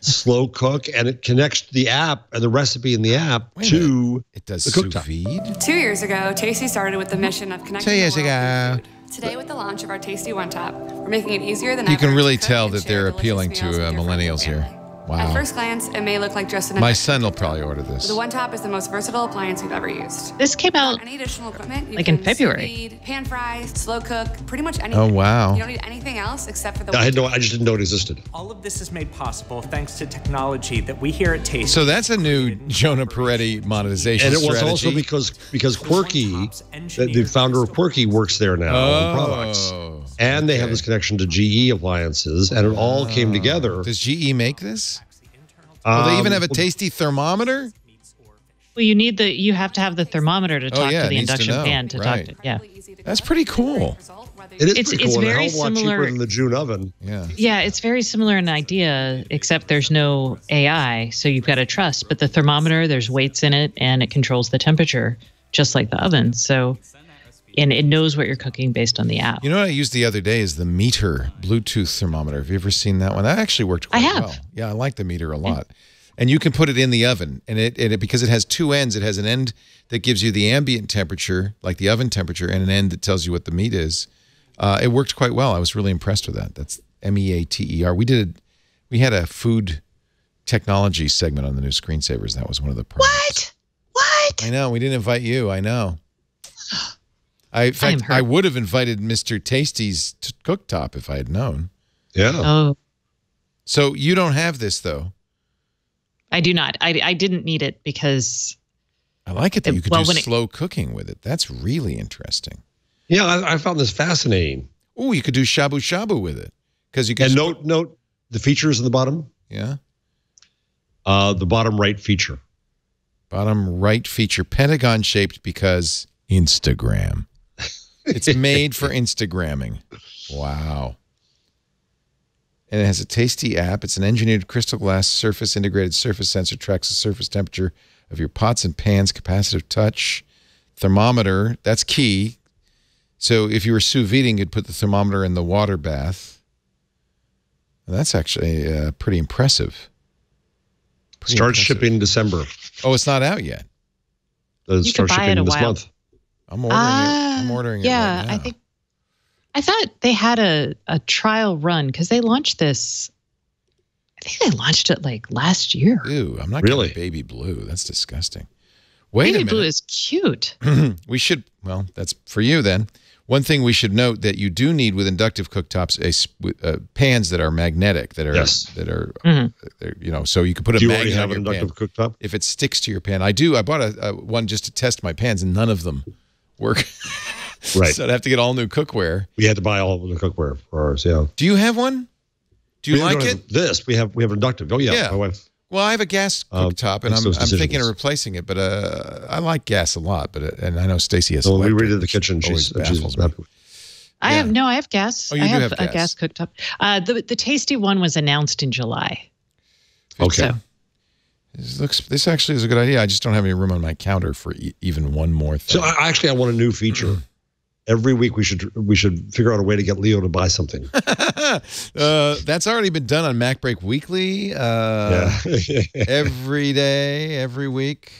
Slow cook, and it connects the app and the recipe in the app to it does the cooktop. Sous vide? 2 years ago, Tasty started with the mission of connecting 2 years the world ago. through food. Today, with the launch of our Tasty One Top, we're making it easier than You ever can really to cook tell and that share they're delicious appealing to meals with your friends millennials and here. family. Wow. At first glance, it may look like just an My son will probably order this. The One Top is the most versatile appliance we've ever used. This came out any additional equipment, you like in can February. sous vide, pan fry, slow cook, pretty much anything. Oh, wow. You don't need anything else except for the I just didn't know it existed. All of this is made possible thanks to technology that we here at Tasty. So that's a new Jonah Peretti monetization And it was strategy. also because Quirky, the founder of Quirky, works there now on products. And they have this connection to GE appliances, and it all came together. Does GE make this? Will they even have a Tasty thermometer? Well, you have to have the thermometer to talk to the induction pan to talk to. Yeah. That's pretty cool. It is pretty cool. It's very and a hell of a lot similar cheaper than the June oven. Yeah. Yeah, it's very similar in idea, except there's no AI, so you've got to trust. But the thermometer, there's weights in it, and it controls the temperature, just like the oven. So, and it knows what you're cooking based on the app. You know what I used the other day is the Meter Bluetooth thermometer. Have you ever seen that one? That actually worked quite well. Yeah, I like the Meter a lot. And you can put it in the oven, and it because it has two ends. It has an end that gives you the ambient temperature, like the oven temperature, and an end that tells you what the meat is. It worked quite well. I was really impressed with that. MEATER. We had a food technology segment on the new Screensavers. That was one of the projects. What? I know. We didn't invite you. I know. In fact, I would have invited Mr. Tasty's cooktop if I had known. Yeah. Oh. So you don't have this, though. I do not. I didn't need it because... I like it that you could do slow cooking with it. That's really interesting. Yeah, I found this fascinating. Oh, you could do shabu shabu with it. Because you can note the features in the bottom. Yeah. The bottom right feature. Bottom right feature, pentagon shaped because Instagram. It's made for Instagramming. Wow. And it has a tasty app. It's an engineered crystal glass surface integrated surface sensor, tracks the surface temperature of your pots and pans, capacitive touch, thermometer. That's key. So if you were sous videing, you'd put the thermometer in the water bath. And that's actually pretty impressive. Starts shipping in December. Oh, it's not out yet. It starts shipping this month. I'm ordering it. I'm ordering it right now. I thought they had a trial run because they launched this. I think they launched it like last year. Ew, I'm not getting baby blue. That's disgusting. Wait a minute. Baby blue is cute. We should, well, that's for you then. One thing we should note that you do need with inductive cooktops pans that are magnetic, that are you know, so you could put a magnet on your inductive cooktop if it sticks to your pan. I do. I bought a one just to test my pans, and none of them work. Right. So I'd have to get all new cookware. We had to buy all the cookware for ours. Yeah. Do you have one? Do you like it? This we have inductive. Oh yeah. My wife. Well, I have a gas cooktop, and I'm thinking of replacing it, but I like gas a lot. But and I know Stacey has. Well, we redid the kitchen. She's happy. I have gas. Oh, you I do have a gas cooktop. The tasty one was announced in July. Okay. So. This actually is a good idea. I just don't have any room on my counter for even one more thing. So I want a new feature. Every week we should figure out a way to get Leo to buy something. That's already been done on Mac Break Weekly. Every day, every week.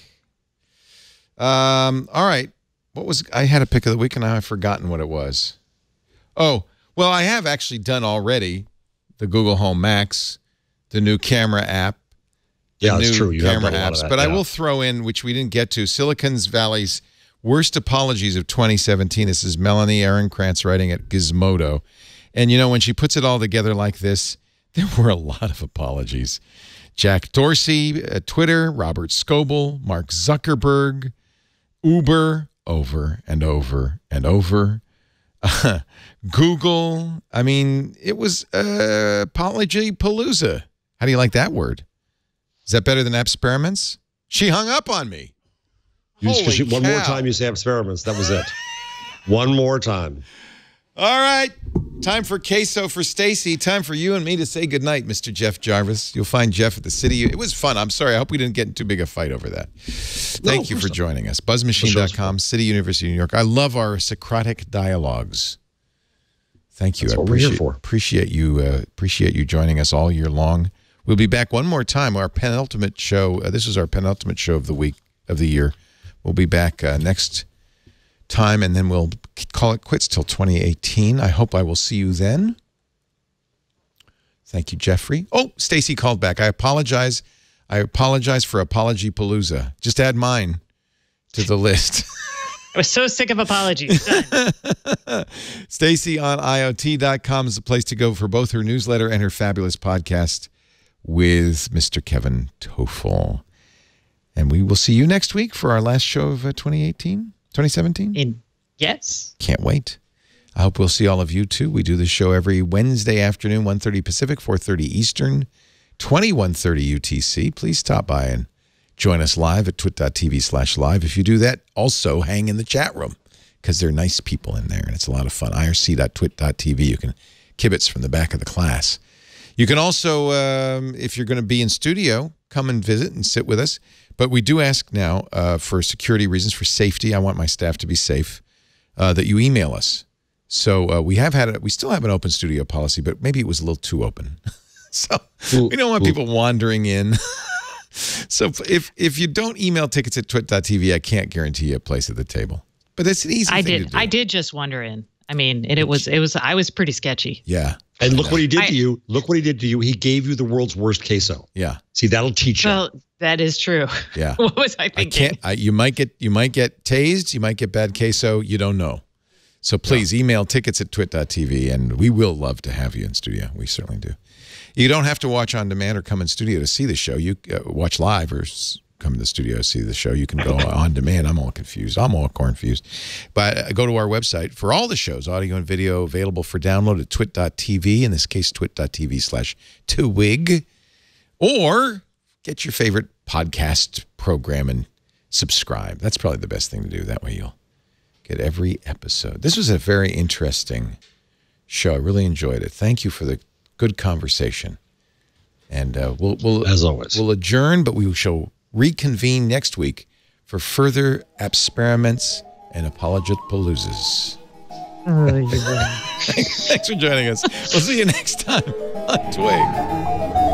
All right. I had a pick of the week and now I've forgotten what it was. Oh, well, I have actually done already the Google Home Max, the new camera app. Yeah, that's true. You camera have done a lot of apps. that, But I will throw in, which we didn't get to, Silicon Valley's Worst Apologies of 2017. This is Melanie Ehrenkrantz writing at Gizmodo. And, you know, when she puts it all together like this, there were a lot of apologies. Jack Dorsey at Twitter, Robert Scoble, Mark Zuckerberg, Uber, over and over and over. Google. I mean, it was apology palooza. How do you like that word? Is that better than experiments? She hung up on me. One more time you say experiments. That was it. One more time. All right. Time for Queso for Stacey. Time for you and me to say goodnight, Mr. Jeff Jarvis. You'll find Jeff at the city. It was fun. I'm sorry. I hope we didn't get in too big a fight over that. Thank you for joining us. Buzzmachine.com, City University of New York. I love our Socratic dialogues. Thank you. That's what we're here for. Appreciate you joining us all year long. We'll be back one more time. Our penultimate show. This is our penultimate show of the year. We'll be back next time, and then we'll call it quits till 2018. I hope I will see you then. Thank you, Jeffrey. Oh, Stacey called back. I apologize. I apologize for Apology Palooza. Just add mine to the list. I was so sick of apologies. Stacey on IoT.com is the place to go for both her newsletter and her fabulous podcast with Mr. Kevin Toffel. And we will see you next week for our last show of 2017? Yes. Can't wait. I hope we'll see all of you, too. We do this show every Wednesday afternoon, 1:30 Pacific, 4:30 Eastern, 21:30 UTC. Please stop by and join us live at twit.tv/live. If you do that, also hang in the chat room because there are nice people in there, and it's a lot of fun. irc.twit.tv. You can kibitz from the back of the class. You can also, if you're going to be in studio, come and visit and sit with us. But we do ask now, for security reasons, for safety, I want my staff to be safe, that you email us. So we still have an open studio policy, but maybe it was a little too open. So we don't want people wandering in. So if you don't email tickets at twit.tv, I can't guarantee you a place at the table. But it's an easy thing to do. I did just wander in. I mean, I was pretty sketchy. Yeah. And look what he did to you. Look what he did to you. He gave you the world's worst queso. Yeah. See, that'll teach you. Well, that is true. Yeah. What was I thinking? You might get tased. You might get bad queso. You don't know. So please email tickets@twit.tv, and we will love to have you in studio. We certainly do. You don't have to watch on demand or come in studio to see the show. You watch live or come to the studio to see the show. You can go on demand. I'm all confused. I'm all confused. But go to our website for all the shows, audio and video, available for download at twit.tv, in this case, twit.tv/2wig, or get your favorite podcast program and subscribe. That's probably the best thing to do. That way you'll get every episode. This was a very interesting show. I really enjoyed it. Thank you for the good conversation. And we'll as always, we'll adjourn, but we shall reconvene next week for further experiments and apologipaloozas. Thanks for joining us. We'll see you next time on Twig.